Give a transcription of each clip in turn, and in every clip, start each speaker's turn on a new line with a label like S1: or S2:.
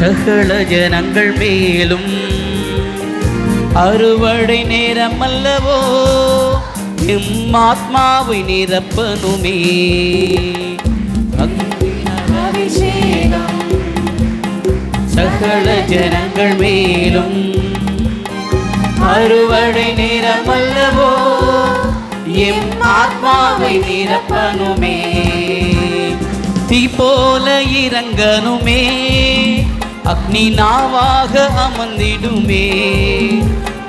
S1: சகல ஜனங்கள் மேலும் அறுவடை நேரம் அல்லவோ எம் ஆத்மாவை நிரப்பனுமே. சகல ஜனங்கள் மேலும் அறுவடை நேரம் அல்லவோ எம் ஆத்மாவை நிரப்பனுமே. தீ போல இறங்கனுமே, அக்னி நாவாக அமர்ந்திடுமே,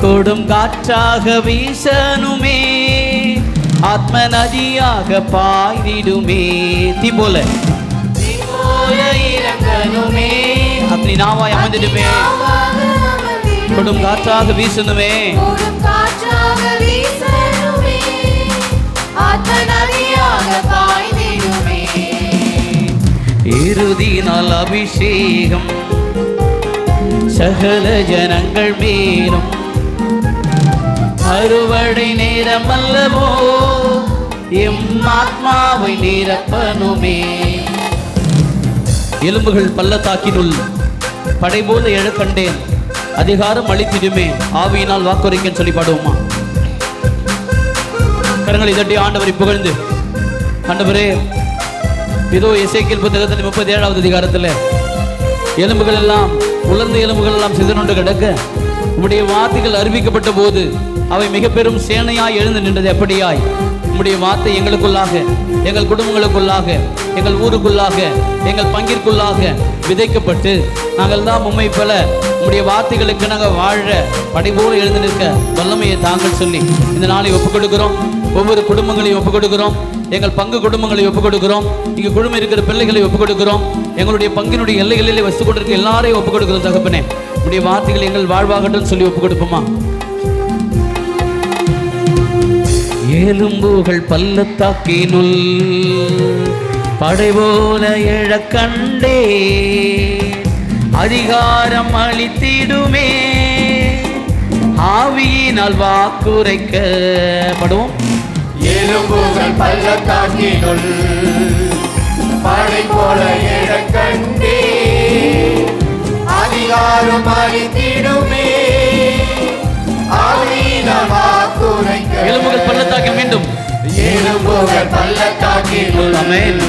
S1: கொடும் காற்றாக வீசனுமே, ஆத்ம நதியாக பாய்ந்திடுமே. தீ போல இறங்கனுமே, அக்னி நாவாய் அமர்ந்திடுமே, கொடும் காற்றாக வீசனுமே, இறுதி நாள் அபிஷேகம் சகல ஜனங்கள் மேலும் அறுவடை நேரம் அல்லவோ எம் ஆத்மாவை நிரப்பனுமே. எலும்புகள் பள்ளத்தாக்கினுள் படை போல எழ கண்டேன், அதிகாரம் அளித்திடுமே, ஆவியினால் வாக்குரைக்கன்னு சொல்லி பாடுவோமா? கரங்களை தட்டி ஆண்டவரை புகழ்ந்து, ஆண்டவரே இதோ எசேக்கியேல் புத்தகத்தில் 37வது அதிகாரத்தில் எலும்புகள் எல்லாம் உலர்ந்த எலும்புகள் எல்லாம் சிதறுண்டு கிடக்க உம்முடைய வார்த்தைகள் அறிவிக்கப்பட்ட போது அவை மிக பெரும் சேனையாய் எழுந்து நின்றது. எப்படியாய் உம்முடைய வார்த்தை எங்களுக்குள்ளாக, எங்கள் குடும்பங்களுக்குள்ளாக, எங்கள் ஊருக்குள்ளாக, எங்கள் பங்கிற்குள்ளாக விதைக்கப்பட்டு நாங்கள் தான் உம்மை போல உம்முடைய வார்த்தைகளுக்கு நாங்கள் வாழ படை போல எழுந்து நிற்க வல்லமையை தாங்கள் சொல்லி இந்த நாளை ஒப்புக் கொடுக்கிறோம். ஒவ்வொரு குடும்பங்களையும் ஒப்புக் கொடுக்கிறோம், எங்கள் பங்கு குடும்பங்களை ஒப்புக் கொடுக்கிறோம், இங்கு குடும்பம் இருக்கிற பிள்ளைகளை ஒப்புக் கொடுக்கிறோம், எங்களுடைய பங்கினுடைய எல்லைகளிலே வசித்து கொண்டிருக்க எல்லாரையும் ஒப்புக் கொடுக்கிறோம். தகப்பனே உடைய வார்த்தைகள் எங்கள் வாழ்வாகட்டும் சொல்லி ஒப்புக் கொடுப்போமா? எலும்புகள் பள்ளத்தாக்கினுள் படை போல எழ கண்டே, அதிகாரம் அளித்திடுமே, ஆவியினால் வாக்குரைக்கப்படுவோம்.
S2: எலும்புகள் பள்ளத்தாக்கினுள் படை போல எழ கண்டே, அதிகாரம் அளித்திடுமே, ஆவியினால் வாக்குரைக்க.
S1: எலும்புகள் பள்ளத்தாக்கி மீண்டும்
S2: எலும்புகள் பள்ளத்தாக்கினுள்
S1: ஆமென்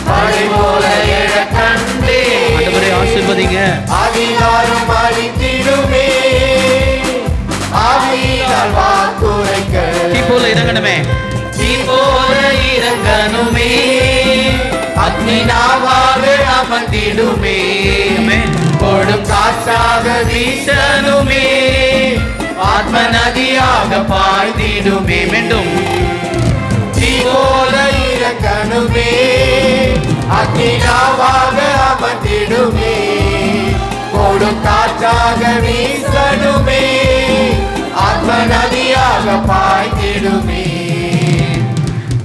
S2: படை போல எழ கண்டே,
S1: ஆண்டவரே ஆசீர்வதிங்க.
S2: அதிகாரம் அளித்திடுமே, ஆவியினால் வாக்குரைக்க.
S1: தீ போல இறங்கணுமே,
S2: தீ போல இறங்கனுமே, அக்னி நாவாக அமர்ந்திடுமே, கொடும் காற்றாக வீசனுமே, ஆத்ம நதியாக பாய்ந்திடுமே. மீண்டும் தீ போல இறங்கனுமே, அக்னி நாவாக அமர்ந்திடுமே, கொடும் காற்றாக வீசனுமே, ஆத்ம நதியாக பாய்ந்திடுமே.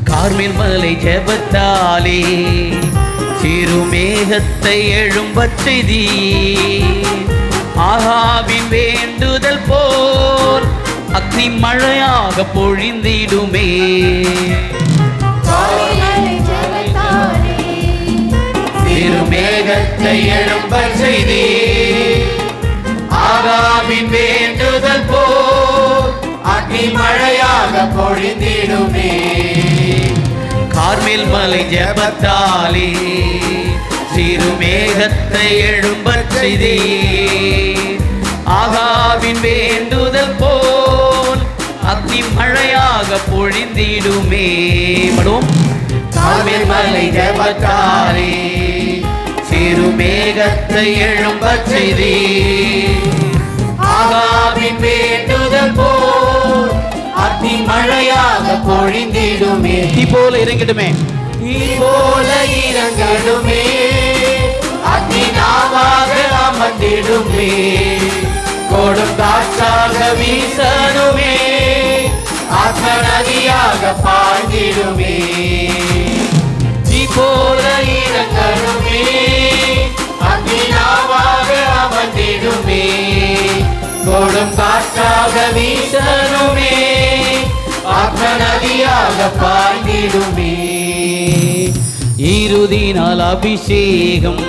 S1: கார்மேல் மலை ஜெபத்தாலே சிறுமேகத்தை எழும்பச் செய்தி, ஆகாவின் வேண்டுதல் போல் அக்னி மழையாக பொழிந்திடுமே.
S2: சிறுமேகத்தை எழும்பச் செய்தி, ஆகாவின் வேண்டுதல் போல் அக்னி மழையாக பொழிந்திடுமே.
S1: கார்மேல் மலை ஜெபத்தாலே சிறுமேகத்தை எழும்பச் செய்தி, ஆகாவின் வேண்டுதல் போல் அக்னி மழையாக பொழிந்திடுமே. படுவோம்.
S2: கார்மேல் மலை ஜெபத்தாலே சிறுமேகத்தை எழும்பச் செய்தி, ஆகாவின் வேண்டுதல் போல் அக்னி மழையாக பொழிந்திடுமே.
S1: தீ போல இறங்கிடுமே,
S2: தீ போல இறங்கடுமே, அக்னி நாவாக அமர்ந்திடுமே, கொடும் காற்றாக வீசனுமே, ஆத்ம நதியாக பாய்ந்திடுமே. தீ போல இறங்கடுமே, அக்னி நாவாக அமர்ந்திடுமே, கொடும் காற்றாக வீசனுமே, ஆத்ம நதியாக பாய்ந்திடுமே.
S1: இறுதி நாள் அபிஷேகம்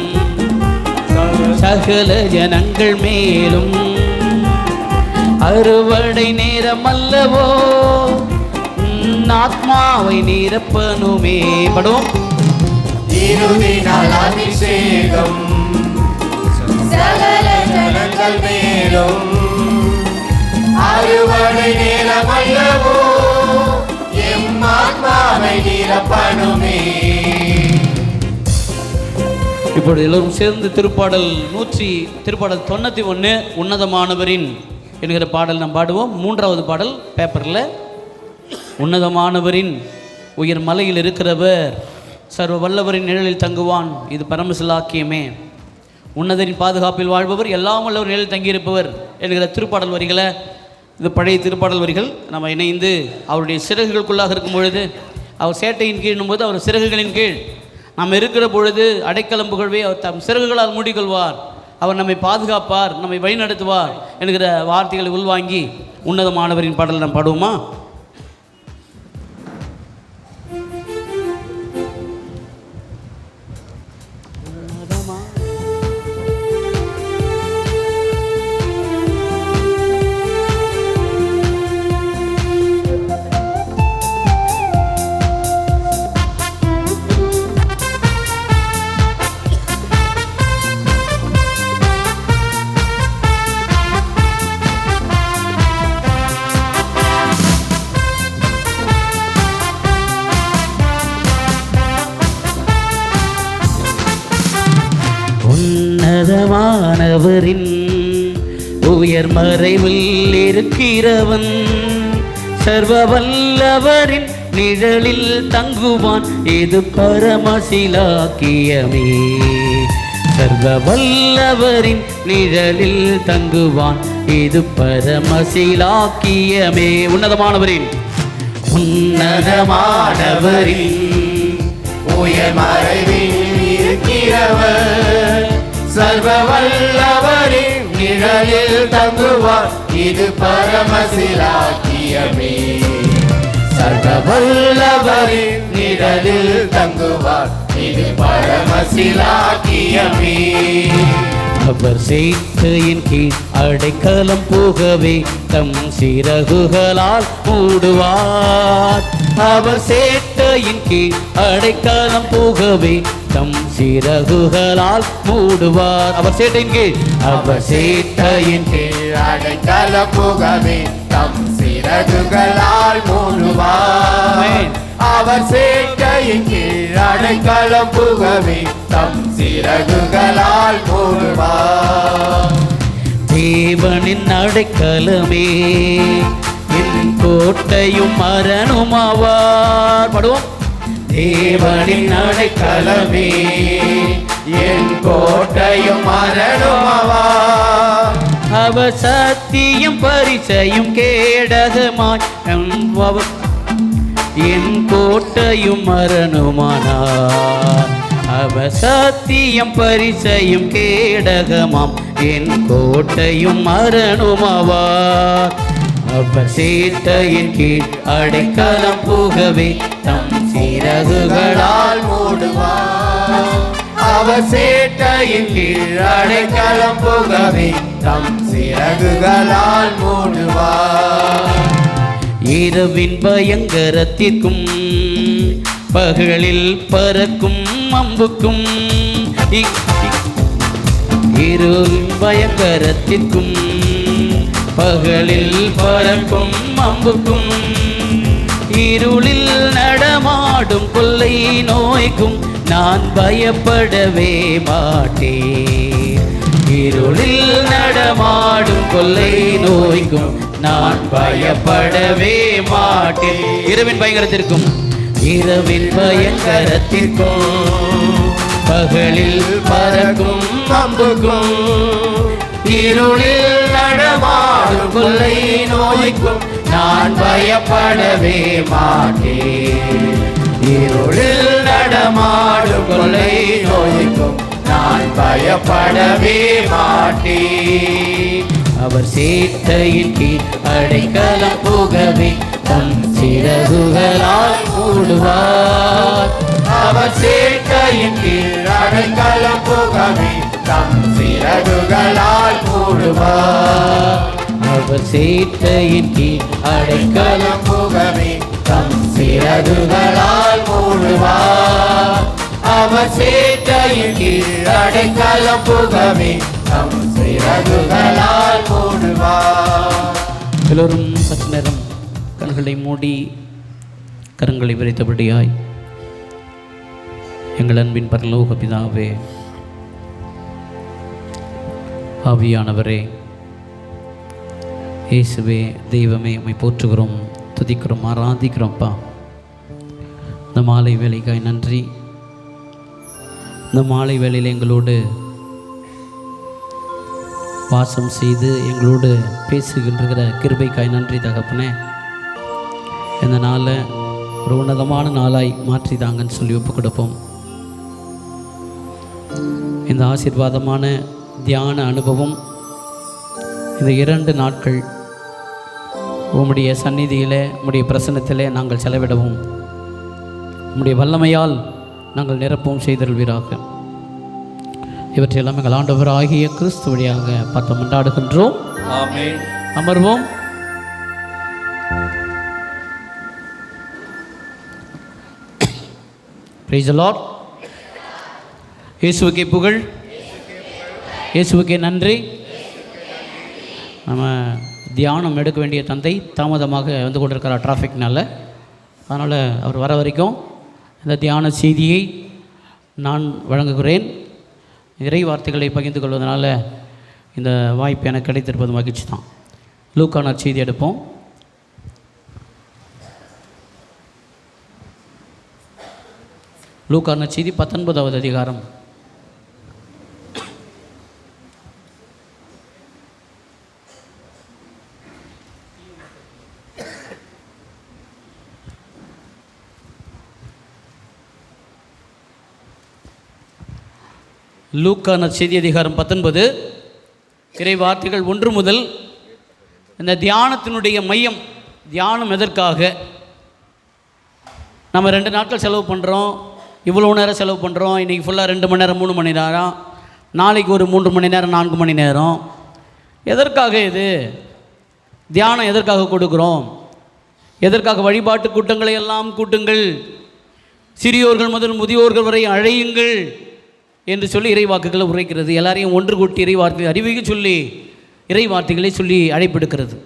S1: சகல ஜனங்கள் மேலும். அறுவடை நேரம் அல்லவோ, ஆத்மாவை நிரப்பனுமே. படும்
S2: இறுதி நாள் அபிஷேகம் சகல ஜனங்கள் மேலும். அறுவடை நேரம் அல்லவோ, எம் ஆத்மாவை நிரப்பனுமே.
S1: இப்பொழுது எல்லோரும் சேர்ந்து திருப்பாடல் 91 உன்னதமானவரின் என்கிற பாடல் நாம் பாடுவோம். 3வது பாடல் பேப்பரில். உன்னதமானவரின் உயர் மலையில் இருக்கிறவர் சர்வ வல்லவரின் நிழலில் தங்குவான், இது பரமசிலாக்கியமே. உன்னதரின் பாதுகாப்பில் வாழ்பவர், எல்லாம் வல்லவர் நிழலில் தங்கியிருப்பவர் என்கிற திருப்பாடல் வரிகளை, இது பழைய திருப்பாடல் வரிகள். நம்ம இணைந்து அவருடைய சிறகுகளுக்குள்ளாக இருக்கும் பொழுது, அவர் சேட்டையின் கீழும் போது அவர் சிறகுகளின் கீழ் நாம் இருக்கிற பொழுது அடைக்கலம் புகழ்வே அவர் தம் சிறகுகளால் மூடிக்கொள்வார், அவர் நம்மை பாதுகாப்பார், நம்மை வழிநடத்துவார் என்கிற வார்த்தைகளை உள்வாங்கி உன்னதமானவரின் பாடல் நாம் பாடுவோமா? உன்னதமானவரின் உயர் மறைவில் இருக்கிறவன், சர்வ வல்லவரின் நிழலில் தங்குவான், இது பரமசிலாக்கியமே. சர்வ வல்லவரின் நிழலில் தங்குவான், இது பரமசிலாக்கியமே. உன்னதமானவரின்
S2: உயர் மறைவில் இருக்கிறவர், சர்வ வல்லவரின் நிழலில் தங்குவார், இது பரமசிலாக்கியமே. சர்வ வல்லவரின் நிழலில் தங்குவார், இது பரமசிலாக்கியமே.
S1: அவர் சேட்டையின் கீழ் அடைக்கலம் புகவே தம் சிறகுகளால் மூடுவார். அவர் சேட்டையின் கீழ் அடைக்கலம் புகவே தம் சிறகுகளால் மூடுவார். அவர் சேட்டையின் கீழ், அவர் சேட்டையின் கீழ்
S2: அடைக்கலம் புகவே தம் சிறகுகளால் மூடுவார். அவர் சேட்டையின் கீழ் அடைக்கலம் புகவே தம் சிறகுகளால் மூடுவார்.
S1: தேவனின் அடைக்கலமே என் கோட்டையும் அரணுமாவார். படுவோம்.
S2: தேவனின் அடைக்கலமே என் கோட்டையும் அரணுமாவார்.
S1: அவர் சத்தியம் பரிசையும் கேடகமாய் என் கோட்டையும் மரணமானார். அவர் சத்தியம் பரிசையும் கேடகமாம் என் கோட்டையும் மரணமாவார். அவர் சேட்டையின் கீழ் அடைக்கலம் புகவே தம் சிறகுகளால்
S2: மூடுவார். அவர் சேட்டையின் கீழ் அடைக்கலம் புகவே தம் சிறகுகளால் மூடுவார்.
S1: இரவின் பயங்கரத்திற்கும் பகலில் பறக்கும் அம்புக்கும், இரவின் பயங்கரத்திற்கும் பகலில் பறக்கும் அம்புக்கும், இருளில் நடமாடும் கொள்ளை நோய்க்கும் நான் பயப்படவே மாட்டேன். இருளில் நடமாடும் கொள்ளை நோய்க்கும் நான் பயப்படவே மாட்டேன். இரவின் பயங்கரத்திற்கும், இரவின் பயங்கரத்திற்கும் பகலில் பறக்கும் அம்புக்கும், இருளில் நடமாடும் கொள்ளை நோய்க்கும் நான் பயப்படவே மாட்டேன். இருளில் நடமாடும் கொள்ளை நோய்க்கும் நான் பயப்படவே மாட்டேன். அவர் சேட்டையின் கீழ் அடைக்கலம் புகவே தம் சிறகுகளால் மூடுவார்.
S2: அவர் சேட்டையின் கீழ் அடைக்கலம் புகவே தம் சிறகுகளால் மூடுவார்.
S1: அவர் சேட்டையின் கீழ் அடைக்கலம்
S2: புகவே தம் சிறகுகளால் மூடுவார். அவர் சேட்டையின் கீழ் அடைக்கலம் புகவே தம் சிறகுகளால் மூடுவார்.
S1: எல்லோரும் சற்று நேரம் கண்களை மூடி கரங்களை விரித்தபடியாய் எங்கள் அன்பின் பரலோக பிதாவே, ஆவியானவரே, இயேசுவே, தெய்வமே, உம்மை போற்றுகிறோம், துதிக்கிறோம், ஆராதிக்கிறோம்ப்பா. இந்த மாலை வேலைக்காய் நன்றி. இந்த மாலை வேளையில் எங்களோடு வாசம் செய்து எங்களோடு பேசுகின்ற கிருபைக்காய் நன்றி தகப்பனே. இந்த நாளை ஒரு உன்னதமான நாளாய் மாற்றி தாங்கன்னு சொல்லி ஒப்பு கொடுப்போம். இந்த ஆசீர்வாதமான தியான அனுபவம் இந்த 2 நாட்கள் உம்முடைய சந்நிதியிலே, உம்முடைய பிரசன்னத்திலே நாங்கள் செலவிடவும் உம்முடைய வல்லமையால் நாங்கள் நிரப்பவும் செய்தருள்வீராக. இவற்றையெல்லாம் எங்கள் ஆண்டவர் ஆகிய கிறிஸ்து வழியாக பார்த்து கொண்டாடுகின்றோம்.
S2: ஆமென்.
S1: அமர்வோம். Praise the Lord. இயேசுவுக்கே புகழ், இயேசுவுக்கே நன்றி. நம்ம தியானம் எடுக்க வேண்டிய தந்தை தாமதமாக வந்து கொண்டிருக்கிறார் டிராஃபிக்னால. அதனால் அவர் வர வரைக்கும் இந்த தியான செய்தியை நான் வழங்குகிறேன். இறை வார்த்தைகளை பகிர்ந்து கொள்வதனால இந்த வாய்ப்பு எனக்கு கிடைத்திருப்பது மகிழ்ச்சி தான். லூக்கா நற்செய்தி எடுப்போம். லூக்கா நற்செய்தி 19வது அதிகாரம். லூக்கா நற்செய்தி அதிகாரம் 19. இறை வார்த்தைகள் 1 முதல். இந்த தியானத்தினுடைய மையம், தியானம் எதற்காக? நம்ம 2 நாட்கள் செலவு பண்ணுறோம், இவ்வளோ நேரம் செலவு பண்ணுறோம். இன்றைக்கி ஃபுல்லாக 2 மணி நேரம் 3 மணி நேரம், நாளைக்கு ஒரு 3 மணி நேரம் 4 மணி நேரம். எதற்காக இது தியானம்? எதற்காக கொடுக்குறோம்? எதற்காக? வழிபாட்டு கூட்டங்களை எல்லாம் கூட்டுங்கள், சிறியோர்கள் முதல் முதியோர்கள் வரை அழையுங்கள் என்று சொல்லி இறைவாக்குகளை உரைக்கிறது. எல்லாரையும் ஒன்று கூட்டி இறைவார்த்தை அறிவிக்க சொல்லி இறைவார்த்தைகளை சொல்லி அழைப்பெடுக்கிறது.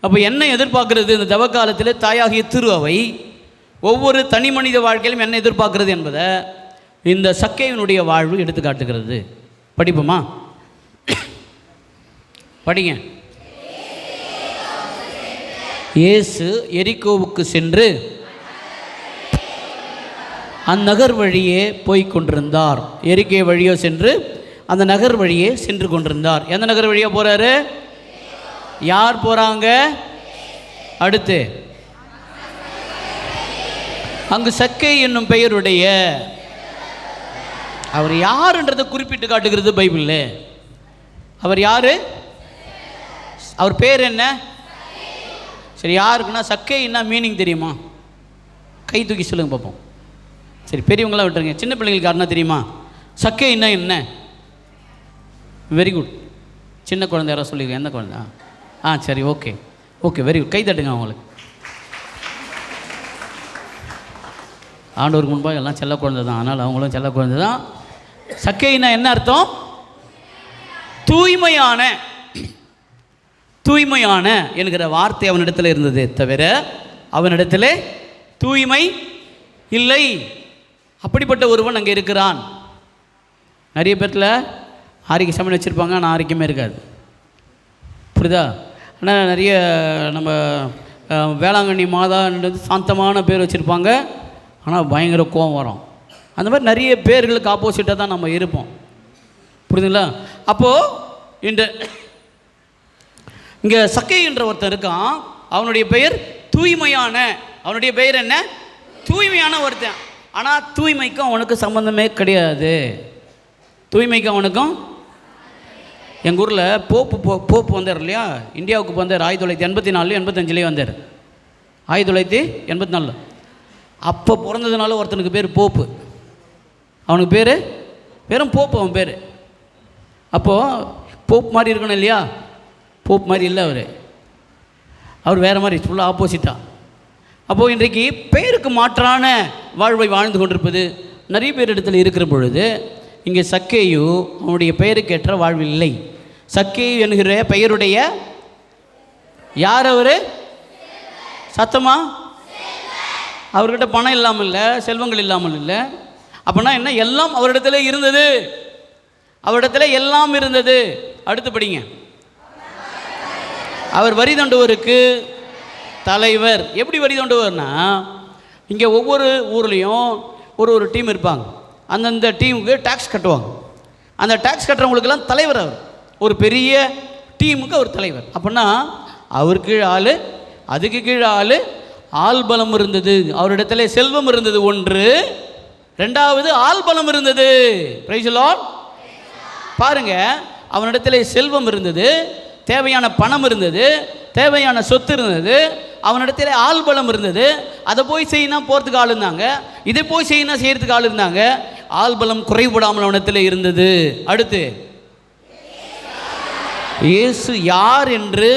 S1: அப்போ என்ன எதிர்பார்க்கிறது? இந்த தவ காலத்தில் தாயாகிய திரு அவை ஒவ்வொரு தனி மனித வாழ்க்கையிலும் என்ன எதிர்பார்க்கிறது என்பதை இந்த சக்கேவினுடைய வாழ்வு எடுத்து காட்டுகிறது. படிப்போமா? படிங்க. இயேசு எரிகோவுக்கு சென்று அந்நகர் வழியே போய் கொண்டிருந்தார். எரிக்கை வழியோ சென்று அந்த நகர் வழியே சென்று கொண்டிருந்தார். எந்த நகர் வழியாக போகிறாரு? யார் போகிறாங்க? அடுத்து அங்கு சக்கை என்னும் பெயருடைய, அவர் யாருன்றதை குறிப்பிட்டு காட்டுகிறது பைபிளில். அவர் யார்? அவர் பேர் என்ன? சரி, யாருக்குன்னா சக்கைன்னா மீனிங் தெரியுமா? கை தூக்கி சொல்லுங்க பார்ப்போம். சரி, பெரியவங்களாம் விட்டுருங்க. சின்ன பிள்ளைங்களுக்கு யாருன்னா தெரியுமா சக்கைன்னா என்ன? Very good. சின்ன குழந்தை யாரோ சொல்லியிருக்கேன். எந்த குழந்தை? சரி, ஓகே ஓகே, வெரி குட். கை தட்டுங்க அவங்களுக்கு. ஆண்டவருக்கு முன்பாக எல்லாம் செல்ல குழந்தை தான், அதனால் அவங்களும் செல்ல குழந்தை தான். சக்கைன்னா என்ன அர்த்தம்? தூய்மையான. தூய்மையான என்கிற வார்த்தை அவனிடத்தில் இருந்தது தவிர அவனிடத்தில் தூய்மை இல்லை. அப்படிப்பட்ட ஒருவன் அங்கே இருக்கிறான். நிறைய பேர்த்தில் ஆரோக்கிய சமையல் வச்சுருப்பாங்க, ஆனால் ஆரோக்கியமே இருக்காது. புரியுதா? ஆனால் நிறைய நம்ம வேளாங்கண்ணி மாதான்றது சாந்தமான பேர் வச்சுருப்பாங்க, ஆனால் பயங்கர கோபம் வரும். அந்த மாதிரி நிறைய பேர்களுக்கு ஆப்போசிட்டாக தான் நம்ம இருப்போம். புரியுதுங்களா? அப்போது இங்கே சக்கை என்ற ஒருத்தன் இருக்கான். அவனுடைய பெயர் தூய்மையான. அவனுடைய பெயர் என்ன? தூய்மையான ஒருத்தன். ஆனால் தூய்மைக்கும் அவனுக்கு சம்மந்தமே கிடையாது. தூய்மைக்கும் அவனுக்கும். எங்கள் ஊரில் போப்பு வந்தார் இல்லையா, இந்தியாவுக்கு வந்தார் 1984 85 வந்தார். 1984 அப்போ பிறந்ததுனால ஒருத்தனுக்கு பேர் போப்பு. அவனுக்கு பேர் வெறும் போப்பு. அவன் பேர் அப்போது போப் மாதிரி இருக்கணும் இல்லையா? போப் மாதிரி இல்லை அவர் வேறு மாதிரி ஃபுல்லாக ஆப்போசிட்டாக. அப்போது இன்றைக்கு பெயருக்கு மாற்றான வாழ்வை வாழ்ந்து கொண்டிருப்பது நிறைய பேர் இடத்துல இருக்கிற பொழுது, இங்கே சக்கேயு அவனுடைய பெயருக்கேற்ற வாழ்வில் இல்லை. சக்கேயு என்கிற பெயருடைய யார் அவர்? சத்தமா? அவர்கிட்ட பணம் இல்லாமல் இல்லை, செல்வங்கள் இல்லாமல் இல்லை. அப்படின்னா என்ன? எல்லாம் அவரிடத்துல இருந்தது. அவரிடத்துல எல்லாம் இருந்தது. அடுத்து படிங்க. அவர் வரி தண்டுவருக்கு தலைவர். எப்படி வரி தண்டுவர்னா, இங்கே ஒவ்வொரு ஊர்லேயும் ஒரு டீம் இருப்பாங்க. அந்தந்த டீமுக்கு டேக்ஸ் கட்டுவாங்க. அந்த டேக்ஸ் கட்டுறவங்களுக்கெல்லாம் தலைவர் அவர். ஒரு பெரிய டீமுக்கு அவர் தலைவர். அப்படின்னா அவர் கீழே ஆள், அதுக்கு கீழே ஆள் பலம் இருந்தது. அவரிடத்துல செல்வம் இருந்தது ஒன்று, ரெண்டாவது ஆள் பலம் இருந்தது. Price the Lord. பாருங்க, அவனிடத்துல செல்வம் இருந்தது, தேவையான பணம் இருந்தது, தேவையான சொத்து இருந்தது, அவனிடத்துல ஆள் பலம் இருந்தது. அதை போய் செய்யணும் போகிறதுக்கு ஆள் இருந்தாங்க, இதை போய் செய்யணும் செய்யறதுக்கு ஆள் இருந்தாங்க. ஆள் பலம் குறைபடாமல் அவனிடத்தில் இருந்தது. அடுத்து இயேசு யார் என்று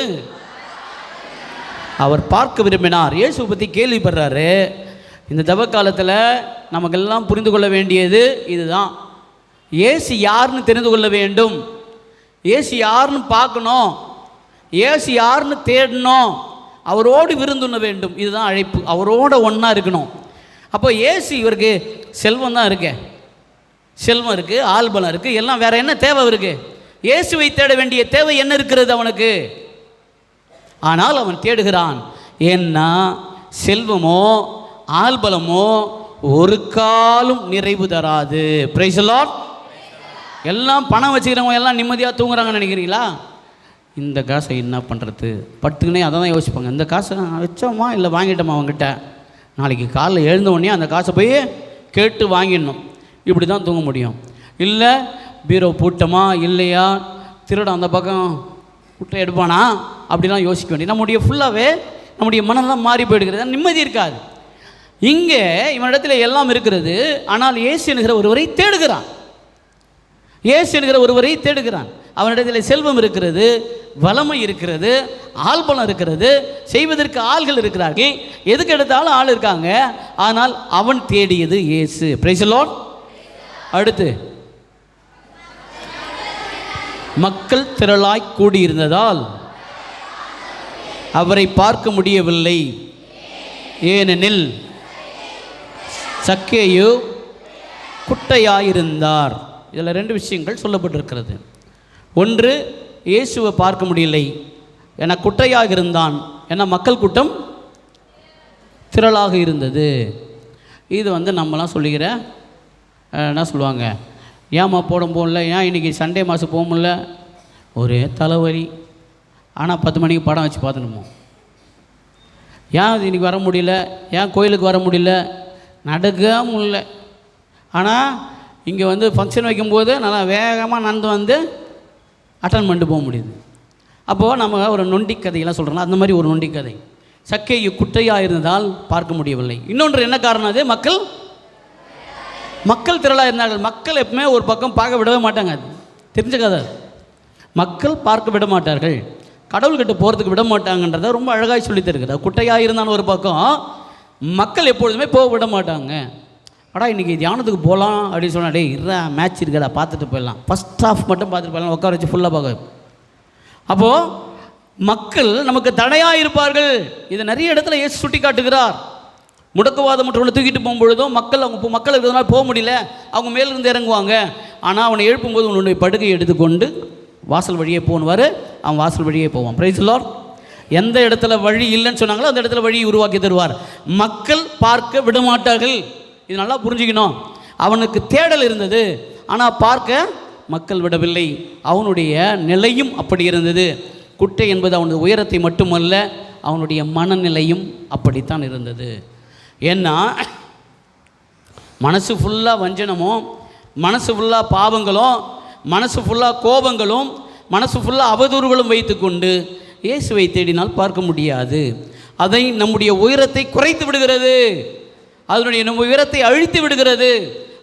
S1: அவர் பார்க்க விரும்பினார். இயேசுவை பற்றி கேள்விப்படுறாரு. இந்த தவ காலத்தில் நமக்கெல்லாம் புரிந்து கொள்ள வேண்டியது இதுதான். இயேசு யாருன்னு தெரிந்து கொள்ள வேண்டும். இயேசு யாருன்னு பார்க்கணும். இயேசு யாருன்னு தேடணும். அவரோடு விருந்துண்ண வேண்டும். இதுதான் அழைப்பு. அவரோட ஒன்றா இருக்கணும். அப்போ இயேசு இவருக்கு செல்வம் தான் இருக்கு, செல்வம் இருக்குது, ஆள் பலம் இருக்குது, எல்லாம் வேறு என்ன தேவை இருக்குது? இயேசுவை தேட வேண்டிய தேவை என்ன இருக்கிறது அவனுக்கு? ஆனால் அவன் தேடுகிறான். ஏன்னா செல்வமோ ஆள் பலமோ ஒரு காலும் நிறைவு தராது. Price the Lord. எல்லாம் பணம் வச்சுக்கிறவங்க எல்லாம் நிம்மதியாக தூங்குறாங்கன்னு நினைக்கிறீங்களா? இந்த காசை என்ன பண்ணுறது பட்டுக்குனே அதை தான் யோசிப்பாங்க. இந்த காசை வச்சோமா இல்லை வாங்கிட்டோமா அவங்ககிட்ட, நாளைக்கு காலைல எழுந்தவுடனே அந்த காசை போய் கேட்டு வாங்கிடணும். இப்படி தான் தூங்க முடியும். இல்லை பீரோ பூட்டமா இல்லையா, திருடம் அந்த பக்கம் விட்டு எடுப்பானா, அப்படிலாம் யோசிக்க வேண்டிய நம்முடைய ஃபுல்லாகவே நம்முடைய மனம்லாம் மாறி போயிடுகிறது. நிம்மதி இருக்காது. இங்கே இவனிடத்துல எல்லாம் இருக்கிறது. ஆனால் இயேசு என்கிற ஒருவரை தேடுகிறான். இயேசு என்கிற ஒருவரை தேடுகிறான். அவனிடத்தில் செல்வம் இருக்கிறது, வளமை இருக்கிறது, ஆள் பலம் இருக்கிறது, செய்வதற்கு ஆள்கள் இருக்கிறார்கள், எதுக்கு எடுத்தாலும் ஆள் இருக்காங்க. ஆனால் அவன் தேடியது இயேசு. Price the Lord. அடுத்து மக்கள் திரளாய் கூடியிருந்ததால் அவரை பார்க்க முடியவில்லை. ஏனெனில் சக்கேயு குட்டையாயிருந்தார். இதில் ரெண்டு விஷயங்கள் சொல்லப்பட்டிருக்கிறது. ஒன்று, இயேசுவை பார்க்க முடியலை, ஏன்னா குட்டையாக இருந்தான், ஏன்னா மக்கள் கூட்டம் திரளாக இருந்தது. இது நம்மலாம் சொல்லிக்கிற என்ன சொல்லுவாங்க, ஏமா போடல, ஏன் இன்றைக்கி சண்டே மாதம் போக முடியல, ஒரே தலைவலி, ஆனால் 10 மணிக்கு படம் வச்சு பார்த்துணுமோ, ஏன் அது இன்றைக்கி வர முடியல, ஏன் கோயிலுக்கு வர முடியல, நடக்க முடியல. ஆனால் இங்கே ஃபங்க்ஷன் வைக்கும்போது நல்லா வேகமாக நடந்து அட்டன் பண்ணிட்டு போக முடியுது. அப்போது நம்ம ஒரு நொண்டி கதையெல்லாம் சொல்கிறோம்ல, அந்த மாதிரி ஒரு நொண்டி கதை. சக்கேயு குட்டையாக இருந்ததால் பார்க்க முடியவில்லை. இன்னொன்று என்ன காரணம்? அது மக்கள் திரளாக இருந்தார்கள். மக்கள் எப்பவுமே ஒரு பக்கம் பார்க்க விடவே மாட்டாங்க. அது தெரிஞ்ச கதை. மக்கள் பார்க்க விட மாட்டார்கள், கடவுள்கிட்ட போகிறதுக்கு விட மாட்டாங்கன்றதை ரொம்ப அழகாக சொல்லி தருகிறது. குட்டையாக இருந்தாலும் ஒரு பக்கம், மக்கள் எப்பொழுதுமே போக விட மாட்டாங்க. அடா இன்றைக்கி தியானத்துக்கு போகலாம் அப்படின்னு சொன்னா, டே இருடா மேட்ச் இருக்கடா பார்த்துட்டு போயிடலாம், ஃபஸ்ட் ஹாஃப் மட்டும் பார்த்துட்டு போயிடலாம், உட்கார வச்சு ஃபுல்லாக பார்க்க. அப்போது மக்கள் நமக்கு தடையாக இருப்பார்கள். இதை நிறைய இடத்துல இயேசு சுட்டி காட்டுகிறார். முடக்குவாதம் மற்றவங்களை தூக்கிட்டு போகும்பொழுதும் மக்கள் இருக்கிறதுனால போக முடியல, அவங்க மேலிருந்து இறங்குவாங்க. ஆனால் அவனை எழுப்பும்போது உன்னுடைய படுக்கையை எடுத்துக்கொண்டு வாசல் வழியே போவார், அவன் வாசல் வழியே போவான். Price the Lord. எந்த இடத்துல வழி இல்லைன்னு சொன்னாங்களோ அந்த இடத்துல வழியை உருவாக்கி தருவார். மக்கள் பார்க்க விடமாட்டார்கள். இது நல்லா புரிஞ்சுக்கணும். அவனுக்கு தேடல் இருந்தது, ஆனால் பார்க்க மக்கள் விடவில்லை. அவனுடைய நிலையும் அப்படி இருந்தது. குட்டை என்பது அவனுடைய உயரத்தை மட்டுமல்ல, அவனுடைய மனநிலையும் அப்படித்தான் இருந்தது. ஏன்னா மனசு ஃபுல்லாக வஞ்சனமும், மனசு ஃபுல்லாக பாவங்களும், மனசு ஃபுல்லாக கோபங்களும், மனசு ஃபுல்லாக அவதூறுகளும் வைத்துக்கொண்டு இயேசுவை தேடினால் பார்க்க முடியாது. அதை நம்முடைய உயரத்தை குறைத்து விடுகிறது, அதனுடைய நம்ம உயரத்தை அழித்து விடுகிறது.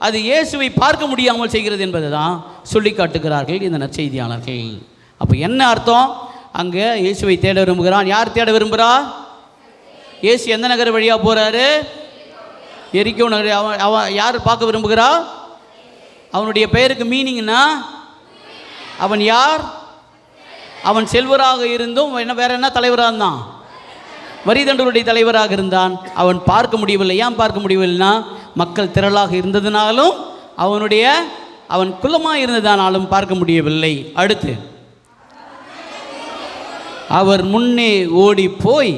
S1: அது இயேசுவை பார்க்க முடியாமல் செய்கிறது என்பதை தான் சொல்லி காட்டுகிறார்கள் இந்த நற்செய்தியாளர்கள். அப்போ என்ன அர்த்தம்? அங்கே இயேசுவை தேட விரும்புகிறான். யார் தேட விரும்புகிறா? இயேசு எந்த நகர வழியாக போகிறாரு? எரிக்கோ நகர். அவன் யார் பார்க்க விரும்புகிறா? அவனுடைய பெயருக்கு மீனிங்னா அவன் யார்? அவன் செல்வராக இருந்தும் வேற என்ன தலைவராக இருந்தான்? வரிதண்டருடைய தலைவராக இருந்தான். அவன் பார்க்க முடியவில்லை. ஏன் பார்க்க முடியவில்லைன்னா மக்கள் திரளாக இருந்ததுனாலும் அவன் குலமாக இருந்ததானாலும் பார்க்க முடியவில்லை. அடுத்து அவர் முன்னே ஓடி போய்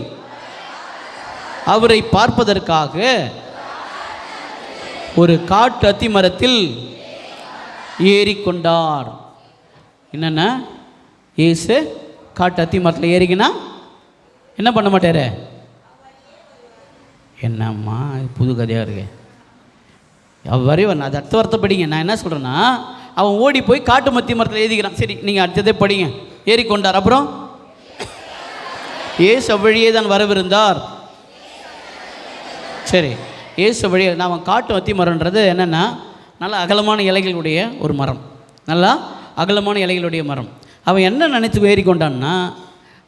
S1: அவரை பார்ப்பதற்காக ஒரு காட்டு அத்தி மரத்தில் ஏறிக்கொண்டார். என்னென்ன? இயேசு காட்டு அத்தி மரத்தில் ஏறிக்கினா என்ன பண்ண மாட்டாரு? என்னம்மா புது கதையாக இருக்கு. வரைவன் அது அடுத்த வார்த்தை படிங்க. நான் என்ன சொல்கிறேன்னா, அவன் ஓடி போய் காட்டு மத்தி மரத்தில் ஏறிக்கிறான். சரி, நீங்கள் அடுத்ததே படிங்க. ஏறிக்கொண்டார். அப்புறம் இயேசு அவ்வழியே தான் வரவிருந்தார். சரி, இயேசு வழியே நான் காட்டு அத்தி மரம்ன்றது என்னென்னா நல்ல அகலமான இலைகளுடைய ஒரு மரம். நல்லா அகலமான இலைகளுடைய மரம். அவன் என்ன நினைத்து ஏறிக்கொண்டான்னா,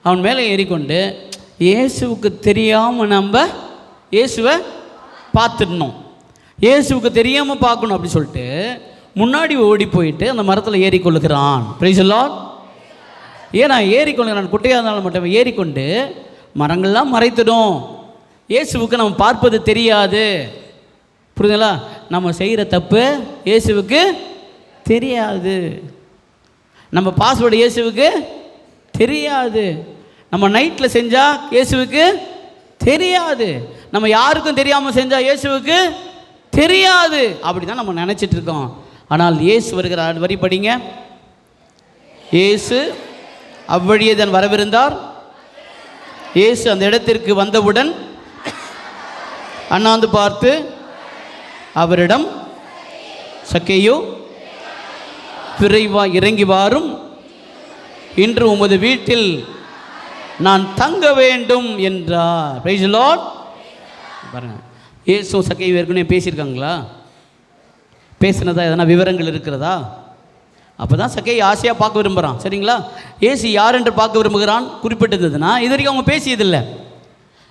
S1: அவன் மேலே ஏறிக்கொண்டு இயேசுவுக்கு தெரியாமல் நம்ம இயேசுவை பார்த்துடணும், இயேசுவுக்கு தெரியாமல் பார்க்கணும் அப்படி சொல்லிட்டு முன்னாடி ஓடி போயிட்டு அந்த மரத்தில் ஏறிக்கொள்ளுகிறான். Price the Lord. ஏன்னா ஏறிக்கொள்ளுகிறான், குட்டையாக இருந்தாலும் மட்டும் ஏறிக்கொண்டு மரங்கள்லாம் மறைத்துடும். இயேசுவுக்கு நம்ம பார்ப்பது தெரியாது. புரியுதுங்களா? நம்ம செய்கிற தப்பு இயேசுவுக்கு தெரியாது. நம்ம பாஸ்வேர்டு இயேசுவுக்கு தெரியாது. நம்ம நைட்டில் செஞ்சால் இயேசுவுக்கு தெரியாது. நம்ம யாருக்கும் தெரியாமல் செஞ்சால் இயேசுவுக்கு தெரியாது. அப்படி தான் நம்ம நினச்சிட்டு இருக்கோம். ஆனால் இயேசு வருகிறார். வரி படிங்க. இயேசு அவ்வழியே தான் வரவிருந்தார். இயேசு அந்த இடத்திற்கு வந்தவுடன் அண்ணாந்து பார்த்து அவரிடம், சக்கேயு, விரைவாய் இறங்கி வாரும், இன்று உமது வீட்டில் நான் தங்க வேண்டும் என்றார். Price the Lord. பாருங்க, இயேசு சக்கேயு ஏற்கனவே பேசியிருக்காங்களா? பேசினதா எதனா விவரங்கள் இருக்கிறதா? அப்போ தான் சக்கேயு ஆசையாக பார்க்க விரும்புகிறான். சரிங்களா? இயேசு யார் என்று பார்க்க விரும்புகிறான் குறிப்பிட்டிருந்ததுன்னா இது வரைக்கும் அவங்க பேசியதில்லை.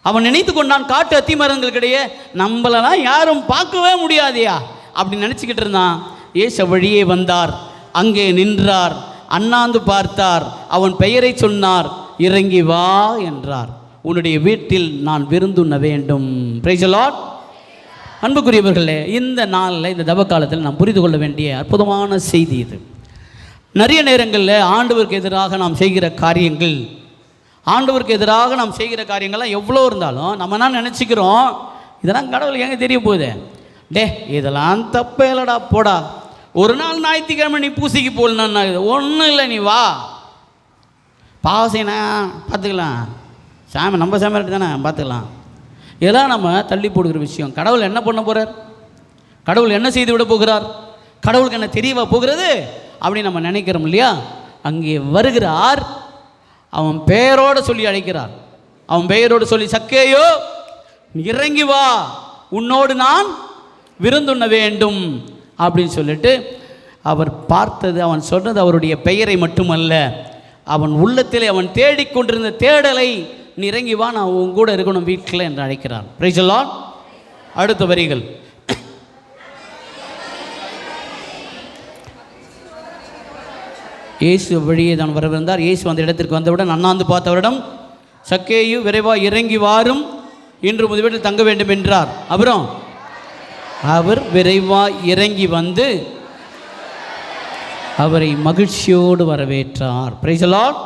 S1: அவன் நினைத்து கொண்டான், காட்டு அத்தி மரங்களுக்கிடையே நம்மளெல்லாம் யாரும் பார்க்கவே முடியாதையா அப்படி நினச்சிக்கிட்டு இருந்தான். இயேசு வழியே வந்தார், அங்கே நின்றார், அண்ணாந்து பார்த்தார், அவன் பெயரை சொன்னார், இறங்கி வா என்றார். உன்னுடைய வீட்டில் நான் விருந்துண்ண வேண்டும். Price the Lord. அன்புக்குரியவர்களே, இந்த நாளில் இந்த தவ காலத்தில் நாம் புரிந்து கொள்ள வேண்டிய அற்புதமான செய்தி இது. நிறைய நேரங்களில் ஆண்டவருக்கு எதிராக நாம் செய்கிற காரியங்கள், ஆண்டவருக்கு எதிராக நாம் செய்கிற காரியங்கள்லாம் எவ்வளோ இருந்தாலும் நம்ம என்ன நினச்சிக்கிறோம், இதெல்லாம் கடவுளுக்கு எங்கே தெரிய போகுது, டே இதெல்லாம் தப்பே இல்லைடா, போடா, ஒரு நாள் ஞாயிற்றுக்கிழமை நீ பூசிக்கு போடணுன்னா ஒன்றும் இல்லை, நீ வா, பாவசைனா பார்த்துக்கலாம், சாமி நம்ம சாமி தானே பார்த்துக்கலாம். இதெல்லாம் நம்ம தள்ளி போடுகிற விஷயம். கடவுள் என்ன பண்ண போகிறார்? கடவுள் என்ன செய்து விட போகிறார்? கடவுளுக்கு என்ன தெரியவா போகிறது அப்படி நம்ம நினைக்கிறோம் இல்லையா? அங்கே வருகிறார், அவன் பெயரோடு சொல்லி அழைக்கிறார். அவன் பெயரோடு சொல்லி, சக்கேயோ இறங்கி வா, உன்னோடு நான் விருந்துண்ண வேண்டும் அப்படின்னு சொல்லிட்டு அவர் பார்த்தது, அவன் சொன்னது அவருடைய பெயரை மட்டுமல்ல, அவன் உள்ளத்தில் அவன் தேடிக்கொண்டிருந்த தேடலை, நீ இறங்கி வா, நான் உன் கூட இருக்கணும் வீட்டில் என்று அழைக்கிறான். Price the Lord. அடுத்த வரிகள், இயேசு வழியே தான் வரவிருந்தார். இயேசு அந்த இடத்திற்கு வந்தவுடன் அண்ணாந்து பார்த்தவரிடம், சக்கேயு விரைவாக இறங்கி வாரும், இன்று உமது வீட்டில் தங்க வேண்டும் என்றார். அப்புறம் அவர் விரைவாக இறங்கி வந்து அவரை மகிழ்ச்சியோடு வரவேற்றார். Price the Lord.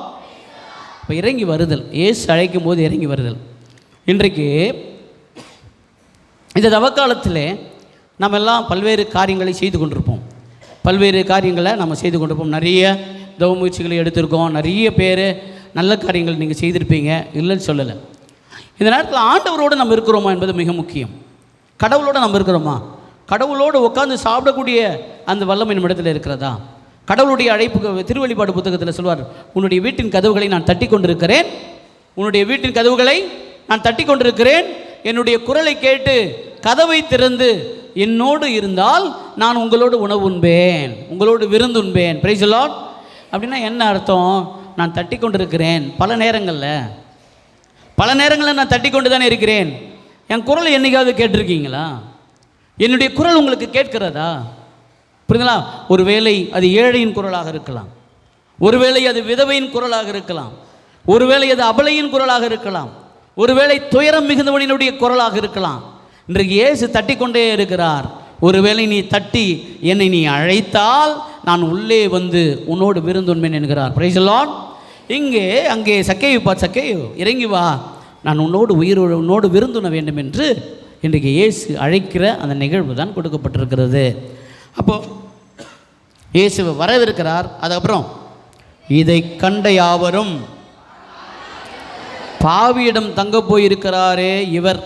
S1: இப்போ இறங்கி வருதல், இயேசு அழைக்கும் போது இறங்கி வருதல். இன்றைக்கு இந்த தவக்காலத்தில் நம்ம எல்லாம் பல்வேறு காரியங்களை செய்து கொண்டிருப்போம். பல்வேறு காரியங்களை நம்ம செய்து கொண்டிருப்போம். நிறைய தவ முயற்சிகளை எடுத்திருக்கோம். நிறைய பேர் நல்ல காரியங்கள் நீங்கள் செய்திருப்பீங்க, இல்லைன்னு சொல்லலை. இந்த நேரத்தில் ஆண்டவரோடு நம்ம இருக்கிறோமா என்பது மிக முக்கியம். கடவுளோடு நம்ம இருக்கிறோமா? கடவுளோடு உட்காந்து சாப்பிடக்கூடிய அந்த வல்லமை நம்ம இடத்துல இருக்கிறதா? கடவுளுடைய அழைப்புக்கு திருவெளிப்பாடு புத்தகத்தில் சொல்வார், உன்னுடைய வீட்டின் கதவுகளை நான் தட்டி கொண்டிருக்கிறேன், உன்னுடைய வீட்டின் கதவுகளை நான் தட்டி கொண்டிருக்கிறேன், என்னுடைய குரலை கேட்டு கதவை திறந்து என்னோடு இருந்தால் நான் உங்களோடு உணவு உண்பேன், உங்களோடு விருந்து உண்பேன். Price the Lord. அப்படின்னா என்ன அர்த்தம்? நான் தட்டி கொண்டு இருக்கிறேன். பல நேரங்களில் நான் தட்டி கொண்டு தானே இருக்கிறேன். என் குரலை என்னைக்காவது கேட்டிருக்கீங்களா? என்னுடைய குரல் உங்களுக்கு கேட்கிறதா? புரியுதுங்களா? ஒருவேளை அது ஏழையின் குரலாக இருக்கலாம், ஒருவேளை அது விதவையின் குரலாக இருக்கலாம், ஒருவேளை அது அபலையின் குரலாக இருக்கலாம், ஒருவேளை துயரம் மிகுந்தவனினுடைய குரலாக இருக்கலாம். இன்றைக்கு இயேசு தட்டி கொண்டே இருக்கிறார். ஒருவேளை நீ தட்டி என்னை நீ அழைத்தால் நான் உள்ளே வந்து உன்னோடு விருந்துண்பேன் என்கிறார். Price the Lord. அங்கே சக்கேயு இறங்கி வா, நான் உன்னோடு விருந்துண்ண வேண்டும் என்று இன்றைக்கு இயேசு அழைக்கிற அந்த நிகழ்வு தான் கொடுக்கப்பட்டிருக்கிறது. அப்போது இயேசு வரவிருக்கிறார். அதுக்கப்புறம் இதை கண்ட யாவரும் பாவியிடம் தங்க போயிருக்கிறாரே இவர்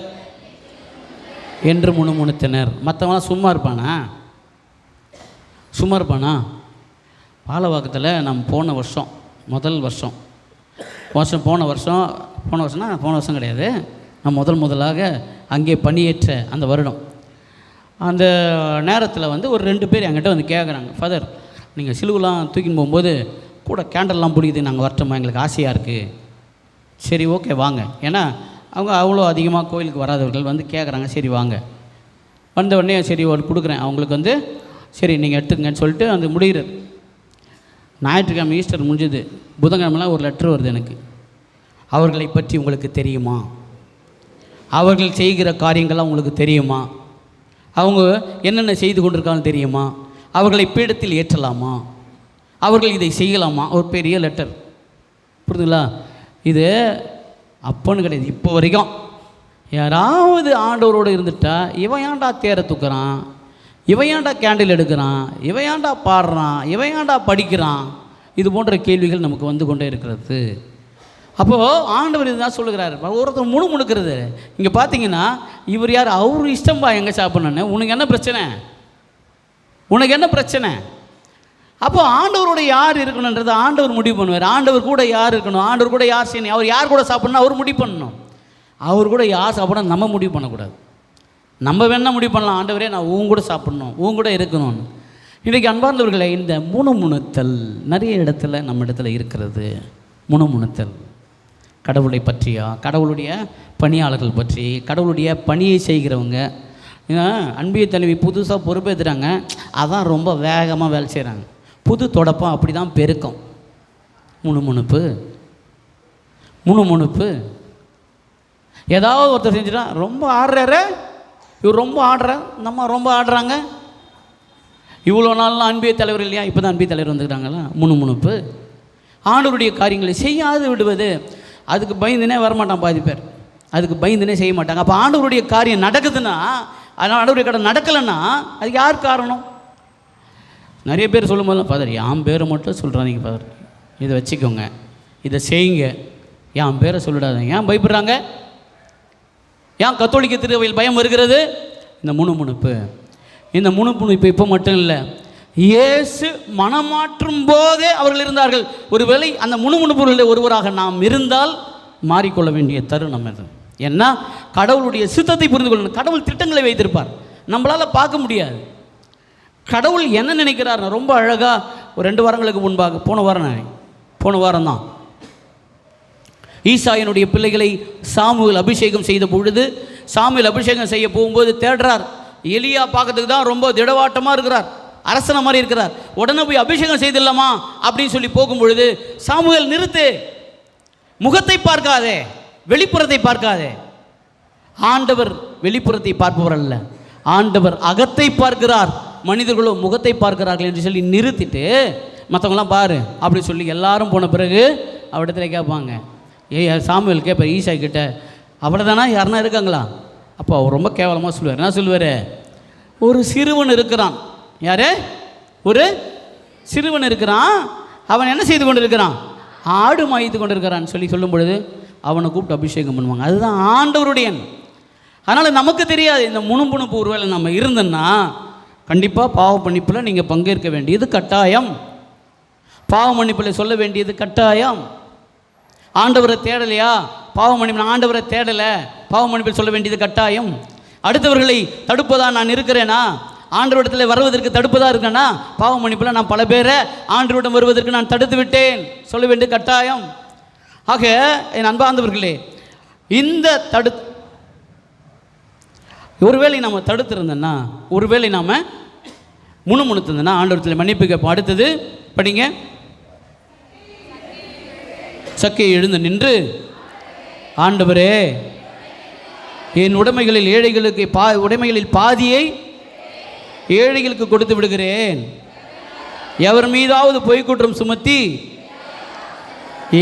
S1: என்று முணுமுணுத்தனர். மற்றவங்களாம் சும்மா இருப்பானா? பாலவாக்கத்தில் நம்ம போன வருஷம் கிடையாது, நான் முதலாக அங்கே பணியேற்ற அந்த வருடம், அந்த நேரத்தில் வந்து ஒரு 2 பேர் என்கிட்ட வந்து கேட்குறாங்க, ஃபாதர் நீங்கள் சிலுவெலாம் தூக்கின்னு போகும்போது கூட கேண்டல்லாம் பிடிக்குது, நாங்கள் வரட்டோமா, எங்களுக்கு ஆசையாக இருக்குது. சரி ஓகே வாங்க. ஏன்னா அவங்க அவ்வளோ அதிகமாக கோயிலுக்கு வராதவர்கள் வந்து கேட்குறாங்க. சரி வாங்க. வந்த உடனே சரி ஒரு கொடுக்குறேன் அவங்களுக்கு வந்து, சரி நீங்கள் எடுத்துக்கங்கன்னு சொல்லிட்டு அந்த முடிகிறது. ஞாயிற்றுக்கிழமை ஈஸ்டர் முடிஞ்சது, புதன்கிழமெலாம் ஒரு லெட்ரு வருது எனக்கு. அவர்களை பற்றி உங்களுக்கு தெரியுமா? அவர்கள் செய்கிற காரியங்கள்லாம் உங்களுக்கு தெரியுமா? அவங்க என்னென்ன செய்து கொண்டிருக்காங்கன்னு தெரியுமா? அவர்களை பீடத்தில் ஏற்றலாமா? அவர்கள் இதை செய்யலாமா? ஒரு பெரிய லெட்டர். புரியுதுங்களா? இது அப்போன்னு கிடையாது, இப்போ வரைக்கும் யாராவது ஆண்டவரோடு இருந்துட்டா, இவன் ஏன்டா தேரை தூக்குறான், இவன் ஏன்டா கேண்டில் எடுக்கிறான், இவன் ஏன்டா பாடுறான், இவன் ஏன்டா படிக்கிறான், இது போன்ற கேள்விகள் நமக்கு வந்து கொண்டே இருக்கிறது. அப்போது ஆண்டவர் இதுதான் சொல்லுகிறார். ஒருத்தர் முணுமுணுக்கிறது. இங்கே பார்த்தீங்கன்னா இவர் யார்? அவர் இஷ்டம்பா எங்கே சாப்பிட்ணுன்னு. உனக்கு என்ன பிரச்சனை? அப்போ ஆண்டவரோட யார் இருக்கணுன்றது ஆண்டவர் முடிவு பண்ணுவார். ஆண்டவர் கூட யார் இருக்கணும், ஆண்டவர் கூட யார் செய்யணும், அவர் யார் கூட சாப்பிட்ணும் அவர் முடிவு பண்ணணும். அவர் கூட யார் சாப்பிடணும் நம்ம முடிவு பண்ணக்கூடாது. நம்ம வேணால் முடிவு பண்ணலாம், ஆண்டவரே நான் உன் கூட சாப்பிட்ணும், உன் கூட இருக்கணும்னு. இன்றைக்கி அன்பார்ந்தவர்களை, இந்த முணுமுணுத்தல் நிறைய இடத்துல நம்ம இடத்துல இருக்கிறது. முணுமுணுத்தல் கடவுளை பற்றியா, கடவுளுடைய பணியாளர்கள் பற்றி, கடவுளுடைய பணியை செய்கிறவங்க. அன்பிய தலைவி புதுசாக பொறுப்பேற்றுறாங்க, அதான் ரொம்ப வேகமாக வேலை செய்கிறாங்க. புது தொடப்பம் அப்படி தான் பெருக்கம். முணுமுணுப்பு. ஏதாவது ஒருத்தர் செஞ்சுட்டா ரொம்ப ஆடுறாரு, இவர் ரொம்ப ஆடுறார், நம்ம ரொம்ப ஆடுறாங்க. இவ்வளோ நாள்லாம் அன்பிய தலைவர் இல்லையா, இப்போ தான் அன்பிய தலைவர் வந்துக்கிறாங்களா? முணுமுணுப்பு. ஆண்டவருடைய காரியங்களை செய்யாது விடுவது, அதுக்கு பயந்துனே வரமாட்டான் பாதி பேர், அதுக்கு பயந்துனே செய்ய மாட்டாங்க. அப்போ ஆண்டவருடைய காரியம் நடக்குதுன்னா, அதனால் ஆண்டவருடைய கடை நடக்கலைன்னா அதுக்கு யார் காரணம்? நிறைய பேர் சொல்லும்போது, ஃபாதர் என் பேரை மட்டும் சொல்கிறாங்க ஃபாதர், இதை வச்சுக்கோங்க, இதை செய்யுங்க, என் பேரை சொல்லிடாதீங்க. ஏன் பயப்படுறாங்க? ஏன் கத்தோலிக்க திருவையில் பயம் வருகிறது? இந்த முணுமுணுப்பு. இந்த முணுமுணுப்பு இப்போ மட்டும் இல்லை, இயேசு மனமாற்றும் போதே அவர்கள் இருந்தார்கள். ஒருவேளை அந்த முணுமுணுப்புகளில் ஒருவராக நாம் இருந்தால் மாறிக்கொள்ள வேண்டிய தருணம் இது. ஏன்னா கடவுளுடைய சித்தத்தை புரிந்து கொள்ளணும். கடவுள் திட்டங்களை வைத்திருப்பார், நம்மளால் பார்க்க முடியாது. கடவுள் என்ன நினைக்கிறார்? ரொம்ப அழகாக ஒரு 2 வாரங்களுக்கு முன்பாக, போன வாரம் தான் ஈசாயனுடைய பிள்ளைகளை சாமுவேல் அபிஷேகம் செய்த பொழுது, சாமுவேல் அபிஷேகம் செய்ய போகும்போது தேடுறார். எலியா பார்க்கறதுக்கு தான் ரொம்ப திடவாட்டமாக இருக்கிறார், அரசனை மாதிரி இருக்கிறார். உடனே போய் அபிஷேகம் செய்திடலாமா அப்படின்னு சொல்லி போகும்பொழுது, சாமுவேல் நிறுத்து, முகத்தை பார்க்காதே, வெளிப்புறத்தை பார்க்காதே. ஆண்டவர் வெளிப்புறத்தை பார்ப்பவர் அல்ல, ஆண்டவர் அகத்தை பார்க்கிறார், மனிதர்களோ முகத்தை பார்க்கிறார்கள் என்று சொல்லி நிறுத்திட்டு, மற்றவங்களாம் பாரு அப்படி சொல்லி எல்லாரும் போன பிறகு அவரிடத்துல கேட்பாங்க. சாமுவேல் கேட்பார் ஈசாய் கிட்ட, அவ்வளோதானா, யாருன்னா இருக்காங்களா? அப்போ அவர் ரொம்ப கேவலமாக சொல்லுவார். என்ன சொல்லுவார்? ஒரு சிறுவன் இருக்கிறான். யார்? ஒரு சிறுவன் இருக்கிறான். அவன் என்ன செய்து கொண்டு இருக்கிறான்? ஆடு மாய்த்து கொண்டு இருக்கிறான்னு சொல்லும் பொழுது அவனை கூப்பிட்டு அபிஷேகம் பண்ணுவாங்க. அதுதான் ஆண்டவருடைய. அதனால் நமக்கு தெரியாது. இந்த முணுமுணுப்பு ஒருவேளை நம்ம இருந்தோன்னா கண்டிப்பாக பாவ மன்னிப்பில் நீங்கள் பங்கேற்க வேண்டியது கட்டாயம். பாவ மன்னிப்பில் சொல்ல வேண்டியது கட்டாயம். ஆண்டவரை தேடலையா? பாவ மன்னிப்பு ஆண்டவரை தேடலை, பாவ மன்னிப்பில் சொல்ல வேண்டியது கட்டாயம். அடுத்தவர்களை தடுப்பதா நான் இருக்கிறேனா? ஆண்டவரிடத்தில் வருவதற்கு தடுப்பதா இருக்கேனா? பாவ மன்னிப்பில் நான் பல பேரை ஆண்டவரிடம் வருவதற்கு நான் தடுத்து விட்டேன், சொல்ல வேண்டிய கட்டாயம். ஆக என் அன்பார்ந்தவர்களே, இந்த ஒருவேளை நாம் தடுத்திருந்தோன்னா, ஒருவேளை நாம் முணுமுணுத்திருந்தோன்னா ஆண்டவரிடத்தில் மன்னிப்பு கேட்போம். அடுத்தது படிங்க. சக்கை எழுந்து நின்று, ஆண்டவரே, என் உடைமைகளில் ஏழைகளுக்கு உடைமைகளில் பாதியை ஏழைகளுக்கு கொடுத்து விடுகிறேன். எவர் மீதாவது பொய்க்குற்றம் சுமத்தி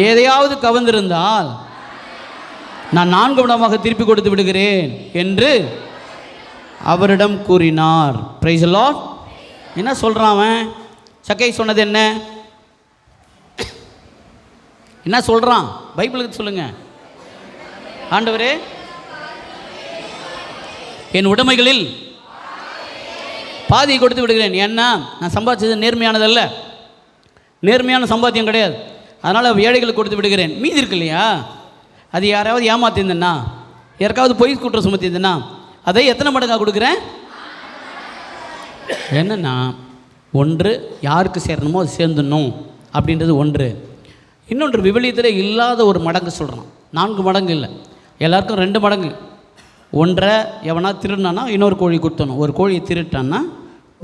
S1: எதையாவது கவர்ந்திருந்தால் நான் 4 மடங்காக திருப்பி கொடுத்து விடுகிறேன் என்று அவரிடம் கூறினார். Price the Lord. என்ன சொல்றான் அவன்? சக்கை சொன்னது என்ன? என்ன சொல்றான்? பைபிளுக்கு சொல்லுங்க. ஆண்டவரே, என் உடைமைகளில் பாதியை கொடுத்து விடுகிறேன். ஏன்னா நான் சம்பாதிச்சது நேர்மையானதல்ல, நேர்மையான சம்பாத்தியம் கிடையாது. அதனால் ஏழைகளுக்கு கொடுத்து விடுகிறேன். மீதி இருக்கு இல்லையா, அது யாராவது ஏமாத்திருந்தேன்னா, யாருக்காவது பொய் குற்றம் சுமத்திருந்தேன்னா அதை எத்தனை மடங்காக கொடுக்குறேன்? என்னன்னா, ஒன்று யாருக்கு சேரணுமோ அது சேர்ந்துடணும் அப்படின்றது ஒன்று. இன்னொன்று, விவிலியத்தில் இல்லாத ஒரு மடங்கு சொல்கிறான். 4 மடங்கு இல்லை, எல்லாருக்கும் 2 மடங்கு. ஒன்றை எவனா திருடினான்னா இன்னொரு கோழி கொடுத்துடணும். ஒரு கோழியை திருட்டான்னா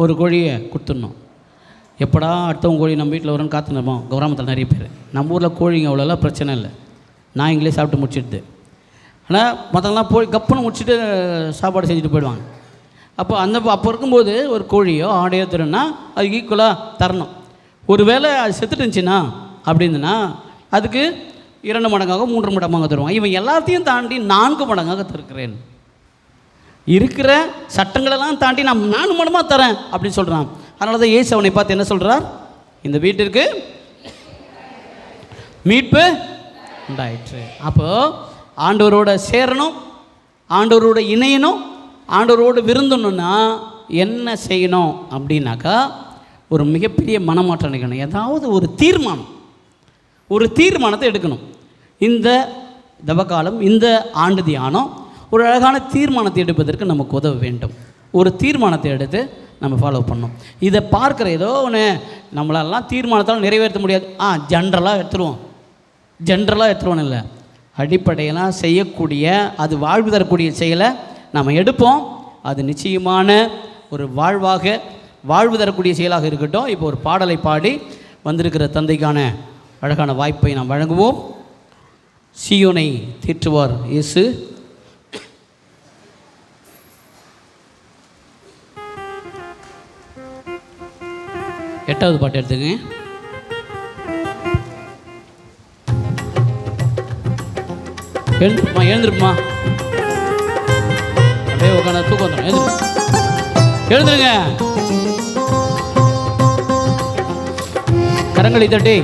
S1: ஒரு கோழியை கொடுத்துடணும். எப்படா அடுத்தவங்க கோழி நம்ம வீட்டில் வரும்னு காத்துனோம். கிராமத்தில் நிறைய பேர். நம்ம ஊரில் கோழிங்க அவ்வளோலாம் பிரச்சனை இல்லை, நாய்ங்களே சாப்பிட்டு முடிச்சிடுது. ஆனால் மற்றவங்களாம் போய் கப்புன்னு முடிச்சுட்டு சாப்பாடு செஞ்சுட்டு போயிடுவாங்க. அப்போ இருக்கும்போது ஒரு கோழியோ ஆடையோ திருன்னா அது ஈக்குவலாக தரணும். ஒரு வேளை அது செத்துட்டு இருந்துச்சுன்னா அப்படின்னா அதுக்கு 2 மடங்காக 3 மடங்காக தருவாங்க. இவன் எல்லாத்தையும் தாண்டி 4 மடங்காக தருக்கிறேன். இருக்கிற சட்டங்களெல்லாம் தாண்டி நான் 4 மடங்காக தரேன் அப்படின்னு சொல்கிறான். அதனால தான் இயேசு அவனை பார்த்து என்ன சொல்கிறார்? இந்த வீட்டிற்கு மீட்பு உண்டாயிற்று. அப்போது ஆண்டவரோட சேரணும், ஆண்டவரோட இணையணும், ஆண்டவரோடு விருந்தணுன்னா என்ன செய்யணும் அப்படின்னாக்கா, ஒரு மிகப்பெரிய மனமாற்றம் நிகழணும். ஏதாவது ஒரு தீர்மானத்தை எடுக்கணும். இந்த தவக்காலம், இந்த ஆண்டு தியானம் ஒரு அழகான தீர்மானத்தை எடுப்பதற்கு நமக்கு உதவ வேண்டும். ஒரு தீர்மானத்தை எடுத்து நம்ம ஃபாலோ பண்ணணும். இதை பார்க்குற ஏதோ ஒன்று நம்மளெல்லாம் தீர்மானத்தால் நிறைவேற்ற முடியாது, ஜென்ரலாக எடுத்துருவோம் இல்லை, அடிப்படையெல்லாம் செய்யக்கூடிய, அது வாழ்வு தரக்கூடிய செயலை நம்ம எடுப்போம். அது நிச்சயமான ஒரு வாழ்வு தரக்கூடிய செயலாக இருக்கட்டும். இப்போ ஒரு பாடலை பாடி வந்திருக்கிற தந்தைக்கான அழகான வாய்ப்பை நாம் வழங்குவோம். சீயோனை தேற்றுவார் இயேசு. எட்டாவது பாட்டு எடுத்துங்க. எழுந்திருப்பா அப்படியே உட்காந்து தூக்கம் வந்துடும். எழுந்துருங்க, கரங்களை தட்டி.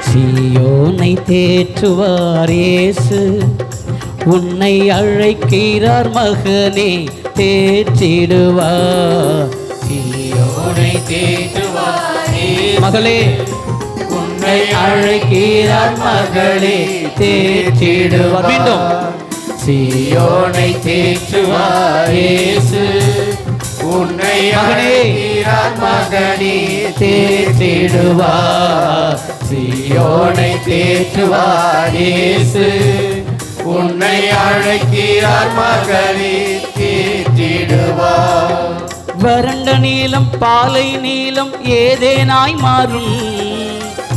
S1: சீயோனை தேற்றுவார் இயேசு, உன்னை அழைக்கிறார் மகனே, தேற்றிடுவார்.
S2: சீயோனை தேற்றுவார்
S1: மகளே, உன்னை அழைக்கிறார் மகளே, தேற்றிடுவார். மீண்டும்,
S2: சீயோனை தேற்றுவார் இயேசு, உன்னை அழைக்கிறார் மகனே,
S1: தேற்றிடுவார்.
S2: சீயோனை தேற்றுவார் இயேசு, உன்னை அழைக்கிறார் மகனே, தேற்றிடுவார்.
S1: வறண்ட நீலம் பாலை நீலம் ஏதேனாய் மாறும்.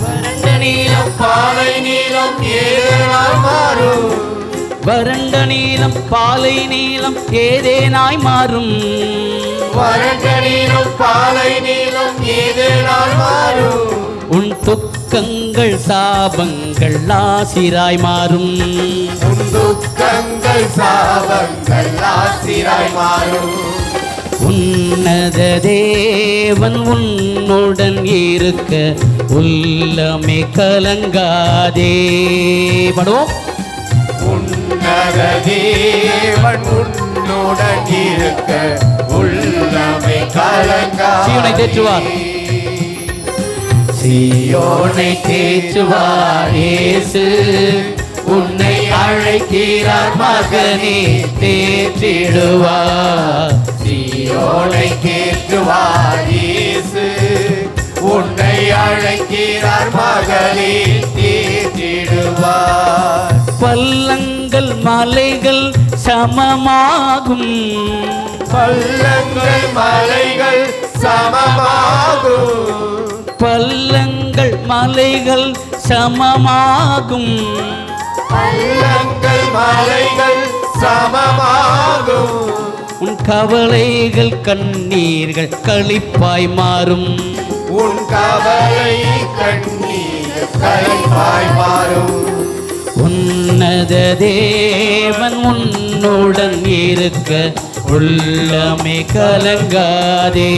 S2: வறண்ட நீலம் பாலை நீலம் ஏதேனாய் மாறும்.
S1: வறண்ட நீலம் பாலை நீலம் ஏதேனாய் மாறும்.
S2: வறண்ட நீலம் பாலை நீலம் ஏதேனாய் மாறும்.
S1: உன் துக்கங்கள் சாபங்கள் ஆசிராய் மாறும்.
S2: உன் துக்கங்கள் சாபங்கள் ஆசிராய் மாறும்.
S1: உன்னத தேவன் உன்னுடன் இருக்க உள்ளமே கலங்காதே. பாடுவோம்.
S2: உன்னத தேவன் உன்னுடன் இருக்க உள்ளமே கலங்காதே.
S1: சீயோனை தேற்றுவார். சீயோனை தேற்றுவார் இயேசு, உன்னை அழைக்கிறார் மகனே தேற்றிடுவார்.
S2: சீயோனை தேற்றுவார் இயேசு, உன்னை அழைக்கிறார் மகளே தேற்றிடுவார்.
S1: பள்ளங்கள் மலைகள் சமமாகும்,
S2: பள்ளங்கள் மலைகள் சமமாகும்,
S1: பள்ளங்கள் மலைகள் சமமாகும்,
S2: பள்ளங்கள் மலைகள் சமமாகும்.
S1: உன் கவலைகள் கண்ணீர்கள் களிப்பாய் மாறும்,
S2: உன் கவலை கண்ணீர் களிப்பாய் மாறும்.
S1: உன்னத தேவன் உன்னுடன் இருக்க உள்ளமே கலங்காதே.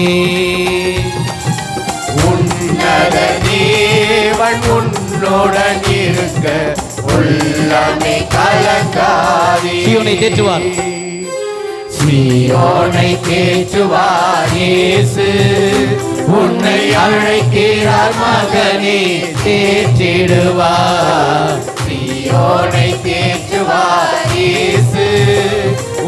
S2: உன்னத தேவன் உன்னுடன் இருக்க உள்ளமே கலங்காதே.
S1: சீயோனை தேற்றுவார்.
S2: சீயோனை தேற்றுவார் இயேசு, உன்னை அழைக்கிறார் மகனே தேற்றிடுவார். சீயோனை தேற்றுவார் இயேசு,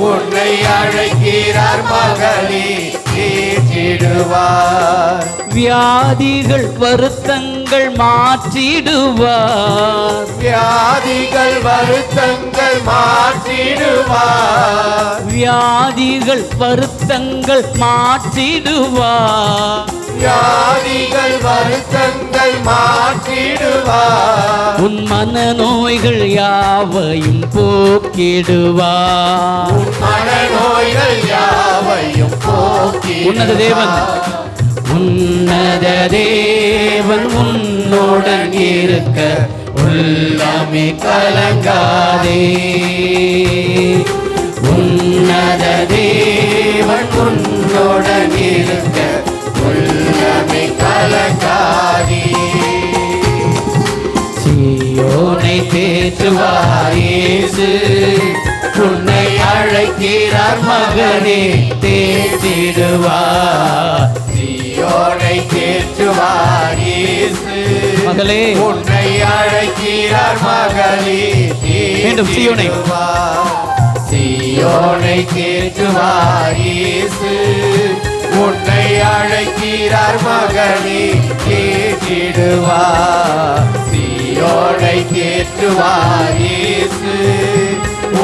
S2: உன்னை அழைக்கிறார் மகளே தேற்றிடுவார்.
S1: வியாதிகள் வருத்தங்கள் மாற்றிடுவார்,
S2: வியாதிகள் வருத்தங்கள் மாற்றிடுவார்.
S1: வியாதிகள் வருத்தங்கள் மாற்றிடுவார்.
S2: வியாதிகள் வருத்தங்கள் மாற்றிடுவார்.
S1: உன் மனநோய்கள் யாவையும் போக்கிடுவார்.
S2: உன் மனநோய்கள் யாவையும் போக்கிடுவார்.
S1: உன்னத தேவன், உன்னத தேவன் உன்னுடன் இருக்க உள்ளமே கலங்காதே. உன்னத தேவன் உன்னுடன் இருக்க
S2: உள்ளமே கலங்காதே.
S1: சீயோனை தேற்றுவார் இயேசு, உன்னை அழைக்கிறார் மகனே தேற்றிடுவார்.
S2: சீயோனை தேற்றுவார் இயேசு,
S1: மகளே
S2: உன்னை அழைக்கிறார் மகளே
S1: மீண்டும் சீயோனை.
S2: தேற்றிடுவார். சீயோனை தேற்றுவார் இயேசு, உன்னை அழைக்கிறார் மகளே தேற்றிடுவார். சீயோனை தேற்றுவார் இயேசு,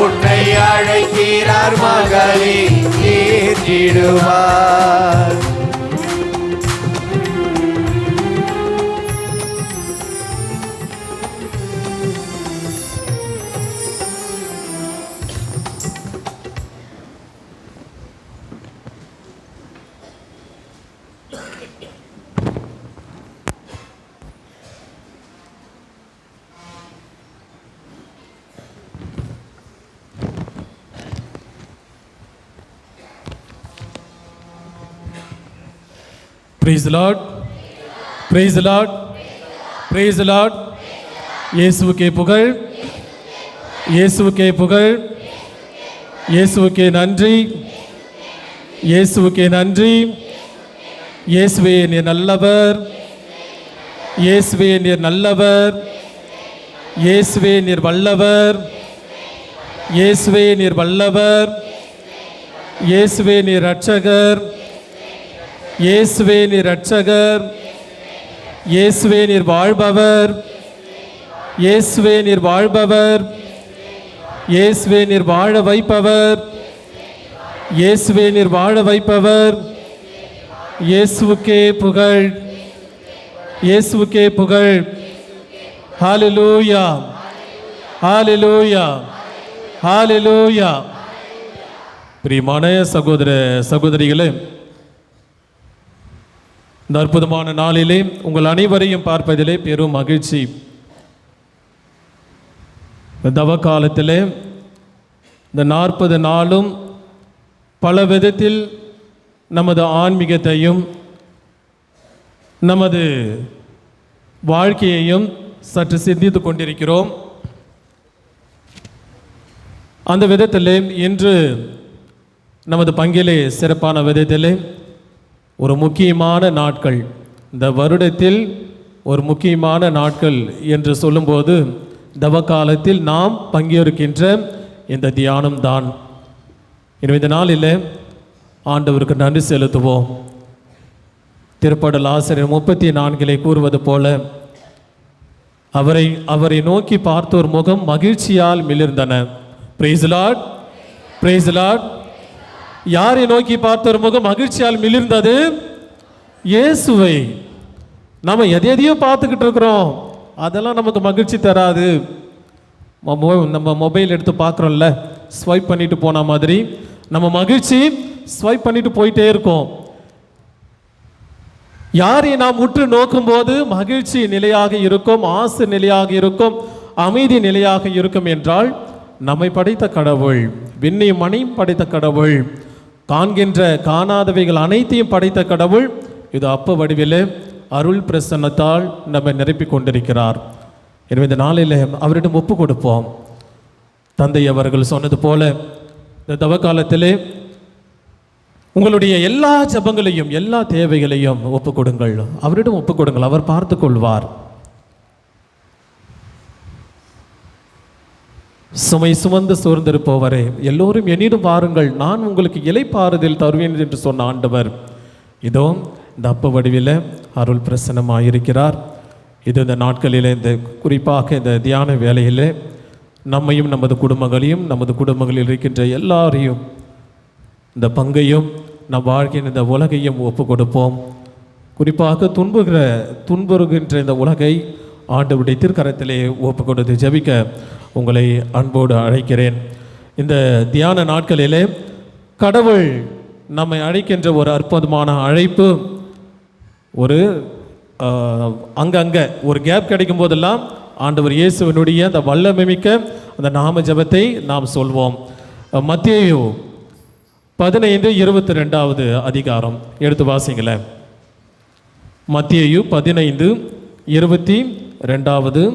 S2: உன்னை அழைக்கிறார் மகளே தேற்றிடுவார்.
S3: Praise the Lord. Praise the Lord. Praise the Lord. இயேசுவுக்கே புகழ், இயேசுவுக்கே புகழ், இயேசுவுக்கே நன்றி, இயேசுவுக்கே நன்றி. இயேசுவே நீர் நல்லவர், இயேசுவே நீர் நல்லவர், இயேசுவே நீர் வல்லவர், இயேசுவே நீர் வல்லவர், இயேசுவே நீர் இரட்சகர், இயேசுவே நீர் இரட்சகர், இயேசுவே நீர் வாழ்பவர், இயேசுவே நீர் வாழ்பவர், இயேசுவே நீர் வாழ வைப்பவர், இயேசுவே நீர் வாழ வைப்பவர். இயேசுவுக்கே புகழ், இயேசுவுக்கே புகழ். ஹalleluya, ஹalleluya, ஹalleluya. பிரியமான சகோதர சகோதரிகளே, இந்த அற்புதமான நாளிலே உங்கள் அனைவரையும் பார்ப்பதிலே பெரும் மகிழ்ச்சி. தவ காலத்திலே இந்த 40 நாளும் பல விதத்தில் நமது ஆன்மீகத்தையும் நமது வாழ்க்கையையும் சற்று சிந்தித்து கொண்டிருக்கிறோம். அந்த விதத்திலே இன்று நமது பங்கிலே சிறப்பான விதத்திலே ஒரு முக்கியமான நாட்கள், இந்த வருடத்தில் ஒரு முக்கியமான நாட்கள் என்று சொல்லும்போது தவக்காலத்தில் நாம் பங்கேற்கின்ற இந்த தியானம்தான். எனவே இந்த நாளில் ஆண்டவருக்கு நன்றி செலுத்துவோம். திருப்பாடல் ஆசிரியர் 34 கூறுவது போல அவரை நோக்கி பார்த்தோர் முகம் மகிழ்ச்சியால் மிளிர்ந்தன. Praise Lord, praise Lord. யாரை நோக்கி பார்த்தோர் முகம் மகிழ்ச்சியால் மிளிர்ந்தது? இயேசுவை. நம்ம எதையோ பார்த்துக்கிட்டு இருக்கிறோம், அதெல்லாம் நமக்கு மகிழ்ச்சி தராது. நம்ம மொபைல் எடுத்து பார்க்குறோம்ல, ஸ்வைப் பண்ணிட்டு போன மாதிரி நம்ம மகிழ்ச்சி ஸ்வைப் பண்ணிட்டு போயிட்டே இருக்கோம். யாரை நாம் உற்று நோக்கும் போது மகிழ்ச்சி நிலையாக இருக்கும், ஆசை நிலையாக இருக்கும், அமைதி நிலையாக இருக்கும் என்றால் நம்மை படைத்த கடவுள், விண்ணையும் மண்ணையும் படைத்த கடவுள், காண்கின்ற காணாதவைகள் அனைத்தையும் படைத்த கடவுள் இது அப்ப வடிவில் அருள் பிரசன்னத்தால் நம்ம நிரப்பி கொண்டிருக்கிறார். எனவே இந்த நாளில் அவரிடம் ஒப்பு கொடுப்போம். தந்தை அவர்கள் சொன்னது போல இந்த தவக்காலத்திலே உங்களுடைய எல்லா ஜெபங்களையும் எல்லா தேவைகளையும் ஒப்பு கொடுங்கள், அவரிடம் ஒப்பு கொடுங்கள், அவர் பார்த்து கொள்வார். சுமை சுமந்து சோர்ந்திருப்பவரே எல்லோரும் என்னிடம் வாருங்கள், நான் உங்களுக்கு இளைப்பாறுதல் தருவேன் என்று சொன்ன ஆண்டவர் இதோ இந்த அப்ப வடிவில் அருள் பிரசன்னமாயிருக்கிறார். இது இந்த நாட்களில் இந்த குறிப்பாக இந்த தியான வேலையில் நம்மையும் நமது குடும்பங்களையும் நமது குடும்பங்களில் இருக்கின்ற எல்லாரையும் இந்த பங்கையும் நம் வாழ்க்கையின் இந்த உலகையும் ஒப்பு கொடுப்போம். குறிப்பாக துன்புறுகின்ற இந்த உலகை ஆண்டவருடைய திருக்கரத்திலே ஒப்பு கொடுத்து ஜெபிக்க உங்களை அன்போடு அழைக்கிறேன். இந்த தியான நாட்களிலே கடவுள் நம்மை அழைக்கின்ற ஒரு அற்புதமான அழைப்பு. ஒரு அங்கங்கே ஒரு கேப் கிடைக்கும் போதெல்லாம் ஆண்டவர் இயேசுவினுடைய அந்த வல்லமைமிக்க அந்த நாம ஜெபத்தை நாம் சொல்வோம். மத்தேயு 15:22 அதிகாரம் எடுத்து வாசிங்களேன். மத்தேயு 15:22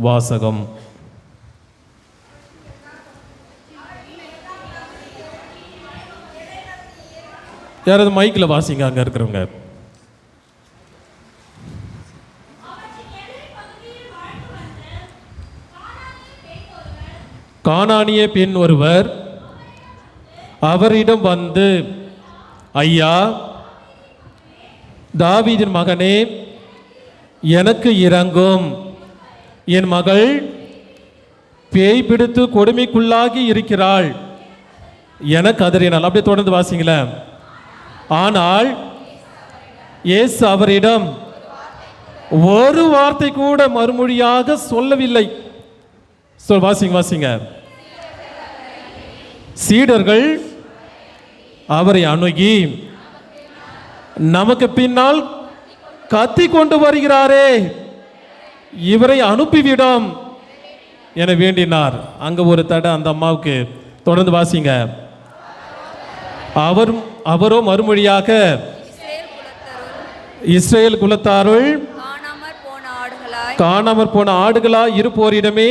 S3: வாசகம். யாராவது மைக்கில் வாசிங்க அங்கே இருக்கிறவங்க. கானானிய பெண் ஒருவர் அவரிடம் வந்து, ஐயா, தாவீதின் மகனே, எனக்கு இரங்கும், என் மகள் பேய் பிடித்து கொடுமைக்குள்ளாகி இருக்கிறாள் என கதறினாள். அப்படியே தொடர்ந்து வாசிங்களேன். ஆனால் இயேசு அவரிடம் ஒரு வார்த்தை கூட மறுமொழியாக சொல்லவில்லை. வாசிங்க. சீடர்கள் அவரை அணுகி, நமக்கு பின்னால் கத்தி கொண்டு வருகிறாரே, இவரை அனுப்பிவிடும் என வேண்டினார். அங்க ஒரு தடை அந்த அம்மாவுக்கு. தொடர்ந்து வாசிங்க. அவரோ மறுமொழியாக, இஸ்ரேல் குலத்தாருள் காணாமற் போன ஆடுகளாய் இருப்போரிடமே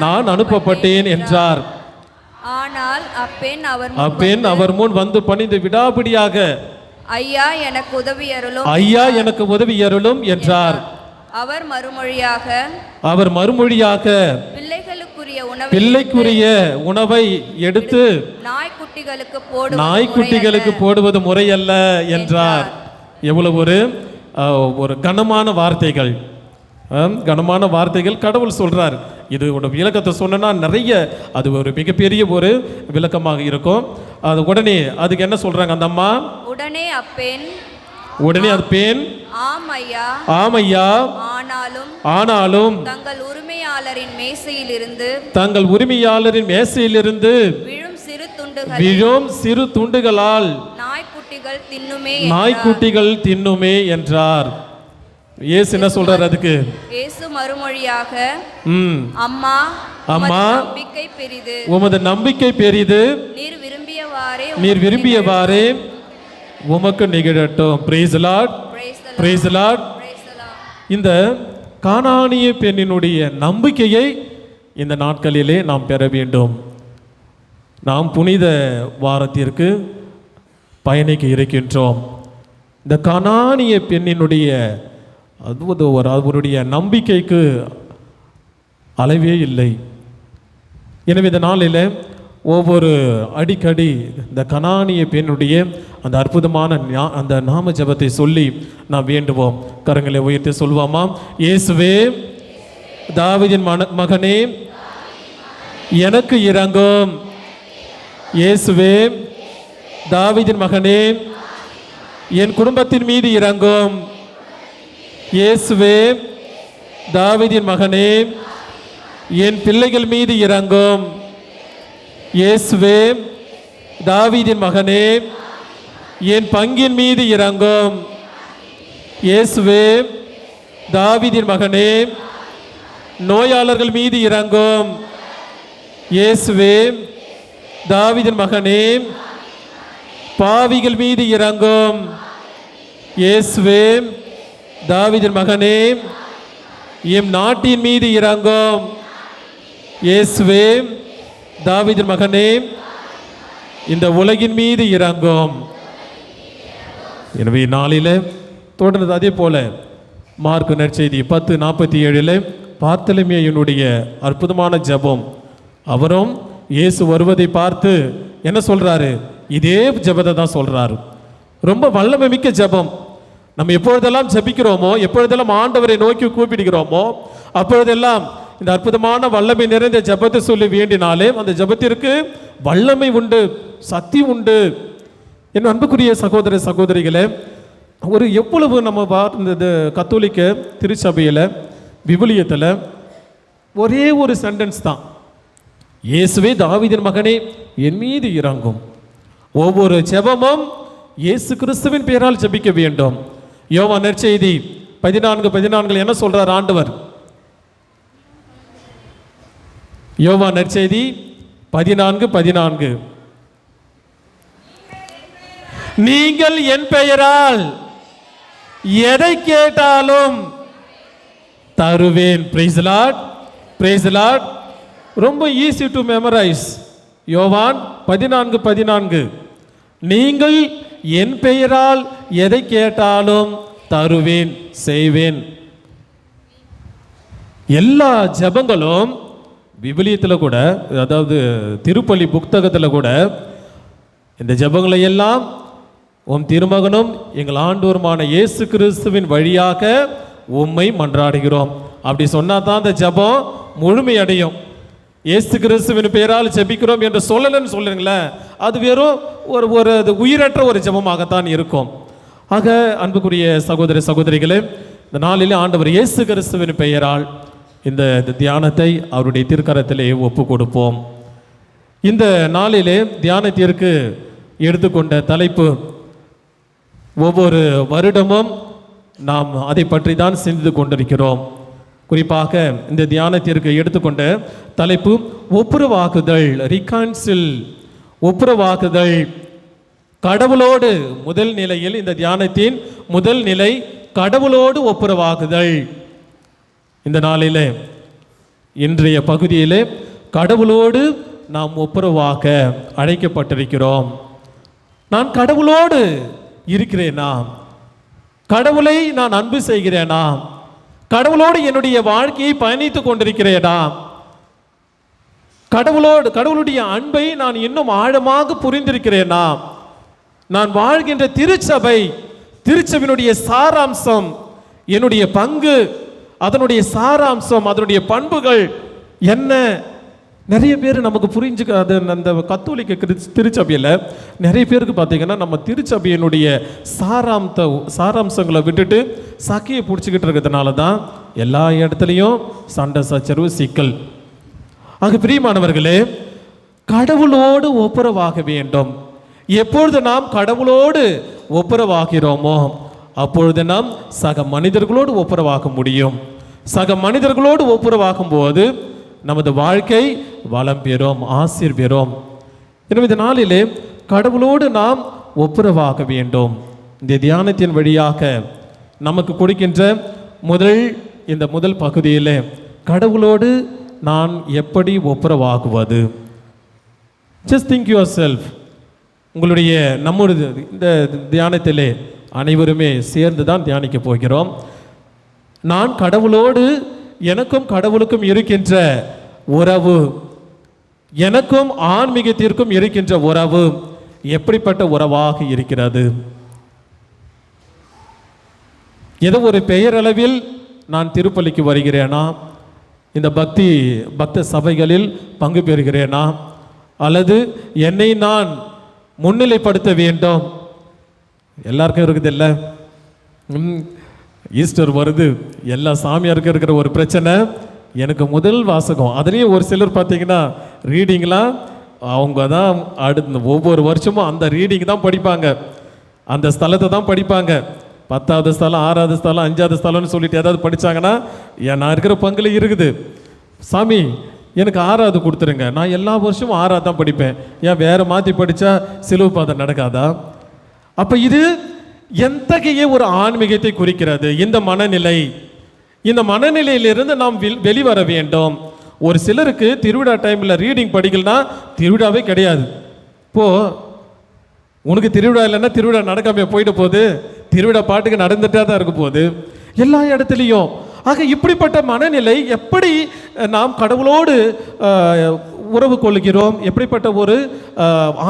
S3: நான் அனுப்பப்பட்டேன் என்றார்.
S4: ஆனால்
S3: அப்பெண் அவர் முன் வந்து பணிந்து விடாபிடியாக,
S4: ஐயா, எனக்கு உதவி அருளும்
S3: என்றார்.
S4: அவர் மறுமொழியாக
S3: பிள்ளைக்குரிய உணவை எடுத்து நாய்க்குட்டிகளுக்கு போடுவது முறையல்ல என்றார். எவ்வளவு ஒரு கனமான வார்த்தைகள் கடவுள் சொல்றார். இது ஒரு விளக்கத்தை சொன்னா நிறைய அது ஒரு மிகப்பெரிய ஒரு விளக்கமாக இருக்கும். அது உடனே அதுக்கு என்ன சொல்றாங்க அந்த அம்மா? உடனே அது பெண், ஆமையா, ஆனாலும் தங்கள் உரிமையாளரின் மேசையிலிருந்து விழும் சிறு துண்டுகளால் நாய்க்குட்டிகள் தின்னுமே என்றார். இயேசு என்ன சொல்றார் அதுக்கு?
S4: இயேசு மறுமொழியாக, அம்மா,
S3: உமது நம்பிக்கை பெரிது, நீர் விரும்பியவாறே உமக்கு நிகழட்டும். Praise the Lord, praise the Lord. இந்த கானானிய பெண்ணினுடைய நம்பிக்கையை இந்த நாட்களிலே நாம் பெற வேண்டும். நாம் புனித வாரத்திற்கு பயணிக்க இருக்கின்றோம். இந்த கானானிய பெண்ணினுடைய அது அவருடைய நம்பிக்கைக்கு அளவே இல்லை. எனவே இந்த நாளில் ஒவ்வொரு அடிக்கடி இந்த கனானிய பெண்ணுடைய அந்த அற்புதமான அந்த நாம ஜெபத்தை சொல்லி நாம் வேண்டுவோம். கரங்களை உயர்த்தி சொல்வோமா? இயேசுவே, தாவீதின் மகனே, எனக்கு இரங்கும். இயேசுவே, தாவீதின் மகனே, என் குடும்பத்தின் மீது இரங்கும். இயேசுவே, தாவீதின் மகனே, என் பிள்ளைகள் மீது இரங்கும். இயேசுவே, தாவீதின் மகனே, என் பங்கின் மீது இரங்கும். இயேசுவே, தாவீதின் மகனே, நோயாளர்கள் மீது இரங்கும். இயேசுவே, தாவீதின் மகனே, பாவிகள் மீது இரங்கும். இயேசுவே, தாவீதின் மகனே, எம் நாட்டின் மீது இரங்கும். இயேசுவே, தாவீதின் மகனே, இந்த உலகின் மீது இரங்கும். எனவே நாளில் தொடர்ந்து அதே போல மார்க் நற்செய்தி 10:47 பார்த்தலமேயுனுடைய அற்புதமான ஜெபம். அவரும் இயேசு வருவதை பார்த்து என்ன சொல்றாரு? இதே ஜெபத்தை தான் சொல்றாரு. ரொம்ப வல்லமை மிக்க ஜெபம். நம்ம எப்பொழுதெல்லாம் ஜெபிக்கிறோமோ, எப்பொழுதெல்லாம் ஆண்டவரை நோக்கி கூப்பிடுகிறோமோ, அப்பொழுதெல்லாம் இந்த அற்புதமான வல்லமை நிறைந்த ஜெபத்தை சொல்லி வேண்டினாலே அந்த ஜெபத்திற்கு வல்லமை உண்டு, சக்தி உண்டு. என் அன்புக்குரிய சகோதர சகோதரிகளே, ஒரு எவ்வளவு நம்ம இந்த கத்தோலிக்க திருச்சபையில் விவிலியத்தில் ஒரே ஒரு சென்டென்ஸ் தான், இயேசுவே, தாவீதின் மகனே, என் மீது இரங்கும். ஒவ்வொரு ஜெபமும் இயேசு கிறிஸ்துவின் பெயரால் ஜெபிக்க வேண்டும். யோவான் நற்செய்தி 14:14 என்ன சொல்றார் ஆண்டவர்? யோவான் நற்செய்தி 14:14 நீங்கள் என் பெயரால் எதை கேட்டாலும் தருவேன். Price the Lord, praise the Lord. ரொம்ப ஈஸி டு மெமரைஸ். யோவான் 14:14 நீங்கள் என் பெயரால் எதை கேட்டாலும் தருவேன், செய்வேன். எல்லா ஜெபங்களும் விவிலியத்தில் கூட, அதாவது திருப்பலி புத்தகத்தில் கூட இந்த ஜெபங்களை எல்லாம் உம் திருமகனும் எங்கள் ஆண்டவருமான இயேசு கிறிஸ்துவின் வழியாக உம்மை மன்றாடுகிறோம் அப்படி சொன்னா தான் அந்த ஜெபம் முழுமையடையும். இயேசு கிறிஸ்துவின் பெயரால் ஜெபிக்கிறோம் என்று சொல்லலன்னு சொல்லுங்களேன், அது வெறும் ஒரு உயிரற்ற ஒரு ஜெபமாகத்தான் இருக்கும். ஆக அன்புக்குரிய சகோதர சகோதரிகளே, இந்த நாளிலே ஆண்டவர் இயேசு கிறிஸ்துவின் பெயரால் இந்த தியானத்தை அவருடைய திருக்கரத்திலே ஒப்பு கொடுப்போம். இந்த நாளிலே தியானத்திற்கு எடுத்துக்கொண்ட தலைப்பு, ஒவ்வொரு வருடமும் நாம் அதை பற்றி தான் சிந்தித்து கொண்டிருக்கிறோம். குறிப்பாக இந்த தியானத்திற்கு எடுத்துக்கொண்ட தலைப்பு ஒப்புரவாக்குதல், ரிகான்சில். ஒப்புரவாக்குதல், கடவுளோடு முதல் நிலையில், இந்த தியானத்தின் முதல் நிலை கடவுளோடு ஒப்புரவாக்குதல். இந்த நாளிலே, இன்றைய பகுதியிலே கடவுளோடு நாம் ஒப்புரவாக்க அழைக்கப்பட்டிருக்கிறோம். நான் கடவுளோடு இருக்கிறேனா? கடவுளை நான் அன்பு செய்கிறேனா? கடவுளோடு என்னுடைய வாழ்க்கையை பயணித்துக் கொண்டிருக்கிறேனா? கடவுளுடைய அன்பை நான் இன்னும் ஆழமாக புரிந்திருக்கிறேனா? நான் வாழ்கின்ற திருச்சபையினுடைய சாராம்சம், என்னுடைய பங்கு, அதனுடைய சாராம்சம், அதனுடைய பண்புகள் என்ன? நிறைய பேர் நமக்கு புரிஞ்சுக்காது. அந்த கத்தோலிக்க திருச்சபையில் நிறைய பேருக்கு பார்த்தீங்கன்னா நம்ம திருச்சபையினுடைய சாராம்சங்களை விட்டுட்டு சக்கையை பிடிச்சிக்கிட்டு இருக்கிறதுனால தான் எல்லா இடத்துலையும் சண்டை சச்சரவு சிக்கல். ஆக பிரியமானவர்களே, கடவுளோடு ஒப்புரவாக வேண்டும். எப்பொழுது நாம் கடவுளோடு ஒப்புரவாகிறோமோ அப்பொழுது நாம் சக மனிதர்களோடு ஒப்புரவாக முடியும். சக மனிதர்களோடு ஒப்புரவாகும் போது நமது வாழ்க்கை வளம் பெறும், ஆசீர் பெறும். எனவே இந்த நாளிலே கடவுளோடு நாம் ஒப்புரவாக வேண்டும். இந்த தியானத்தின் வழியாக நமக்கு கொடுக்கின்ற இந்த முதல் பகுதியில் கடவுளோடு நான் எப்படி ஒப்புரவாகுவது? Just think yourself. நம்முடைய இந்த தியானத்திலே அனைவருமே சேர்ந்து தான் தியானிக்க போகிறோம். நான் கடவுளோடு எனக்கும் கடவுளுக்கும் இருக்கின்ற உறவு, எனக்கும் ஆன்மீகத்திற்கும் இருக்கின்ற உறவு எப்படிப்பட்ட உறவாக இருக்கிறது? ஏதோ ஒரு பெயரளவில் நான் திருப்பலிக்கு வருகிறேனா, இந்த பக்த சபைகளில் பங்கு பெறுகிறேனா, அல்லது என்னை நான் முன்னிலைப்படுத்த வேண்டும்? எல்லாருக்கும் இருக்குது இல்லை? ஈஸ்டர் வருது, எல்லா சாமியாருக்கும் இருக்கிற ஒரு பிரச்சனை, எனக்கு முதல் வாசகம். அதுலேயும் ஒரு சிலர் பார்த்தீங்கன்னா ரீடிங்லாம் அவங்க தான் அடுத்த ஒவ்வொரு வருஷமும் அந்த ரீடிங் தான் படிப்பாங்க, அந்த ஸ்தலத்தை தான் படிப்பாங்க. 10வது ஸ்தலம், 6வது ஸ்தலம், 5வது ஸ்தலம்னு சொல்லிட்டு ஏதாவது படித்தாங்கன்னா, நான் இருக்கிற பங்கில் இருக்குது, சாமி எனக்கு 6வது கொடுத்துருங்க, நான் எல்லா வருஷமும் 6வது தான் படிப்பேன், ஏன் வேறு மாற்றி படித்தா சிலுவை பாதை நடக்காதா? அப்போ இது எத்தகைய ஒரு ஆன்மீகத்தை குறிக்கிறது? இந்த மனநிலை, இந்த மனநிலையிலிருந்து நாம் வெளிவர வேண்டும். ஒரு சிலருக்கு திருவிழா டைமில் ரீடிங் படிக்கலனா திருவிழாவே கிடையாது. இப்போ உனக்கு திருவிழா இல்லைன்னா திருவிழா நடக்காம போயிட்டு போகுது, திருவிழா பாட்டுக்கு நடந்துட்டே தான் இருக்க போகுது எல்லா இடத்துலையும். ஆக இப்படிப்பட்ட மனநிலை எப்படி நாம் கடவுளோடு உறவு கொள்கிறோம், எப்படிப்பட்ட ஒரு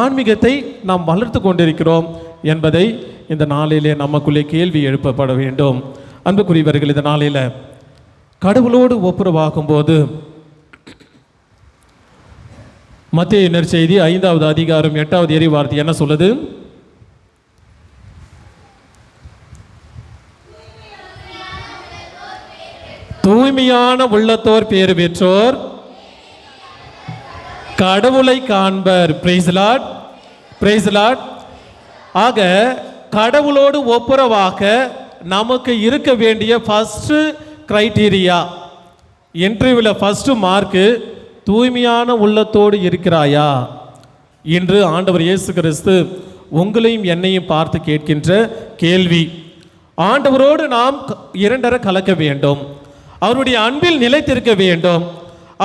S3: ஆன்மீகத்தை நாம் வளர்த்து கொண்டிருக்கிறோம் என்பதை இந்த நாளிலே நமக்குள்ளே கேள்வி எழுப்பப்பட வேண்டும். அன்புக்குரியவர்கள், இந்த நாளில் கடவுளோடு ஒப்புரவாகும் போது மத்தேயு நற்செய்தி 5வது அதிகாரம் 8வது இறைவார்த்தை என்ன சொல்லுது? தூய்மையான உள்ளத்தோர் பேறு பெற்றோர் கடவுளை காண்பர். Praise the Lord, praise the Lord. ஆக கடவுளோடு ஒப்புரவாக நமக்கு இருக்க வேண்டிய ஃபர்ஸ்ட் கிரைட்டீரியா, இன்டர்வியூவில் ஃபர்ஸ்ட் மார்க்கு, தூய்மையான உள்ளத்தோடு இருக்கிறாயா? இன்று ஆண்டவர் இயேசு கிறிஸ்து உங்களையும் என்னையும் பார்த்து கேட்கின்ற கேள்வி. ஆண்டவரோடு நாம் இரண்டரை கலக்க வேண்டும், அவருடைய அன்பில் நிலைத்திருக்க வேண்டும்,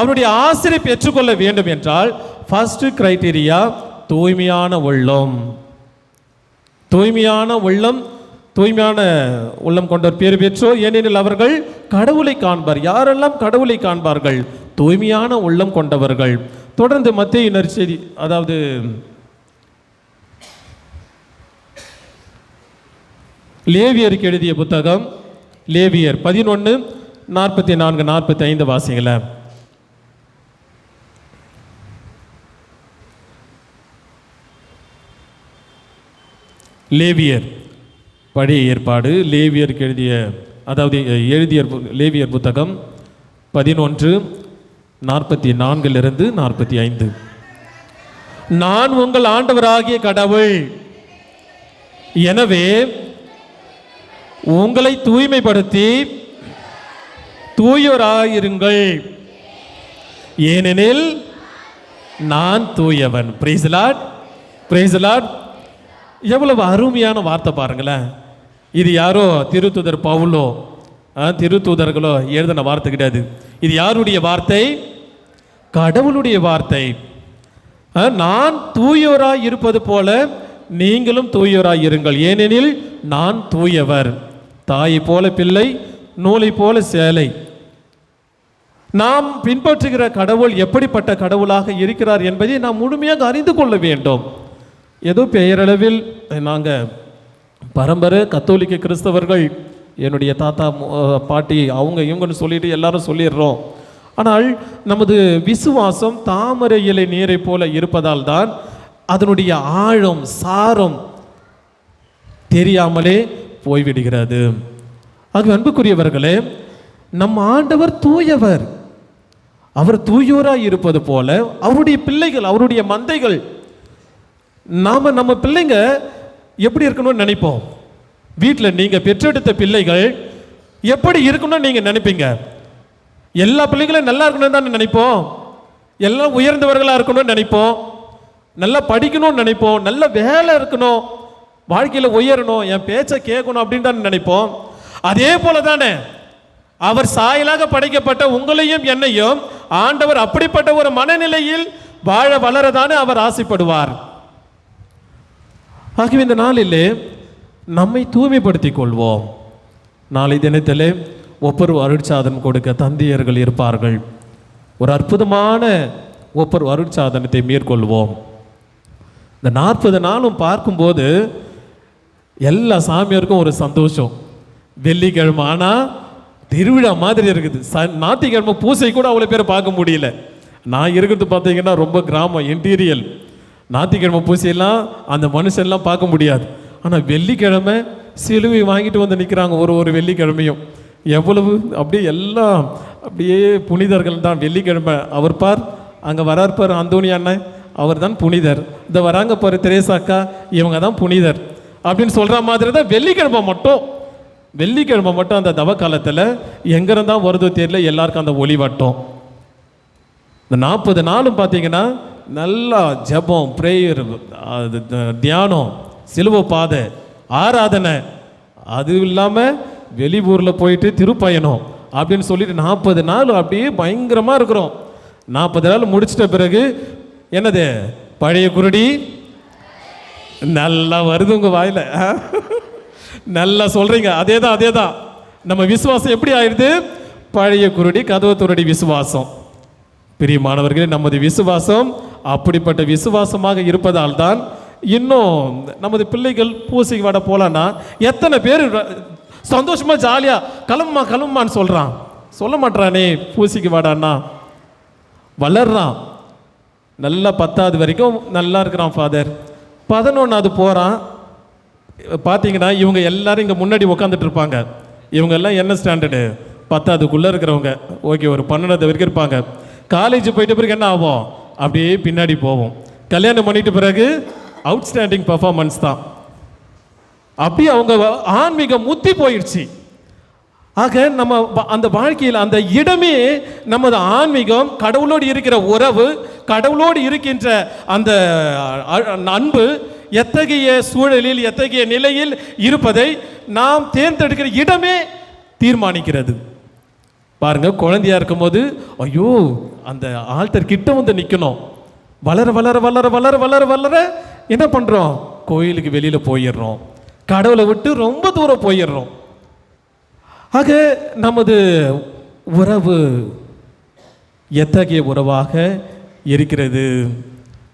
S3: அவருடைய ஆசிரியை பெற்றுக்கொள்ள வேண்டும் என்றால் ஃபர்ஸ்ட் கிரைட்டீரியா தூய்மையான உள்ளம். தூய்மையான உள்ளம், தூய்மையான உள்ளம் கொண்டவர் பேறு பெற்றோர், ஏனெனில் அவர்கள் கடவுளை காண்பார். யாரெல்லாம் கடவுளை காண்பார்கள்? தூய்மையான உள்ளம் கொண்டவர்கள். தொடர்ந்து மத்தேயு நற்செய்தி, அதாவது லேவியருக்கு எழுதிய புத்தகம், லேவியர் 11:44-45 வாசிங்கள. லேவியர் பழைய ஏற்பாடு, லேவியருக்கு எழுதிய, அதாவது லேவியர் புத்தகம் 11:44-45. நான் உங்கள் ஆண்டவராகிய கடவுள், எனவே உங்களை தூய்மைப்படுத்தி தூயோராயிருங்கள், ஏனெனில் நான் தூயவன். Praise the Lord, praise the Lord. எவ்வளவு அருமையான வார்த்தை பாருங்களேன். இது யாரோ திருத்தூதர் பவுலோ திருத்தூதர்களோ எழுதின வார்த்தை கிடையாது. இது யாருடைய வார்த்தை? கடவுளுடைய வார்த்தை. நான் தூயோராய் இருப்பது போல நீங்களும் தூயோராய் இருங்கள், ஏனெனில் நான் தூயவர். தாயை போல பிள்ளை, நூலை போல சேலை. நாம் பின்பற்றுகிற கடவுள் எப்படிப்பட்ட கடவுளாக இருக்கிறார் என்பதை நாம் முழுமையாக அறிந்து கொள்ள வேண்டும். ஏதோ பெயரளவில் நாங்கள் பரம்பரை கத்தோலிக்க கிறிஸ்தவர்கள், என்னுடைய தாத்தா பாட்டி அவங்க இவங்கன்னு சொல்லிட்டு எல்லாரும் சொல்லிடுறோம். ஆனால் நமது விசுவாசம் தாமரை இலை நீரை போல இருப்பதால் தான் அதனுடைய ஆழம் சாரம் தெரியாமலே போய்விடுகிறது. ஆக அன்புக்குரியவர்களே, நம் ஆண்டவர் தூயவர். அவர் தூயோராய் இருப்பது போல அவருடைய பிள்ளைகள், அவருடைய மந்தைகள், நம்ம பிள்ளைங்க எப்படி இருக்கணும்னு நினைப்போம். வீட்டில் நீங்கள் பெற்றெடுத்த பிள்ளைகள் எப்படி இருக்கணும்னு நீங்கள் நினைப்பீங்க? எல்லா பிள்ளைகளும் நல்லா இருக்கணும்னு தான் நினைப்போம், எல்லாம் உயர்ந்தவர்களாக இருக்கணும்னு நினைப்போம், நல்லா படிக்கணும்னு நினைப்போம், நல்ல வேலை இருக்கணும், வாழ்க்கையில் உயரணும், என் பேச்சை கேட்கணும் அப்படின்னு தான் நினைப்போம். அதே போல தானே அவர் சாயலாக படைக்கப்பட்ட உங்களையும் என்னையும் ஆண்டவர் அப்படிப்பட்ட ஒரு மனநிலையில் வாழ வளரதானே அவர் ஆசைப்படுவார். ஆகவே இந்த நாளிலே நம்மை தூய்மைப்படுத்திக் கொள்வோம். நாளை தினத்திலே ஒவ்வொரு அருட்சாதனம் கொடுக்க தந்தையர்கள் இருப்பார்கள். ஒரு அற்புதமான ஒவ்வொரு அருட்சாதனத்தை மேற்கொள்வோம். இந்த 40 நாளும் பார்க்கும்போது எல்லா சாமியாருக்கும் ஒரு சந்தோஷம். வெள்ளிக்கிழமை ஆனால் திருவிழா மாதிரி இருக்குது. ஞாயிற்றுக்கிழமை பூசை கூட அவ்வளோ பேரை பார்க்க முடியல. நான் இருக்கிறது பார்த்தீங்கன்னா ரொம்ப கிராமம், இன்டீரியல். ஞாயிற்றுக்கிழமை பூசையெல்லாம் அந்த மனுஷன்லாம் பார்க்க முடியாது. ஆனால் வெள்ளிக்கிழமை சிலுவை வாங்கிட்டு வந்து நிற்கிறாங்க ஒரு வெள்ளிக்கிழமையும். எவ்வளவு அப்படியே எல்லாம் அப்படியே புனிதர்கள் தான். வெள்ளிக்கிழமை அவர் பார், அங்கே வரார் பார் அந்தோனி அண்ணன், அவர் தான் புனிதர். இந்த வராங்க பாரு தெரேசாக்கா, இவங்க தான் புனிதர் அப்படின்னு சொல்கிற மாதிரி தான் வெள்ளிக்கிழமை மட்டும் அந்த தவ காலத்தில் எங்கேருந்தா வருதோ தெரியல, எல்லாருக்கும் அந்த ஒளி வட்டம். இந்த 40 நாளும் பார்த்தீங்கன்னா நல்லா ஜபம், ப்ரேயர், தியானம், சிலுவை பாதை, ஆராதனை, அது இல்லாமல் வெளியூரில் போயிட்டு திருப்பயணம் அப்படின்னு சொல்லிட்டு 40 நாள் அப்படியே பயங்கரமாக இருக்கிறோம். 40 நாள் முடிச்சிட்ட பிறகு என்னது, பழைய குருடி நல்லா வருது உங்கள் வாயில், நல்லா சொல்கிறீங்க. அதே தான் நம்ம விசுவாசம் எப்படி ஆயிடுது? பழைய குருடி கதவு துரடி விசுவாசம். பிரியமானவர்களே, நமது விசுவாசம் அப்படிப்பட்ட விசுவாசமாக இருப்பதால் தான் இன்னும் நமது பிள்ளைகள் பூசைக்கு வட போலான்னா எத்தனை பேர் சந்தோஷமாக ஜாலியாக கிளம்புமான்னு சொல்கிறான். சொல்ல மாட்டானே பூசைக்கு வாடான்னா. வளர்றான், நல்லா 10வது வரைக்கும் நல்லா இருக்கிறான் ஃபாதர். 11வது போகிறான். பார்த்தீங்கன்னா இவங்க எல்லாரும் இங்கே முன்னாடி உட்காந்துட்டு இருப்பாங்க. இவங்க எல்லாம் என்ன ஸ்டாண்டர்டு? 10வதுக்குள்ளே இருக்கிறவங்க. ஓகே, ஒரு 12வது வரைக்கும் இருப்பாங்க. காலேஜ் போயிட்ட பிறகு என்ன ஆகும்? அப்படியே பின்னாடி போவோம். கல்யாணம் பண்ணிட்ட பிறகு அவுட்ஸ்டாண்டிங் பர்ஃபார்மன்ஸ் தான். அப்படியே அவங்க ஆன்மீகம் முத்தி போயிடுச்சு. ஆக நம்ம அந்த வாழ்க்கையில் அந்த இடமே நமது ஆன்மீகம், கடவுளோடு இருக்கிற உறவு, கடவுளோடு இருக்கின்ற அந்த அன்பு எத்தகைய சூழலில் எத்தகைய நிலையில் இருப்பதை நாம் தேர்ந்தெடுக்கிற இடமே தீர்மானிக்கிறது. பாருங்க, குழந்தையா இருக்கும்போது ஐயோ அந்த ஆல்டர் கிட்ட வந்து நிற்கணும். வளர வளர வளர வளர வளர வளர என்ன பண்ணுறோம்? கோயிலுக்கு வெளியில் போயிடுறோம், கடவுளை விட்டு ரொம்ப தூரம் போயிடுறோம். ஆக நமது உறவு எத்தகைய உறவாக இருக்கிறது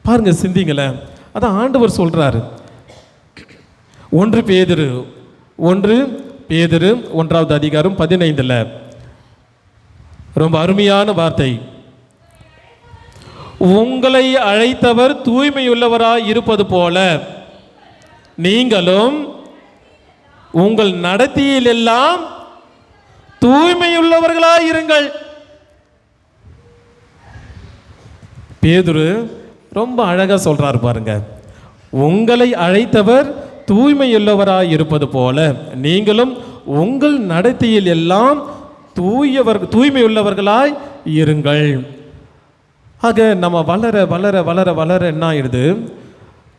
S3: பாருங்க, சிந்திங்களேன். அதான் ஆண்டவர் சொல்றாரு. 1 பேதுரு 1வது அதிகாரம் 15 ரொம்ப அருமையான வார்த்தை. உங்களை அழைத்தவர் தூய்மையுள்ளவராய் இருப்பது போல நீங்களும் உங்கள் நடத்தையில் எல்லாம் தூய்மையுள்ளவர்களாய் இருங்கள். பேதுரு ரொம்ப அழகா சொல்றாரு பாருங்க. உங்களை அழைத்தவர் தூய்மையுள்ளவராய் இருப்பது போல நீங்களும் உங்கள் நடத்தையில் எல்லாம் தூய்மையுள்ளவர்களாய் இருங்கள். ஆக நம்ம வளர வளர வளர வளர என்ன ஆயிடுது?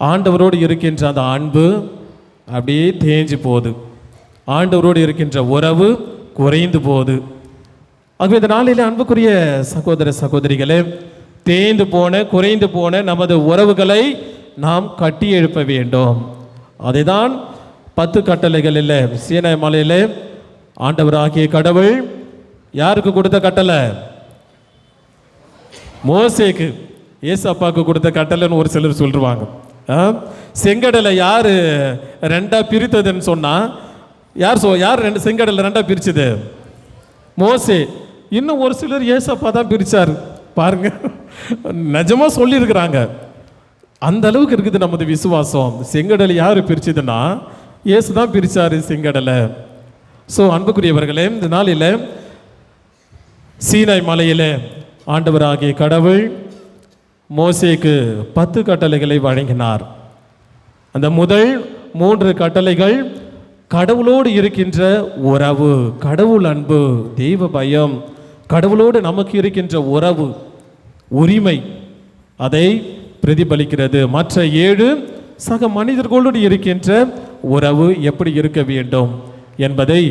S3: ஆண்டவரோடு இருக்கின்ற அந்த அன்பு அப்படியே தேஞ்சு போகுது. ஆண்டவரோடு இருக்கின்ற உறவு குறைந்து போகுது. ஆகவே இந்த நாளில் அன்புக்குரிய சகோதர சகோதரிகளே, தேய்ந்து போன குறைந்து போன நமது உறவுகளை நாம் கட்டி எழுப்ப வேண்டும். அதைதான் 10 கட்டளைகளில் சீனாய் மலையிலே ஆண்டவராகிய கடவுள் யாருக்கு கொடுத்த கட்டளை? மோசேக்கு, ஏசப்பாவுக்கு கொடுத்த கட்டளைன்னு ஒரு சிலர் சொல்லுவாங்க. செங்கடலை யார் 2ஆ பிரித்ததுன்னு சொன்னா, யார் செங்கடலை 2ஆ பிரிச்சது? மோசே. இன்னும் ஒரு சிலர் ஏசப்பா தான் பிரிச்சார். பாருங்க, நிஜமா சொல்லியிருக்கிறாங்க. அந்த அளவுக்கு இருக்குது நமது விசுவாசம். செங்கடலை யார் பிரிச்சதுன்னா இயேசு தான் பிரிச்சாரு செங்கடலை. ஸோ அன்புக்குரியவர்களே, இந்த நாளில் சீனாய் மலையில் ஆண்டவராகிய கடவுள் மோசேக்கு 10 கட்டளைகளை வழங்கினார். அந்த முதல் 3 கட்டளைகள் கடவுளோடு இருக்கின்ற உறவு, கடவுள் அன்பு, தெய்வ பயம், கடவுளோடு நமக்கு இருக்கின்ற உறவு, உரிமை, அதை பிரதிபலிக்கிறது. மற்ற 7 சக மனிதர்களோடு இருக்கின்ற உறவு எப்படி இருக்க வேண்டும் என்பதை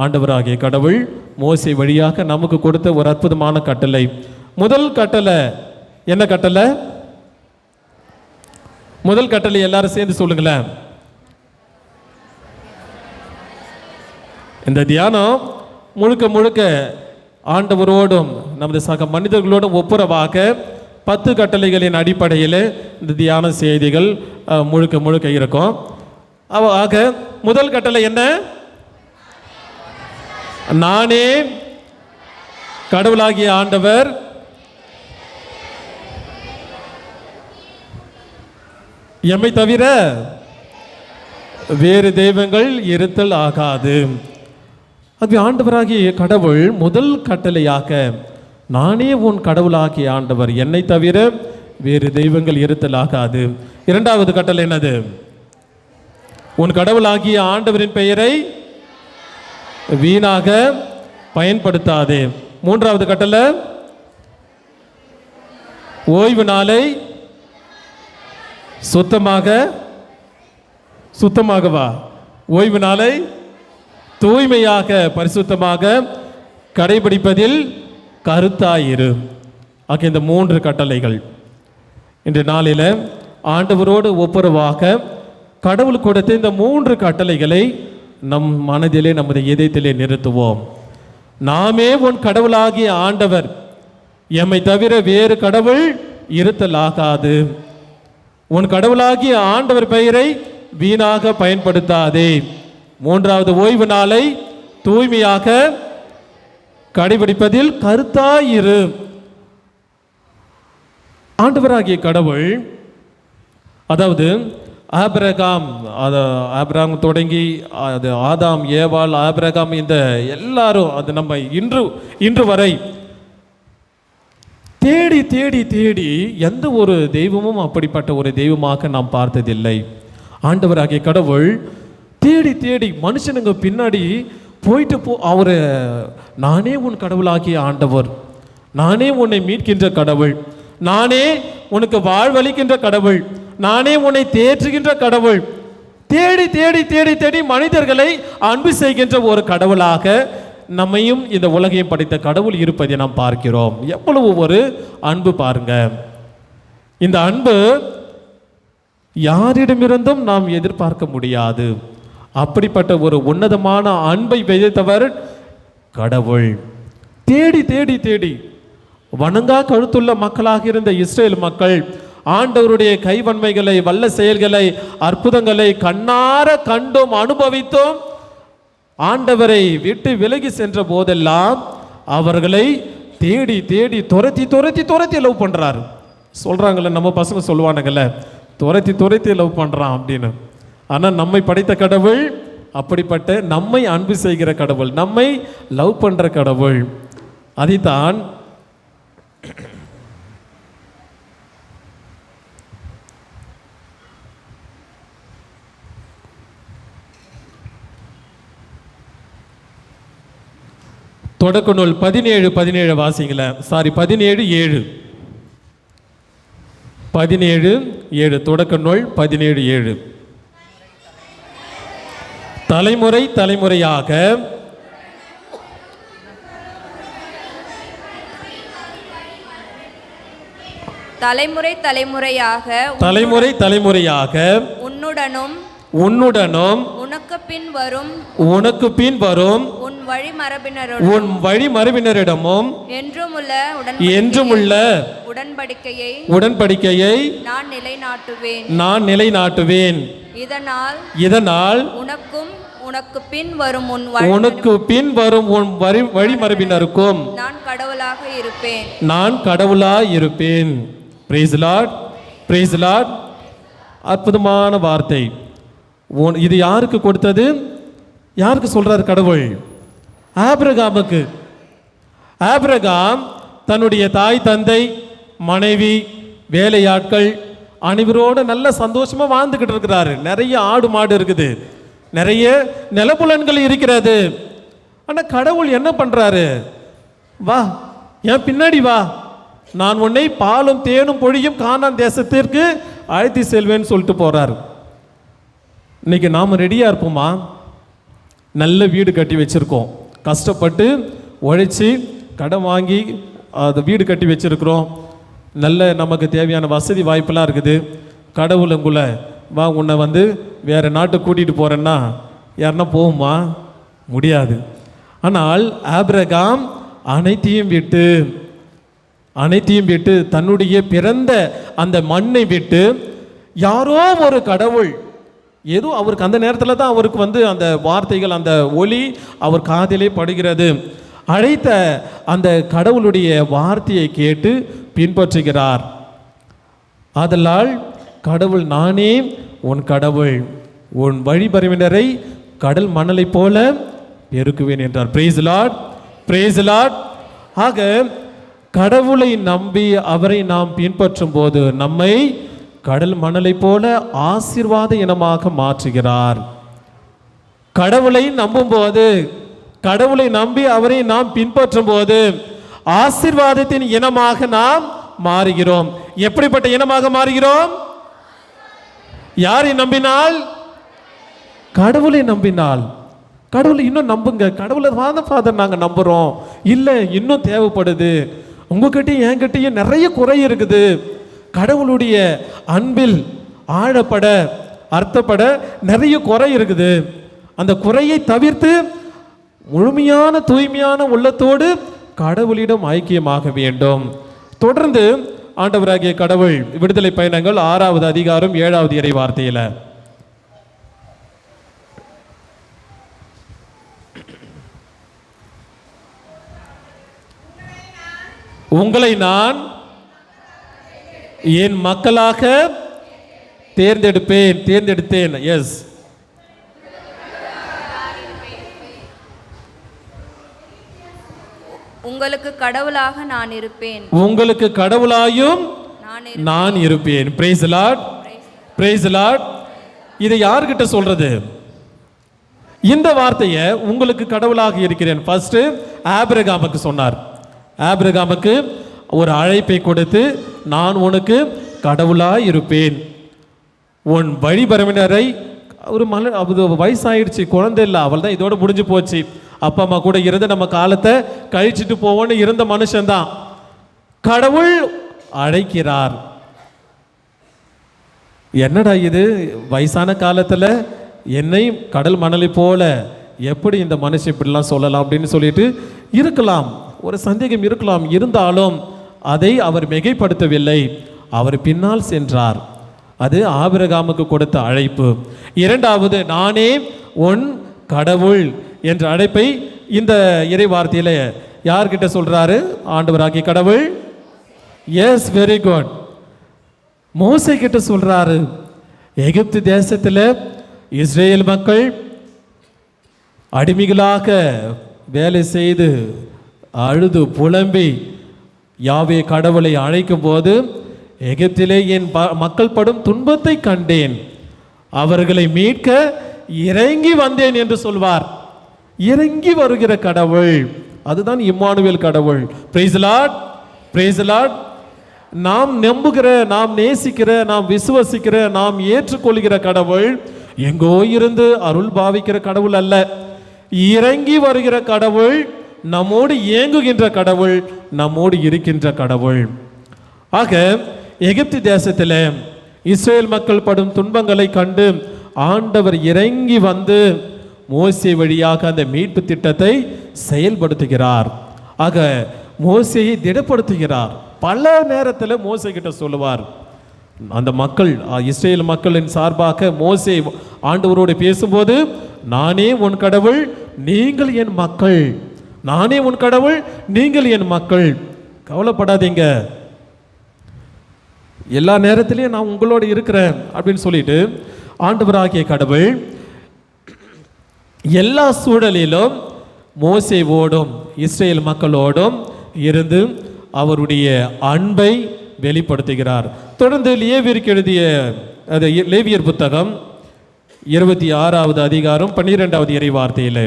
S3: ஆண்டவராகிய கடவுள் மோசே வழியாக நமக்கு கொடுத்த ஒரு அற்புதமான கட்டளை. முதல் கட்டளை என்ன கட்டளை? முதல் கட்டளை எல்லாரும் சேர்ந்து சொல்லுங்களேன். இந்த தியானம் முழுக்க முழுக்க ஆண்டவரோடும் நமது சக மனிதர்களோடும் ஒப்புரவாக 10 கட்டளைகளின் அடிப்படையில் இந்த தியான செய்திகள் முழுக்க முழுக்க இருக்கும். ஆக முதல் கட்டளை என்ன? நானே கடவுளாகிய ஆண்டவர் எம்மை தவிர வேறு தெய்வங்கள் இருத்தல் ஆகாது. அது ஆண்டவராகிய கடவுள் முதல் கட்டளையாக நானே உன் கடவுளாகிய ஆண்டவர், என்னை தவிர வேறு தெய்வங்கள் இருத்தல் ஆகாது. இரண்டாவது கட்டளை என்னது? உன் கடவுளாகிய ஆண்டவரின் பெயரை வீணாக பயன்படுத்தாதே. மூன்றாவது கட்டளை ஓய்வு நாளை சுத்தமாகவா ஓய்வு நாளை தூய்மையாக பரிசுத்தமாக கடைபிடிப்பதில் கருத்தாயிரு. ஆக இந்த 3 கட்டளைகள் இன்று நாளில் ஆண்டவரோடு ஒப்புரவாக கடவுள் கொடுத்த இந்த 3 கட்டளைகளை நம் மனதிலே நமது இதயத்திலே நிறுத்துவோம். நாமே உன் கடவுளாகிய ஆண்டவர், எம்மை தவிர வேறு கடவுள் இருத்தல் ஆகாது. உன் கடவுளாகிய ஆண்டவர் பெயரை வீணாக பயன்படுத்தாதே. மூன்றாவது ஓய்வு நாளை தூய்மையாக கடைபிடிப்பதில் கருத்தாயிரு. ஆண்டவராகிய கடவுள், அதாவது ஆபிரகாம் தொடங்கி அது ஆதாம், ஏவாள், ஆபிரகாம், இந்த எல்லாரும் அது நம்ம இன்று வரை தேடி தேடி தேடி எந்த ஒரு தெய்வமும் அப்படிப்பட்ட ஒரு தெய்வமாக நாம் பார்த்ததில்லை. ஆண்டவராகிய கடவுள் தேடி தேடி மனுஷனுங்க பின்னாடி போயிட்டு அவரு நானே உன் கடவுளாகிய ஆண்டவர், நானே உன்னை மீட்கின்ற கடவுள், நானே உனக்கு வாழ்வளிக்கின்ற கடவுள், நானே உன்னை தேற்றுகின்ற கடவுள், தேடி தேடி தேடி தேடி மனிதர்களை அன்பு செய்கின்ற ஒரு கடவுளாக நம்மையும் இந்த உலகையும் படைத்த கடவுள் இருப்பதை நாம் பார்க்கிறோம். எவ்வளவு ஒரு அன்பு பாருங்க. இந்த அன்பு யாரிடமிருந்தும் நாம் எதிர்பார்க்க முடியாது. அப்படிப்பட்ட ஒரு உன்னதமான அன்பை விதைத்தவர் கடவுள். தேடி தேடி தேடி வணங்கா கழுத்துள்ள மக்களாக இருந்த இஸ்ரேல் மக்கள் ஆண்டவருடைய கைவன்மைகளை, வல்ல செயல்களை, அற்புதங்களை கண்ணார கண்டும் அனுபவித்தோம். ஆண்டவரை விட்டு விலகி சென்ற போதெல்லாம் அவர்களை தேடி தேடி துரத்தி துரத்தி துரத்தி லவ் பண்றாரு. சொல்றாங்கல்ல, நம்ம பசங்க சொல்லுவானுங்கல்ல, துரத்தி துரத்தி லவ் பண்றான் அப்படின்னு. ஆனால் நம்மை படைத்த கடவுள் அப்படிப்பட்ட நம்மை அன்பு செய்கிற கடவுள், நம்மை லவ் பண்ற கடவுள். அதைத்தான் தொடக்க நூல் 17:17 வாசிங்கள. 17:7 தொடக்க நூல் 17:7. தலைமுறை தலைமுறையாக
S4: தலைமுறை தலைமுறையாக
S3: தலைமுறை தலைமுறையாக
S4: உன்னுடனும்
S3: உன்னுடனும்
S4: உனக்கு பின் வரும்
S3: உன் வழிமரபினரிடமும் என்றுமுள்ள உடன்படிக்கையை நான் நிலைநாட்டுவேன். இதனால்
S4: உனக்கு பின் வரும்
S3: உன் வழிமரபினருக்கும் நான் கடவுளாய் இருப்பேன். Praise Lord, praise lord. அற்புதமான வார்த்தை. இது யாருக்கு கொடுத்தது? யாருக்கு சொல்றாரு கடவுள்? ஆபிரகாமுக்கு. ஆபிரகாம் தன்னுடைய தாய், தந்தை, மனைவி, வேலையாட்கள் அனைவரோடு நல்ல சந்தோஷமா வாழ்ந்துகிட்டு இருக்கிறாரு. நிறைய ஆடு மாடு இருக்குது, நிறைய நிலப்புலன்கள் இருக்கிறது. ஆனா கடவுள் என்ன பண்றாரு? வா, என் பின்னாடி வா, நான் உன்னை பாலும் தேனும் பொழியும் கானான் தேசத்திற்கு அழைத்து செல்வேன்னு சொல்லிட்டு போறாரு. இன்னைக்கு நாம் ரெடியாக இருப்போமா? நல்ல வீடு கட்டி வச்சுருக்கோம், கஷ்டப்பட்டு உழைச்சி கடன் வாங்கி அதை வீடு கட்டி வச்சுருக்கிறோம், நல்ல நமக்கு தேவையான வசதி வாய்ப்பெல்லாம் இருக்குது. கடவுள் உங்களை வா, உன்னை வேறு நாட்டுக்கு கூட்டிகிட்டு போகிறேன்னா யாருன்னா போகுமா? முடியாது. ஆனால் ஆபிரகாம் அனைத்தையும் விட்டு தன்னுடைய பிறந்த அந்த மண்ணை விட்டு யாரோ ஒரு கடவுள், ஏதோ அவருக்கு அந்த நேரத்தில் தான் அவருக்கு அந்த வார்த்தைகள், அந்த ஒலி அவர் காதிலே படுகிறது, அழைத்த அந்த கடவுளுடைய வார்த்தையை கேட்டு பின்பற்றுகிறார். ஆதலால் கடவுள், நானே உன் கடவுள், உன் வழிபறவினரை கடல் மணலை போல பெருக்குவேன் என்றார். Praise Lord, praise lord. ஆக கடவுளை நம்பி அவரை நாம் பின்பற்றும் போது நம்மை கடல் மணலை போல ஆசீர்வாத இனமாக மாற்றுகிறார். கடவுளை நம்பும் போது, கடவுளை நம்பி அவரை நாம் பின்பற்றும் போது ஆசீர்வாதத்தின் இனமாக நாம் மாறுகிறோம். எப்படிப்பட்ட இனமாக மாறுகிறோம்? யாரை நம்பினால்? கடவுளை நம்பினால். கடவுளை இன்னும் நம்புங்க. கடவுளை ஃபாதர் நாங்கள் நம்புகிறோம், இல்லை இன்னும் தேவைப்படுது, உங்ககிட்டயும் என்கிட்டயும் நிறைய குறை இருக்குது, கடவுளுடைய அன்பில் ஆழப்பட அர்த்தப்பட நிறைய குறை இருக்குது, அந்த குறையை தவிர்த்து முழுமையான தூய்மையான உள்ளத்தோடு கடவுளிடம் ஐக்கியமாக வேண்டும். தொடர்ந்து ஆண்டவராகிய கடவுள் விடுதலை பயணங்கள் 6வது அதிகாரம் 7வது இறை வார்த்தையில, உங்களை நான் என் மக்களாக தேர்ந்தெடுத்தேன். எஸ்,
S4: உங்களுக்கு கடவுளாக நான் இருப்பேன்,
S3: உங்களுக்கு கடவுளாயும் நான் இருப்பேன். Praise Lord, praise lord. இதை யார்கிட்ட சொல்றது? இந்த வார்த்தையை உங்களுக்கு கடவுளாக இருக்கிறேன் ஃபர்ஸ்ட் ஆபிரகாமுக்கு சொன்னார். ஆபிரகாமுக்கு ஒரு அழைப்பை கொடுத்து, நான் உனக்கு கடவுளாய் இருப்பேன், உன் வழிபறவினரை, ஒரு வயசாயிடுச்சு, குழந்தை இல்லை, அவள் தான் இதோட முடிஞ்சு போச்சு, அப்பா அம்மா கூட இருந்து நம்ம காலத்தை கழிச்சிட்டு போவோன்னு இருந்த மனுஷன்தான். கடவுள் அழைக்கிறார். என்னடா இது, வயசான காலத்தில் என்னை கடல் மணலை போல எப்படி இந்த மனுஷன் இப்படிலாம் சொல்லலாம் அப்படின்னு சொல்லிட்டு இருக்கலாம், ஒரு சந்தேகம் இருக்கலாம். இருந்தாலும் அதை அவர் மிகைப்படுத்தவில்லை, அவர் பின்னால் சென்றார். அது ஆபிரகாமுக்கு கொடுத்த அழைப்பு. இரண்டாவது, நானே உன் கடவுள் என்ற அழைப்பை இந்த இறை வார்த்தையில யார்கிட்ட சொல்றாரு? ஆண்டவராகிய கடவுள். Yes, very good. மோசே கிட்ட சொல்றாரு. எகிப்து தேசத்தில் இஸ்ரேல் மக்கள் அடிமைகளாக வேலை செய்து அழுது புலம்பி யாவே கடவுளை அழைக்கும் போது, எகிப்திலே என் மக்கள் படும் துன்பத்தை கண்டேன், அவர்களை மீட்க இறங்கி வந்தேன் என்று சொல்வார். இறங்கி வருகிற கடவுள், அதுதான் இம்மானுவேல் கடவுள். Praise Lord, praise lord. நாம் நம்புகிற, நாம் நேசிக்கிற, நாம் விசுவசிக்கிற, நாம் ஏற்றுக்கொள்கிற கடவுள் எங்கோ இருந்து அருள் பாவிக்கிற கடவுள் அல்ல. இறங்கி வருகிற கடவுள், நம்மோடு இயங்குகின்ற கடவுள், நம்மோடு இருக்கின்ற கடவுள். ஆக எகிப்து தேசத்தில் இஸ்ரேல் மக்கள் படும் துன்பங்களை கண்டு ஆண்டவர் இறங்கி வந்து மோசே வழியாக அந்த மீட்பு திட்டத்தை செயல்படுத்துகிறார். ஆக மோசேயை திடப்படுத்துகிறார். பல நேரத்தில் மோசே கிட்ட சொல்லுவார். அந்த மக்கள், இஸ்ரேல் மக்களின் சார்பாக மோசே ஆண்டவரோடு பேசும்போது, நானே உன் கடவுள், நீங்கள் என் மக்கள், நானே உன் கடவுள், நீங்கள் என் மக்கள், கவலைப்படாதீங்க, எல்லா நேரத்திலையும் நான் உங்களோடு இருக்கிறேன் அப்படின்னு சொல்லிட்டு ஆண்டவராகிய கடவுள் எல்லா சூழலிலும் மோசேவோடும் இஸ்ரேல் மக்களோடும் இருந்து அவருடைய அன்பை வெளிப்படுத்துகிறார். தொடர்ந்து லேவியருக்கு எழுதிய லேவியர் புத்தகம் 26வது அதிகாரம் 12வது இறை வார்த்தையில்,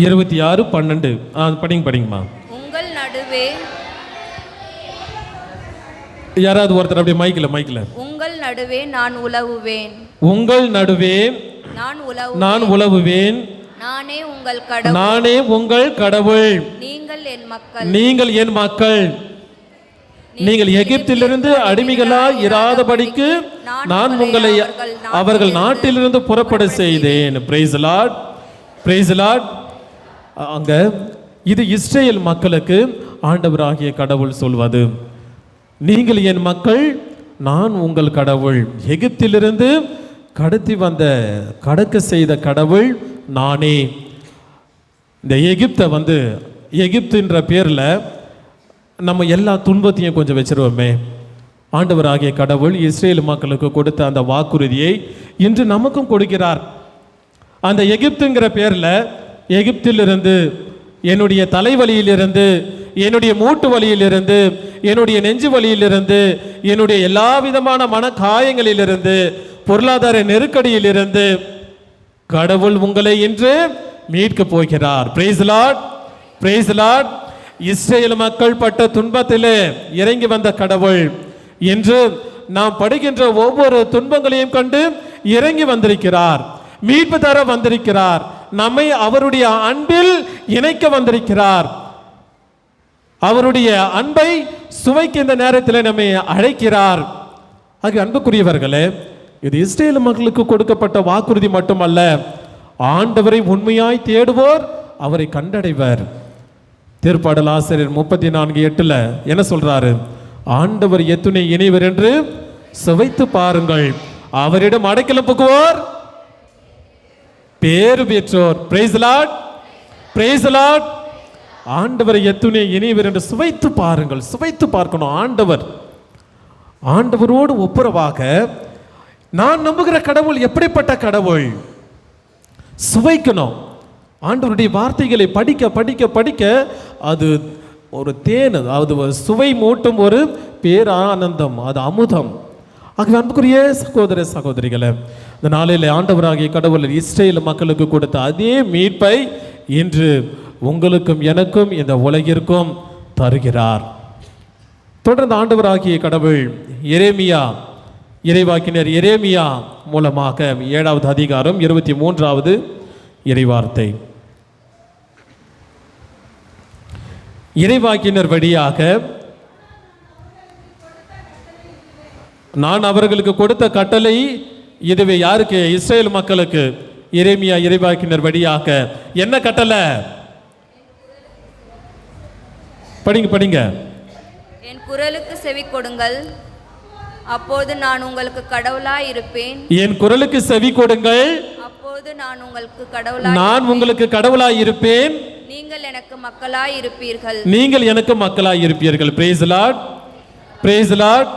S3: 26:12 படிங்கம்மா.
S4: உங்கள் நடுவே,
S3: யாராவது ஒருத்தர் அப்படியே மைக்கில்,
S4: உங்கள் நடுவே நான் உலவுவேன்,
S3: உங்கள் நடுவே நான் உலவுவேன்,
S4: நானே உங்கள் கடவுள்,
S3: நானே உங்கள் கடவுள்,
S4: நீங்கள் என் மக்கள்,
S3: நீங்கள் என் மக்கள். நீங்கள் எகிப்திலிருந்து அடிமைகளாய் இராதபடிக்கு நான் உங்களை அவர்கள் நாட்டிலிருந்து புறப்பட செய்தேன். Price the Lord, praise the Lord. அங்க இது இஸ்ரேல் மக்களுக்கு ஆண்டவராகிய கடவுள் சொல்வது, நீங்கள் என் மக்கள், நான் உங்கள் கடவுள். எகிப்திலிருந்து கடக்க செய்த கடவுள் நானே. இந்த எகிப்துன்ற பேர்ல நம்ம எல்லா துன்பத்தையும் கொஞ்சம் வச்சிருவோமே. ஆண்டவராகிய கடவுள் இஸ்ரேல் மக்களுக்கு கொடுத்த அந்த வாக்குறுதியை இன்று நமக்கும் கொடுக்கிறார். அந்த எகிப்துங்கிற பேர்ல, எகிப்திலிருந்து, என்னுடைய தலைவலியிலிருந்து, என்னுடைய மூட்டு வலியிலிருந்து, என்னுடைய நெஞ்சு வலியிலிருந்து, என்னுடைய எல்லா விதமான மன காயங்களிலிருந்து, பொருளாதார நெருக்கடியிலிருந்து கடவுள் உங்களை இன்று மீட்க போகிறார். Price the Lord, praise the Lord. Israel மக்கள் பட்ட துன்பத்திலே இறங்கி வந்த கடவுள் இன்று நாம் படுகின்ற ஒவ்வொரு துன்பங்களையும் கண்டு இறங்கி வந்திருக்கிறார், மீட்பு தர வந்திருக்கிறார், நம்மை அவருடைய அன்பில் இணைக்க வந்திருக்கிறார். அவருடைய அன்பை சுவைக்க இந்த நேரத்தில் நம்மை அழைக்கிறார். ஆக அன்புக்குரியவர்களே, இது இஸ்ரேல் மக்களுக்கு கொடுக்கப்பட்ட வாக்குறுதி மட்டுமல்ல, ஆண்டவரை உண்மையாய் தேடுவோர் அவரை கண்டடைவர். திருப்பாடல் ஆசிரியர் 34:8 என்ன சொல்றாரு? ஆண்டவர் எத்துணை இணைவர் என்று சுவைத்து பாருங்கள், அவரிடம் அடைக்கலம் புகுவோர் பேறு பெற்றோர். Price the Lord, praise the Lord. ஆண்டவரை எத்துணை இணைவர் என்று சுவைத்து பாருங்கள். சுவைத்து பார்க்கணும். ஆண்டவரோடு ஒப்புரவாக நான் நம்புகிற கடவுள் எப்படிப்பட்ட கடவுள் சுவைக்கணும். ஆண்டவருடைய வார்த்தைகளை படிக்க படிக்க படிக்க அது ஒரு தேன், அதாவது சுவை மூட்டும் ஒரு பேரானந்தம், அது அமுதம். ஆகவே அன்புக்குரிய சகோதர சகோதரிகளே, இந்த நாளில் ஆண்டவராகிய கடவுள் இஸ்ரேல் மக்களுக்கு கொடுத்த அதே மீட்பை இன்று உங்களுக்கும் எனக்கும் இந்த உலகிற்கும் தருகிறார். தொடர்ந்து ஆண்டவராகிய கடவுள் இறைவாக்கினர் எரேமியா மூலமாக 7வது அதிகாரம் 23வது இறைவார்த்தை, இறைவாக்கினர் வழியாக நான் அவர்களுக்கு கொடுத்த கட்டளை இதுவே. யாருக்கு? இஸ்ரேல் மக்களுக்கு. எரேமியா இறைவாக்கினர் வழியாக என்ன கட்டளை? படிங்க.
S4: என் குரலுக்கு செவி கொடுங்கள், அப்போது நான் உங்களுக்கு கடவுளாய் இருப்பேன்.
S3: என் குரலுக்கு செவி கொடுங்கள்,
S4: அப்போது நான் உங்களுக்கு
S3: கடவுளாய் இருப்பேன்.
S4: நீங்கள் எனக்கு மக்களாய் இருப்பீர்கள்.
S3: நீங்கள் எனக்கு மக்களாய் இருப்பீர்கள். Price the Lord, praise the Lord.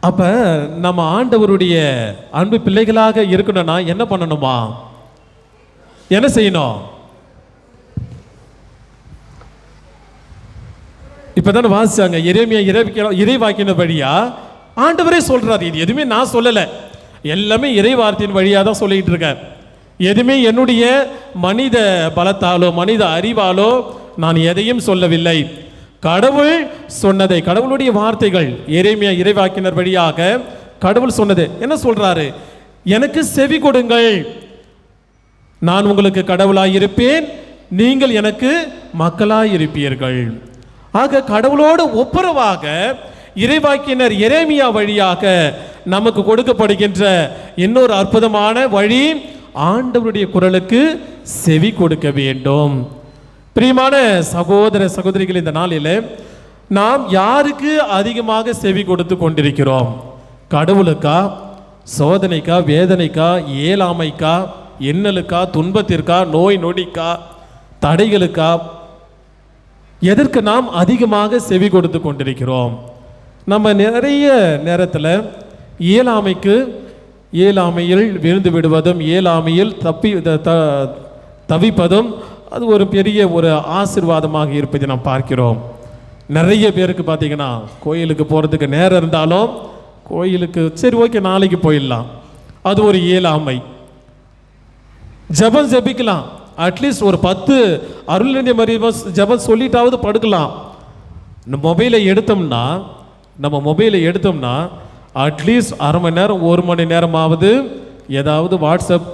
S3: அப்ப நம்ம ஆண்டவருடைய அன்பு பிள்ளைகளாக இருக்கணும்னா என்ன பண்ணணுமா? என்ன செய்யணும்? இப்பதான் வாசிச்சாங்க எரேமியா இறைவாக்கினர் வழியா ஆண்டவரே சொல்றாரு. இது எதுவுமே நான் சொல்லல, எல்லாமே இறைவார்த்தையின் வழியா தான் சொல்லிட்டு இருக்கேன். எதுவுமே என்னுடைய மனித பலத்தாலோ மனித அறிவாலோ நான் எதையும் சொல்லவில்லை. கடவுள் சொன்னதை, கடவுளுடைய வார்த்தைகள் எரேமியா இறைவாக்கினர் வழியாக கடவுள் சொன்னது என்ன சொல்றாரு? எனக்கு செவி கொடுங்கள், நான் உங்களுக்கு கடவுளாய் இருப்பேன், நீங்கள் எனக்கு மக்களாய் இருப்பீர்கள். ஆக கடவுளோடு ஒப்புரவாக இறைவாக்கினர் எரேமியா வழியாக நமக்கு கொடுக்கப்படுகின்ற இன்னொரு அற்புதமான வழி, ஆண்டவருடைய குரலுக்கு செவி கொடுக்க வேண்டும். பிரியமான சகோதர சகோதரிகள், இந்த நாளில் நாம் யாருக்கு அதிகமாக செவி கொடுத்து கொண்டிருக்கிறோம்? கடவுளுக்கா, சோதனைக்கா, வேதனைக்கா, இயலாமைக்கா, இன்னலுக்கா, துன்பத்திற்கா, நோய் நொடிக்கா, தடைகளுக்கா? எதற்கு நாம் அதிகமாக செவி கொடுத்து கொண்டிருக்கிறோம்? நம்ம நிறைய நேரத்தில் இயலாமையில் விழுந்து விடுவதும், இயலாமையில் தவிப்பதும் அது ஒரு பெரிய ஒரு ஆசீர்வாதமாக இருப்பதை நாம் பார்க்கிறோம். நிறைய பேருக்கு பார்த்தீங்கன்னா கோயிலுக்கு போகிறதுக்கு நேரம் இருந்தாலும் கோயிலுக்கு சரி ஓகே நாளைக்கு போயிடலாம், அது ஒரு இயலாமை. ஜெபம் ஜெபிக்கலாம், அட்லீஸ்ட் ஒரு 10 அருள்நிதி மரியம் ஜெபம் சொல்லிட்டாவது படுக்கலாம். நம்ம மொபைலை எடுத்தோம்னா அட்லீஸ்ட் அரை மணி நேரம் 1 மணி நேரமாவது ஏதாவது வாட்ஸ்அப்,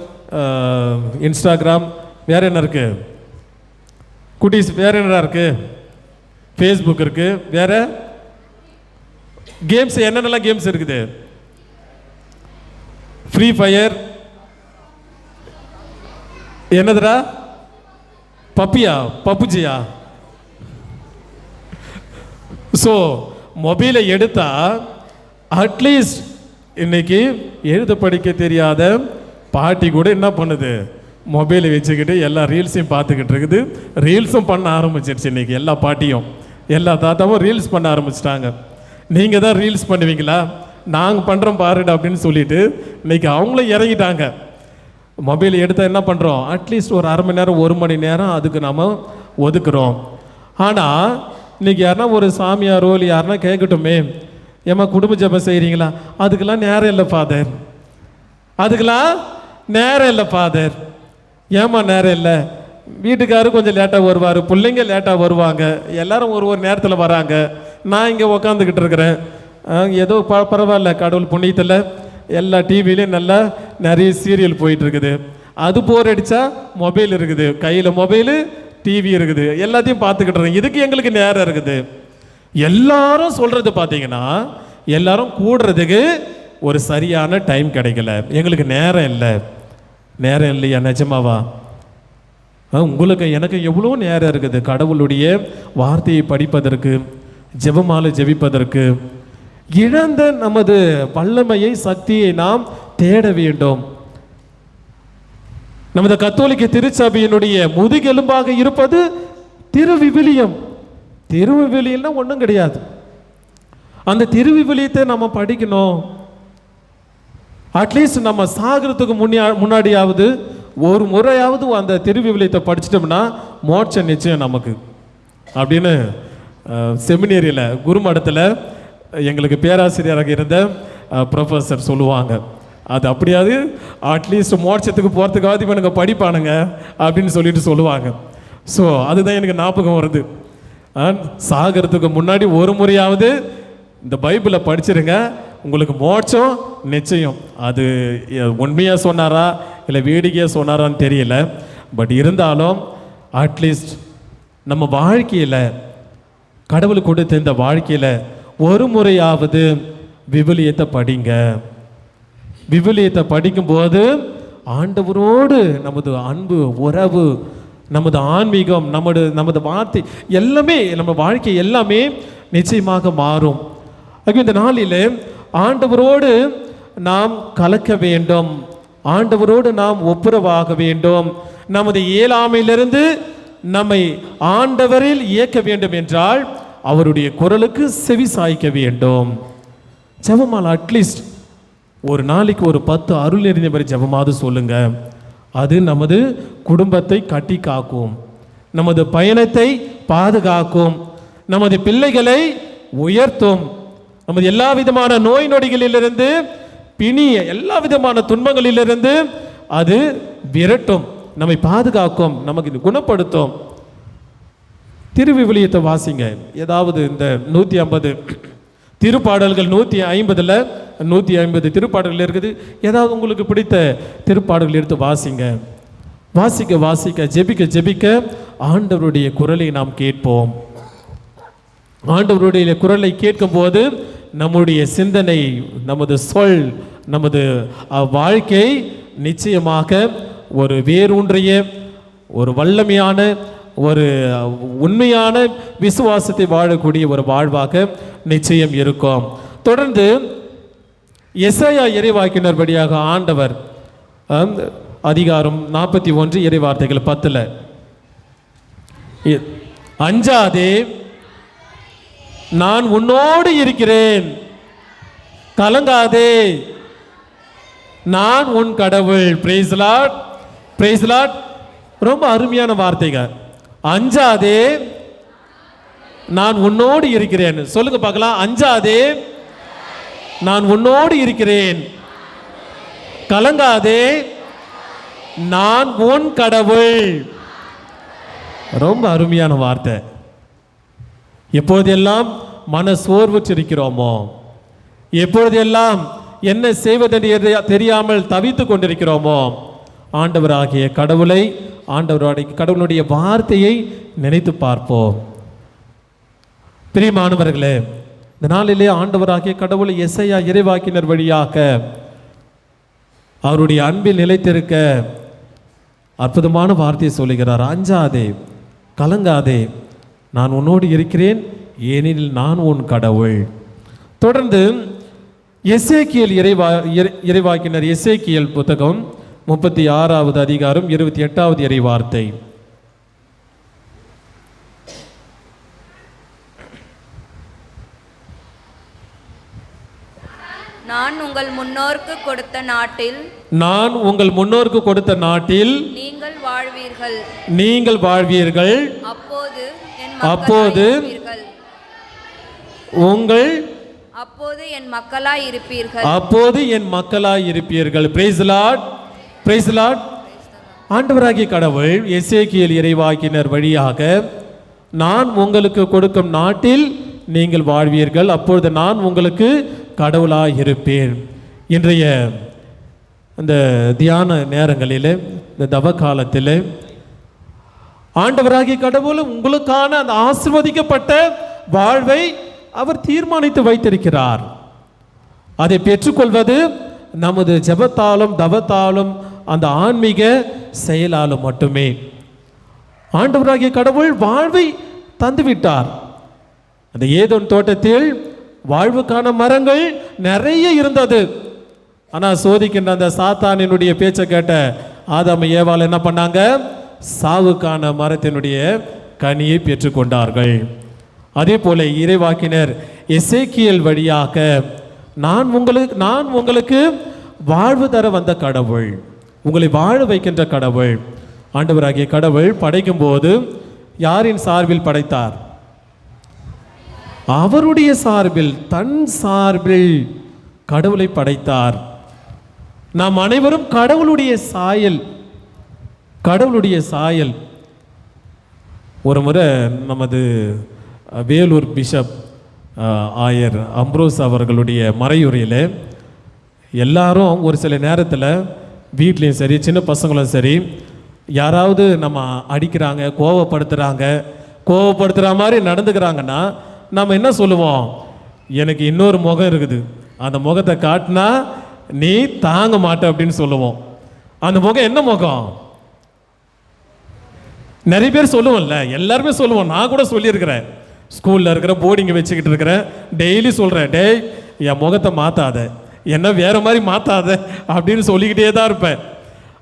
S3: இன்ஸ்டாகிராம், வேற என்ன இருக்கு குட்டீஸ், வேற என்ன இருக்கு, ஃபேஸ்புக் இருக்கு, வேற கேம்ஸ் என்னென்னலாம் கேம்ஸ் இருக்குது? ஃப்ரீ ஃபயர், என்னதுடா பப்பியா, பப்புஜியா? ஸோ மொபைலை எடுத்தா அட்லீஸ்ட் இன்னைக்கு எழுத படிக்க தெரியாத பாட்டி கூட என்ன பண்ணுது, மொபைலை வச்சுக்கிட்டு எல்லா ரீல்ஸையும் பார்த்துக்கிட்டு இருக்குது. ரீல்ஸும் பண்ண ஆரம்பிச்சிருச்சு இன்னைக்கு. எல்லா பாட்டியும் எல்லா தாத்தாவும் ரீல்ஸ் பண்ண ஆரம்பிச்சிட்டாங்க. நீங்கள் தான் ரீல்ஸ் பண்ணுவீங்களா, நாங்கள் பண்ணுறோம் பாருடா அப்படின்னு சொல்லிட்டு இன்னைக்கு அவங்களும் இறங்கிட்டாங்க. மொபைல் எடுத்தால் என்ன பண்ணுறோம், அட்லீஸ்ட் ஒரு அரை மணி நேரம் 1 மணி நேரம் அதுக்கு நாம் ஒதுக்குறோம். ஆனால் இன்னைக்கு யாருன்னா ஒரு சாமியாரோ இல்லை யாருன்னா கேட்கட்டுமே, ஏம்மா குடும்ப ஜெபம் செய்கிறீங்களா? அதுக்கெல்லாம் நேரம் இல்லை ஃபாதர், அதுக்கெல்லாம் நேரம் இல்லை ஃபாதர். ஏம்மா நேரம் இல்லை? வீட்டுக்காரரு கொஞ்சம் லேட்டாக வருவார், பிள்ளைங்க லேட்டாக வருவாங்க, எல்லாரும் ஒரு நேரத்தில் வராங்க, நான் இங்கே உக்காந்துக்கிட்டு இருக்கிறேன். ஏதோ பரவாயில்ல, கடவுள் புண்ணியத்தில் எல்லா டிவிலையும் நல்லா நிறைய சீரியல் போயிட்டு இருக்குது. அது போர் அடித்தா மொபைல் இருக்குது, கையில் மொபைலு டிவி இருக்குது, எல்லாத்தையும் பார்த்துக்கிட்டு இருக்கேன். இதுக்கு எங்களுக்கு நேரம் இருக்குது. எல்லாரும் சொல்கிறது பார்த்தீங்கன்னா எல்லாரும் கூடுறதுக்கு ஒரு சரியான டைம் கிடைக்கல, எங்களுக்கு நேரம் இல்லை. நேரம் இல்லையா? நிஜமாவா? உங்களுக்கு எனக்கு எவ்வளோ நேரம் இருக்குது கடவுளுடைய வார்த்தையை படிப்பதற்கு, ஜெபமாலை ஜெபிப்பதற்கு. இழந்த நமது வல்லமையை, சக்தியை நாம் தேட வேண்டும். நமது கத்தோலிக்க திருச்சபையினுடைய முதுகெலும்பாக இருப்பது திருவிவிலியம். திருவிவிலியம்னா ஒன்றும் கிடையாது. அந்த திருவிவிலியத்தை நம்ம படிக்கணும். அட்லீஸ்ட் நம்ம சாகிறதுக்கு முன்னாடியாவது ஒரு முறையாவது அந்த திருவிவிலியத்தை படிச்சிட்டோம்னா மோட்சம் நிச்சயம் நமக்கு அப்படின்னு செமினேரியில் குருமடத்தில் எங்களுக்கு பேராசிரியராக இருந்த ப்ரொஃபஸர் சொல்லுவாங்க. அது அப்படியாவது அட்லீஸ்ட் மோட்சத்துக்கு போகிறதுக்காவது இவனுங்க படிப்பானுங்க அப்படின்னு சொல்லிட்டு சொல்லுவாங்க. ஸோ அதுதான் எனக்கு ஞாபகம் வருது. சாகிறதுக்கு முன்னாடி ஒரு முறையாவது இந்த பைபிளை படிச்சிருங்க, உங்களுக்கு மோட்சம் நிச்சயம். அது உண்மையாக சொன்னாரா இல்லை வேடிக்கையாக சொன்னாரான்னு தெரியல. பட் இருந்தாலும் அட்லீஸ்ட் நம்ம வாழ்க்கையில், கடவுள் கொடுத்த இந்த வாழ்க்கையில் ஒரு முறையாவது விவிலியத்தை படிங்க. விவிலியத்தை படிக்கும்போது ஆண்டவரோடு நமது அன்பு, உறவு, நமது ஆன்மீகம், நமது வார்த்தை எல்லாமே, நம்ம வாழ்க்கை எல்லாமே நிச்சயமாக மாறும். இந்த நாளில் ஆண்டவரோடு நாம் கலக்க வேண்டும், ஆண்டவரோடு நாம் ஒப்புரவாக வேண்டும். நமது இயலாமையிலிருந்து நம்மை ஆண்டவரில் இயக்க வேண்டும் என்றால் அவருடைய குரலுக்கு செவி சாய்க்க வேண்டும். ஜெபமாலை அட்லீஸ்ட் ஒரு நாளைக்கு ஒரு 10 அருள் எறிந்த மாதிரி ஜெபமாவது சொல்லுங்க. அது நமது குடும்பத்தை கட்டி காக்கும், நமது பயணத்தை பாதுகாக்கும், நமது பிள்ளைகளை உயர்த்தும், நமது எல்லா விதமான நோய் நொடிகளிலிருந்து, பிணிய எல்லா விதமான துன்பங்களிலிருந்து அது விரட்டும், நம்மை பாதுகாக்கும், நமக்கு குணப்படுத்தும். திருவிவிலியத்தை வாசிங்க. ஏதாவது இந்த 150 திருப்பாடல்கள், 150ல் 150 திருப்பாடல்கள் இருக்குது. ஏதாவது உங்களுக்கு பிடித்த திருப்பாடல்கள் எடுத்து வாசிங்க. வாசிக்க வாசிக்க, ஜெபிக்க ஜெபிக்க ஆண்டவருடைய குரலை நாம் கேட்போம். ஆண்டவருடைய குரலை கேட்கும் போது நம்முடைய சிந்தனை, நமது சொல், நமது வாழ்க்கை நிச்சயமாக ஒரு வேரூன்றிய, ஒரு வல்லமையான, ஒரு உண்மையான விசுவாசத்தை வாழக்கூடிய ஒரு வாழ்வாக நிச்சயம் இருக்கும். தொடர்ந்து எசாயா இறைவாக்கினர் வழியாக ஆண்டவர் அதிகாரம் 41 இறைவார்த்தைகள் 10ல், அஞ்சாதே, நான் உன்னோடு இருக்கிறேன், கலங்காதே, நான் உன் கடவுள். Praise Lord, praise lord. ரொம்ப அருமையான வார்த்தைகள். அஞ்சாதே, நான் உன்னோடு இருக்கிறேன். சொல்லுங்க பார்க்கலாம். அஞ்சாதே, நான் உன்னோடு இருக்கிறேன், கலங்காதே, நான் உன் கடவுள். ரொம்ப அருமையான வார்த்தை. எப்போதெல்லாம் மன சோர்வுற்றிருக்கிறோமோ, எப்பொழுதெல்லாம் என்ன செய்வதென்று தெரியாமல் தவித்து கொண்டிருக்கிறோமோ, ஆண்டவராகிய கடவுளை, கடவுளுடைய வார்த்தையை நினைத்து பார்ப்போம். பிரியமானவர்களே, இந்த நாளிலே ஆண்டவராகிய கடவுள் எசையா இறைவாக்கினர் வழியாக அவருடைய அன்பில் நிலைத்திருக்க அற்புதமான வார்த்தையை சொல்லுகிறார். அஞ்சாதே, கலங்காதே, நான் உன்னோடு இருக்கிறேன், ஏனெனில் நான் உன் கடவுள். தொடர்ந்து எசேக்கியேல் இறைவாக்கினர் எசேக்கியேல் புத்தகம் 36வது அதிகாரம் 28வது இறைவார்த்தை.
S4: நான் உங்கள் முன்னோருக்கு கொடுத்த நாட்டில்
S3: நீங்கள் வாழ்வீர்கள். அப்போது
S4: என் மக்களாய் இருப்பீர்கள்.
S3: Praise the Lord. Praise the Lord. ஆண்டவராகிய கடவுள் எசேக்கியேல் இறைவாக்கினர் வழியாக நான் உங்களுக்கு கொடுக்கும் நாட்டில் நீங்கள் வாழ்வீர்கள், அப்பொழுது நான் உங்களுக்கு கடவுளாய் இருப்பேன். இன்றைய இந்த தியான நேரங்களில், இந்த தவ காலத்தில் ஆண்டவராகிய கடவுள் உங்களுக்கான அந்த ஆசீர்வதிக்கப்பட்ட வாழ்வை அவர் தீர்மானித்து வைத்திருக்கிறார். அதை பெற்றுக்கொள்வது நமது ஜெபத்தாலும் தவத்தாலும் அந்த ஆன்மீக செயலாலும் மட்டுமே. ஆண்டவராகிய கடவுள் வாழ்வை தந்துவிட்டார். அந்த ஏதோன் தோட்டத்தில் வாழ்வுக்கான மரங்கள் நிறைய இருந்தது. ஆனால் சோதிக்கின்ற அந்த சாத்தானினுடைய பேச்சை கேட்ட ஆதாம் ஏவாள் என்ன பண்ணாங்க? சாவுக்கான மரத்தினுடைய கனியை பெற்றுக்கொண்டார்கள். அதே போல இறைவாக்கினர் எசேக்கியேல் வழியாக நான் உங்களுக்கு வாழ்வு தர வந்த கடவுள், உங்களை வாழ வைக்கின்ற கடவுள். ஆண்டவராகிய கடவுள் படைக்கும் போது யாரின் சார்பில் படைத்தார்? அவருடைய சார்பில், தன் சார்பில் கடவுளை படைத்தார். நாம் அனைவரும் கடவுளுடைய சாயல். ஒரு முறை நமது வேலூர் பிஷப் ஆயர் அம்ப்ரோஸ் அவர்களுடைய மறையுரையில் எல்லாரும் ஒரு சில நேரத்தில் வீட்லேயும் சரி, சின்ன பசங்களும் சரி, யாராவது நம்ம அடிக்கிறாங்க, கோவப்படுத்துகிற மாதிரி நடந்துக்கிறாங்கன்னா நம்ம என்ன சொல்லுவோம்? எனக்கு இன்னொரு முகம் இருக்குது, அந்த முகத்தை காட்டினா நீ தாங்க மாட்ட அப்படின்னு சொல்லுவோம். அந்த முகம் என்ன முகம்? நிறைய பேர் சொல்லுவோம்ல, எல்லாருமே சொல்லுவோம். நான் கூட சொல்லியிருக்கிறேன், ஸ்கூலில் இருக்கிற போர்டிங்கை வச்சுக்கிட்டு இருக்கிறேன், டெய்லி சொல்கிறேன், டேய் என் முகத்தை மாற்றாத, என்ன வேற மாதிரி மாற்றாத அப்படின்னு சொல்லிக்கிட்டே தான் இருப்பேன்.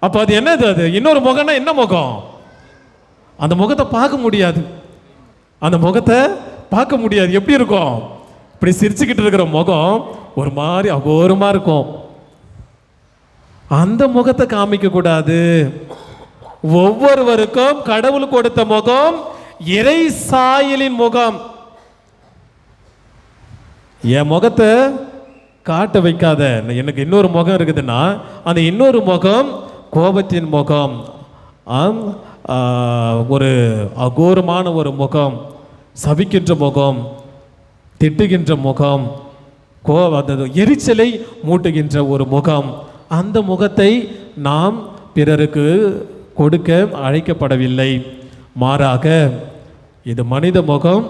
S3: அப்போ அது என்னது? அது இன்னொரு முகம்னா என்ன முகம்? அந்த முகத்தை பார்க்க முடியாது. எப்படி இருக்கும்? இப்படி சிரிச்சுக்கிட்டு இருக்கிற முகம் ஒரு மாதிரி அகோரமா இருக்கும். அந்த முகத்தை காமிக்க கூடாது. ஒவ்வொருவருக்கும் கடவுள் கொடுத்த முகம் இறை சாயலின் முகம். என் முகத்தை காட்ட வைக்காத. எனக்கு இன்னொரு முகம் இருக்குதுன்னா அந்த இன்னொரு முகம் கோபத்தின் முகம், ஒரு அகோரமான ஒரு முகம், சபிக்கின்ற முகம், திட்டுகின்ற முகம், எரிச்சலை மூட்டுகின்ற ஒரு முகம். அந்த முகத்தை நாம் பிறருக்கு கொடுக்க அழைக்கப்படவில்லை. மாறாக இது மனித முகம்,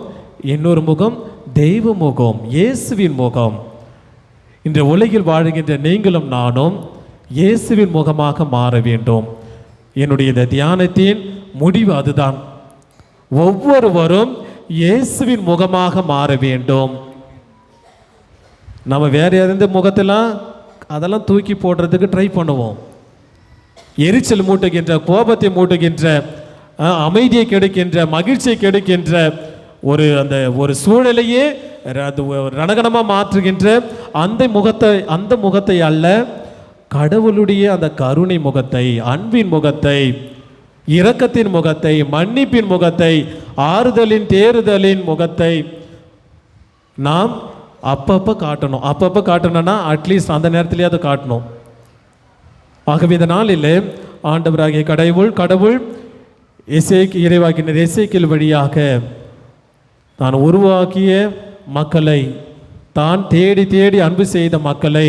S3: இன்னொரு முகம் தெய்வ முகம், இயேசுவின் முகம். இன்று உலகில் வாழுகின்ற நீங்களும் நானும் இயேசுவின் முகமாக மாற வேண்டும். என்னுடைய இந்த தியானத்தின் முடிவு அதுதான். ஒவ்வொருவரும் இயேசுவின் முகமாக மாற வேண்டும். நம்ம வேற எந்த முகத்தெல்லாம் அதெல்லாம் தூக்கி போடுறதுக்கு ட்ரை பண்ணுவோம். எரிச்சல் மூட்டுகின்ற, கோபத்தை மூட்டுகின்ற, அமைதியை கெடுக்கின்ற, மகிழ்ச்சியை கெடுக்கின்ற ஒரு சூழலையே ரணகணமாக மாற்றுகின்ற அந்த முகத்தை அல்ல, கடவுளுடைய அந்த கருணை முகத்தை, அன்பின் முகத்தை, இரக்கத்தின் முகத்தை, மன்னிப்பின் முகத்தை, ஆறுதலின் தேறுதலின் முகத்தை நாம் அப்பப்போ காட்டணும்னா அட்லீஸ்ட் அந்த நேரத்திலேயே அதை காட்டணும். ஆகவே இந்த நாளில் ஆண்டவராகிய கடவுள் இறைவாக்கினர் எசேக்கியேல் வழியாக தான் உருவாக்கிய மக்களை, தான் தேடி தேடி அன்பு செய்த மக்களை,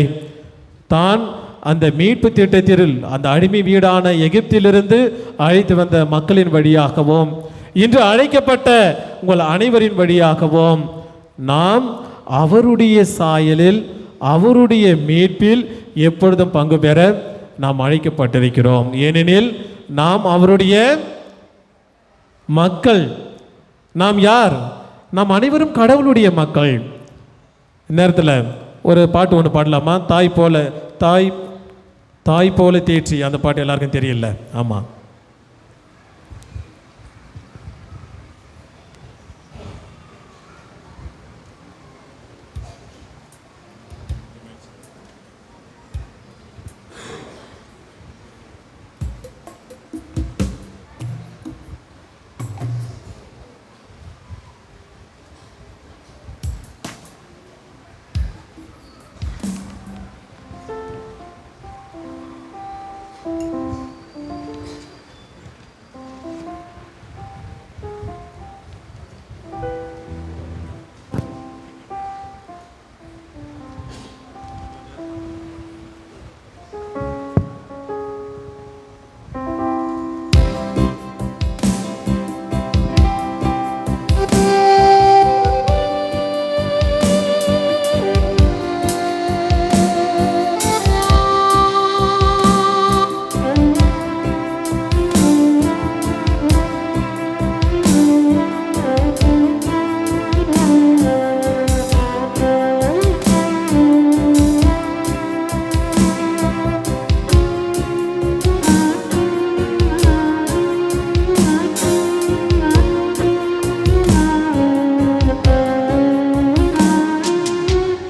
S3: தான் அந்த மீட்பு திட்டத்தில் அந்த அடிமை வீடான எகிப்திலிருந்து அழைத்து வந்த மக்களின் வழியாகவும், இன்று அழைக்கப்பட்ட உங்கள் அனைவரின் வழியாகவும் நாம் அவருடைய சாயலில் அவருடைய மீட்பில் எப்பொழுதும் பங்கு பெற நாம் அழைக்கப்பட்டிருக்கிறோம். ஏனெனில் நாம் அவருடைய மக்கள். நாம் யார்? நாம் அனைவரும் கடவுளுடைய மக்கள். நேரத்தில் ஒரு பாட்டு ஒன்று பாடலாமா? தாய் போல தேற்றி. அந்த பாட்டு எல்லாருக்கும் தெரியல. ஆமாம்.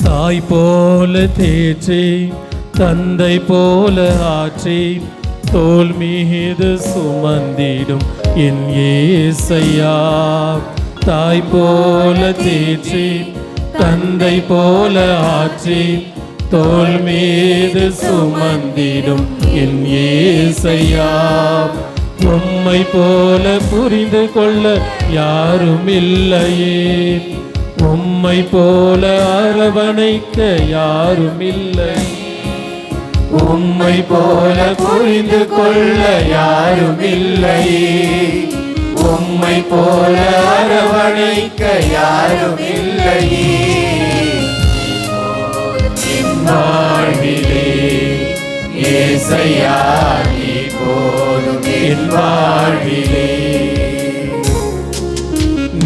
S3: தாய் போல தேற்றி தந்தை போல ஆற்றி தோள் மீது சுமந்திடும் என் இயேசையா. தாய் போல தேற்றி தந்தை போல ஆற்றி தோள் மீது சுமந்திடும் என் இயேசையா. உம்மை போல புரிந்து கொள்ள யாரும் இல்லையே, உம்மை போல அரவணைக்க யாரும் இல்லை,
S2: உம்மை போல புரிந்து கொள்ள யாரும் இல்லையே, உம்மை போல அரவணைக்க யாரும் இல்லையே. என் வாழ்விலே ஏசையா நீ போதும், என் வாழ்விலே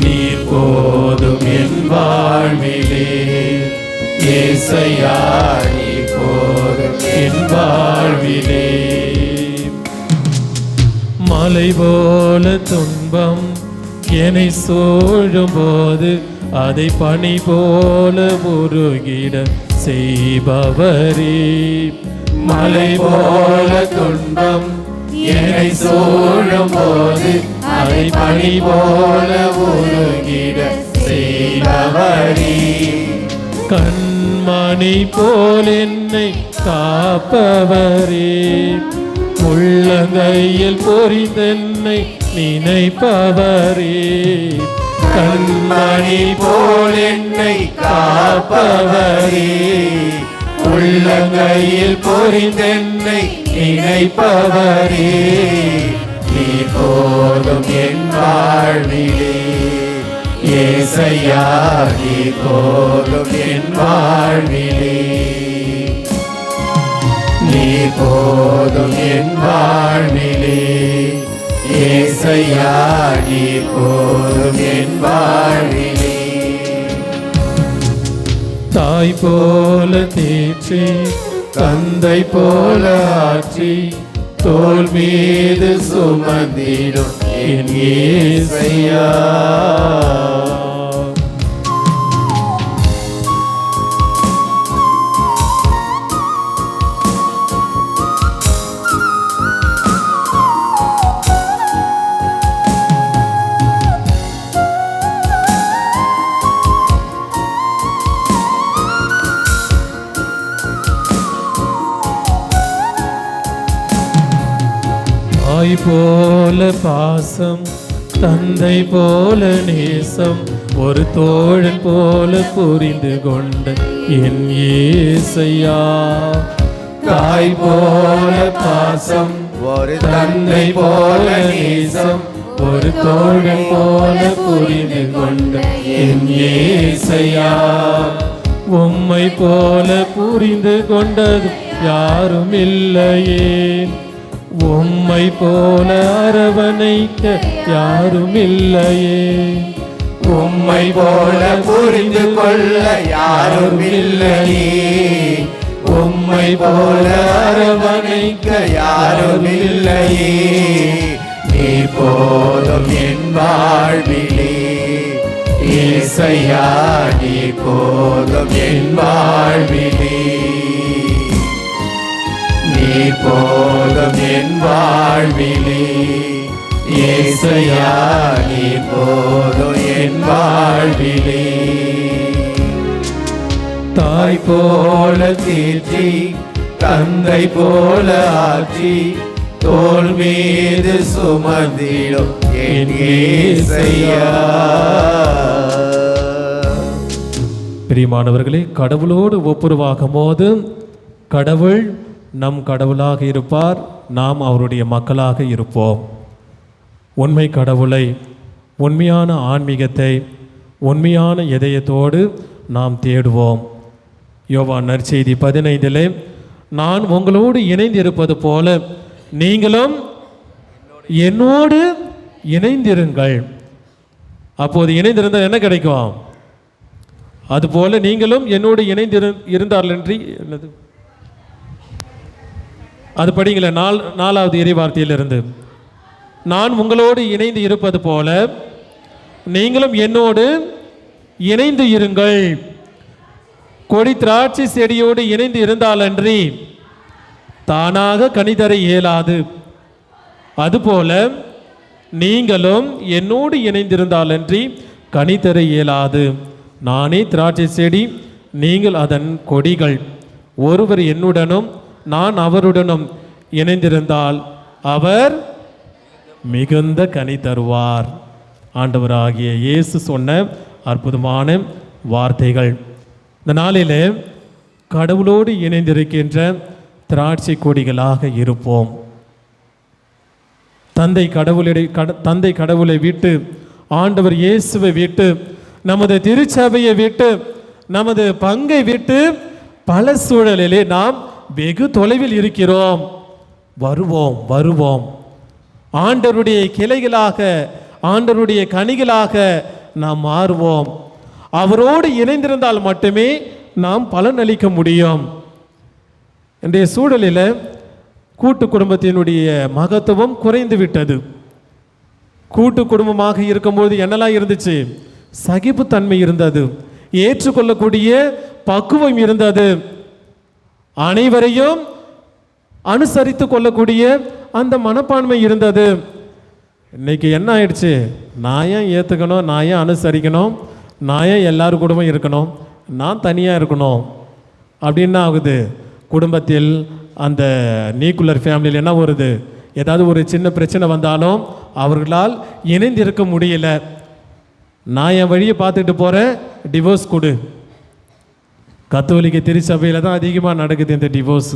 S2: நீர் போதும், என் வாழ்விலே ஏசையா நீ போதும், என் வாழ்விலே.
S3: மலை போல துன்பம் என்னை சூழும் போது அதை பனி போல உருகிட செய்பவரே.
S2: மலை போல துன்பம் என்னை சூழும் போது அதை பனி போல உருகிட செய்பவரே.
S3: கண்மணி போல் என்னை காப்பவரே, உள்ளங்கையில் பொறிந்தென்னை நினைப்பவரே.
S2: கண்மணி போல் என்னை காப்பவரே, உள்ளங்கையில் பொறிந்தென்னை நினைப்பவரே. நீ போதும் என் வாழ்விலே ஏசையா, நீ போதும் என் வாழ்விலே, நீ போதும் என் வாழ்விலே ஏசையா, நீ போதும் என் வாழ்விலே.
S3: தாய் போல தேற்றி தந்தை போல ஆற்றி தோள் மீது சுமந்திடும் என் இயேசையா. தாய் போல பாசம் தந்தை போல நேசம் ஒரு தோழன் போல புரிந்து கொண்ட என் இயேசையா.
S2: தாய் போல பாசம் ஒரு தந்தை போல நேசம்,
S3: ஒரு தோழன் போல புரிந்து கொண்ட என் இயேசையா. உம்மை போல புரிந்து கொண்டது யாரும் இல்லையே, உம்மை போல அரவணைக்க யாரும் இல்லையே,
S2: உம்மை போல புரிந்து கொள்ள யாரும் இல்லையே, உம்மை போல அரவணைக்க யாரும் இல்லையே. நீ போதும் என் வாழ்விலே ஏசையா, நீ போதும் என் வாழ்விலே, நீ போதும் என் வாழ்விலே ஏசையா, நீ போதும் என் வாழ்விலே. தாய் போல தீர்ச்சி, தந்தை போல ஆட்சி, தோள் மீது சுமந்திடும் என் ஏசையா.
S3: பிரியமானவர்களே, கடவுளோடு ஒப்புரவாகும் போது கடவுள் நம் கடவுளாக இருப்பார், நாம் அவருடைய மக்களாக இருப்போம். உண்மை கடவுளை, உண்மையான ஆன்மீகத்தை, உண்மையான இதயத்தோடு நாம் தேடுவோம். யோவான் நற்செய்தி 15 நான் உங்களோடு இணைந்திருப்பது போல நீங்களும் என்னோடு இணைந்திருங்கள். அப்போது இணைந்திருந்தால் என்ன கிடைக்கும்? அதுபோல நீங்களும் என்னோடு இருந்தார்கள் என்று என்னது அது படிங்கள 4வது இறைவார்த்தையிலிருந்து. நான் உங்களோடு இணைந்து இருப்பது போல நீங்களும் என்னோடு இணைந்து இருங்கள். கொடி திராட்சை செடியோடு இணைந்து இருந்தாலன்றி தானாக கனிதர இயலாது. அதுபோல நீங்களும் என்னோடு இணைந்திருந்தாலன்றி கனிதர இயலாது. நானே திராட்சை செடி, நீங்கள் அதன் கொடிகள். ஒருவர் என்னுடனும் நான் அவருடனும் இணைந்திருந்தால் அவர் மிகுந்த கனி தருவார். ஆண்டவராகிய இயேசு சொன்ன அற்புதமான வார்த்தைகள். இந்த நாளிலே கடவுளோடு இணைந்திருக்கின்ற திராட்சை கொடிகளாக இருப்போம். தந்தை கடவுளை விட்டு, ஆண்டவர் இயேசுவை விட்டு, நமது திருச்சபையை விட்டு, நமது பங்கை விட்டு பல சூழலிலே நாம் வெகு தொலைவில் இருக்கிறோம். வருவோம் ஆண்டவருடைய கிளைகளாக, ஆண்டவருடைய கனிகளாக நாம் மாறுவோம். அவரோடு இணைந்திருந்தால் மட்டுமே நாம் பலன் அளிக்க முடியும். இன்றைய சூழலில் கூட்டு குடும்பத்தினுடைய மகத்துவம் குறைந்து விட்டது. கூட்டு குடும்பமாக இருக்கும்போது என்னெல்லாம் இருந்துச்சு? சகிப்புத்தன்மை இருந்தது, ஏற்றுக்கொள்ளக்கூடிய பக்குவம் இருந்தது, அனைவரையும் அனுசரித்து கொள்ளக்கூடிய அந்த மனப்பான்மை இருந்தது. இன்னைக்கு என்ன ஆயிடுச்சு? நான் ஏன் ஏற்றுக்கணும், நான் ஏன் அனுசரிக்கணும், நான் ஏன் எல்லாரும் குடும்பம் இருக்கணும், நான் தனியாக இருக்கணும் அப்படின்னா ஆகுது. குடும்பத்தில் அந்த நியூக்ளியர் ஃபேமிலியில் என்ன வருது? ஏதாவது ஒரு சின்ன பிரச்சனை வந்தாலும் அவர்களால் இணைந்து இருக்க முடியல. நான் என் வழியை பார்த்துட்டு போகிறேன், டிவோர்ஸ் கொடு. கத்தோலிக்க திருச்சபையில் தான் அதிகமாக நடக்குது இந்த டிவோர்ஸ்.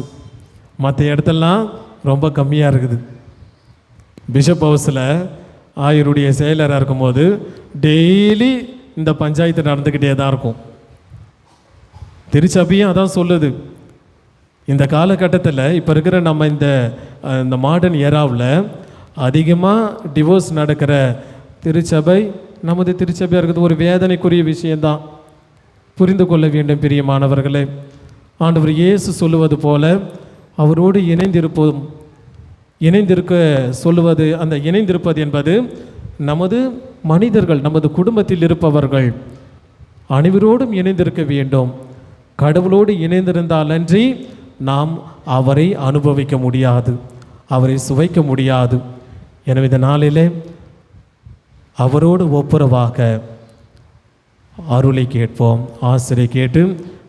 S3: மற்ற இடத்துலலாம் ரொம்ப கம்மியாக இருக்குது. பிஷப் ஹவுஸில் ஆயருடைய செயலராக இருக்கும்போது டெய்லி இந்த பஞ்சாயத்து நடந்துக்கிட்டே தான் இருக்கும். திருச்சபையும் அதான் சொல்லுது. இந்த காலகட்டத்தில் இப்போ இருக்கிற நம்ம இந்த மாடர்ன் ஏராவில் அதிகமாக டிவோர்ஸ் நடக்கிற திருச்சபை நமது திருச்சபையாக இருக்கிறது ஒரு வேதனைக்குரிய விஷயந்தான். புரிந்து கொள்ள வேண்டும் பிரியமானவர்களே. ஆண்டவர் இயேசு சொல்லுவது போல அவரோடு இணைந்திருக்க சொல்லுவது, அந்த இணைந்திருப்பது என்பது நமது மனிதர்கள், நமது குடும்பத்தில் இருப்பவர்கள் அனைவரோடும் இணைந்திருக்க வேண்டும். கடவுளோடு இணைந்திருந்தால் அன்றி நாம் அவரை அனுபவிக்க முடியாது, அவரை சுவைக்க முடியாது. எனவே இந்த நாளிலே அவரோடு ஒப்புரவாக அருளை கேட்போம், ஆசிரியை கேட்டு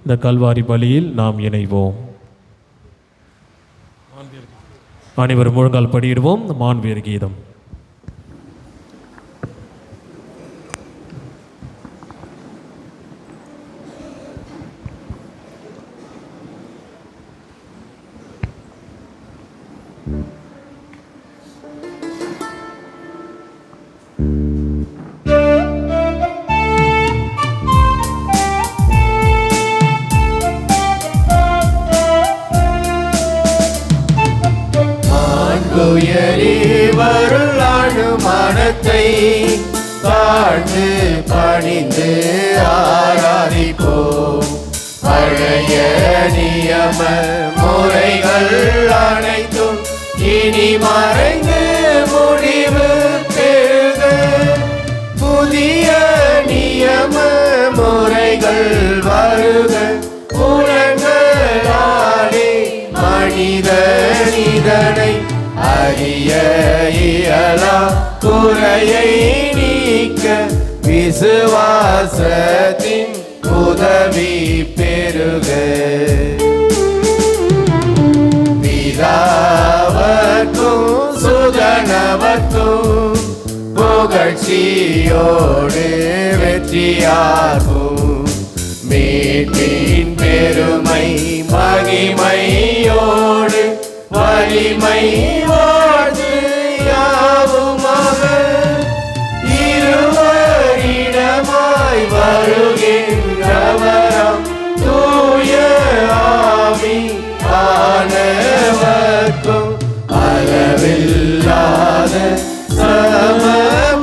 S3: இந்த கல்வாரி பலியில் நாம் இணைவோம். அனைவரும் முழங்கால் படியிடுவோம். மாண்பேறு கீதம்.
S2: உம்மை தாழ்ந்து பணிந்து ஆராதிப்போம். பழைய நியம முறைகள் அனைத்தும் இனி மறைந்து முடிவு பெறுக. புதிய நியம முறைகள் வருக. புலன்களாலே மனிதன் இதனை அறிய இயலா. குறையை நீக்க விசுவாசத்தின் உதவி பெறுக. பிதாவர்க்கும் சுதனவர்க்கும் புகழ்ச்சியோடு வெற்றியாகும். மீட்பின் பெருமை மகிமையோடு வலிமை வாழ்த்து யாவுமாக. இருவரிடமாய் வருகின்றவரம் தூய ஆவி ஆனவர்க்கும் அளவில்லாத சம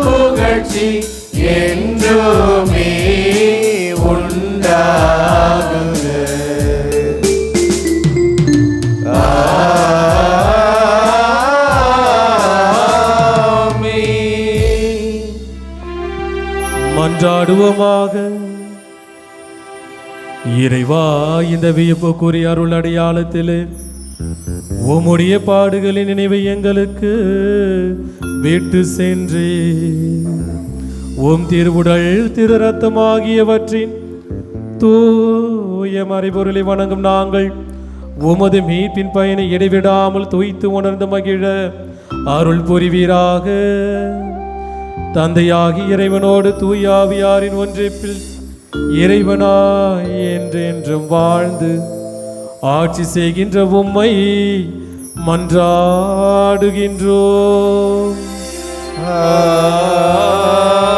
S2: புகழ்ச்சி என்றுமே உண்டாகுக.
S3: மன்றாடுவோமாக. இறைவா, இந்த வியப்புக்குரிய அருள் அடையாளத்திலே உம்முடைய பாடுகளின் நினைவை எங்களுக்கு விட்டு சென்றே உம் திருவுடல் திரு ரத்தம் ஆகியவற்றின் தூய மறைபொருளை வணங்கும் நாங்கள் உமது மீட்பின் பயனை இடைவிடாமல் துய்த்து உணர்ந்து மகிழ அருள் புரிவீராக. தந்தையாகி இறைவனோடு தூயாவியாரின் ஒன்றிப்பில் இறைவனாய் என்றென்றும் வாழ்ந்து ஆட்சி செய்கின்ற உம்மை மன்றாடுகின்றோம்.
S2: ஆமென்.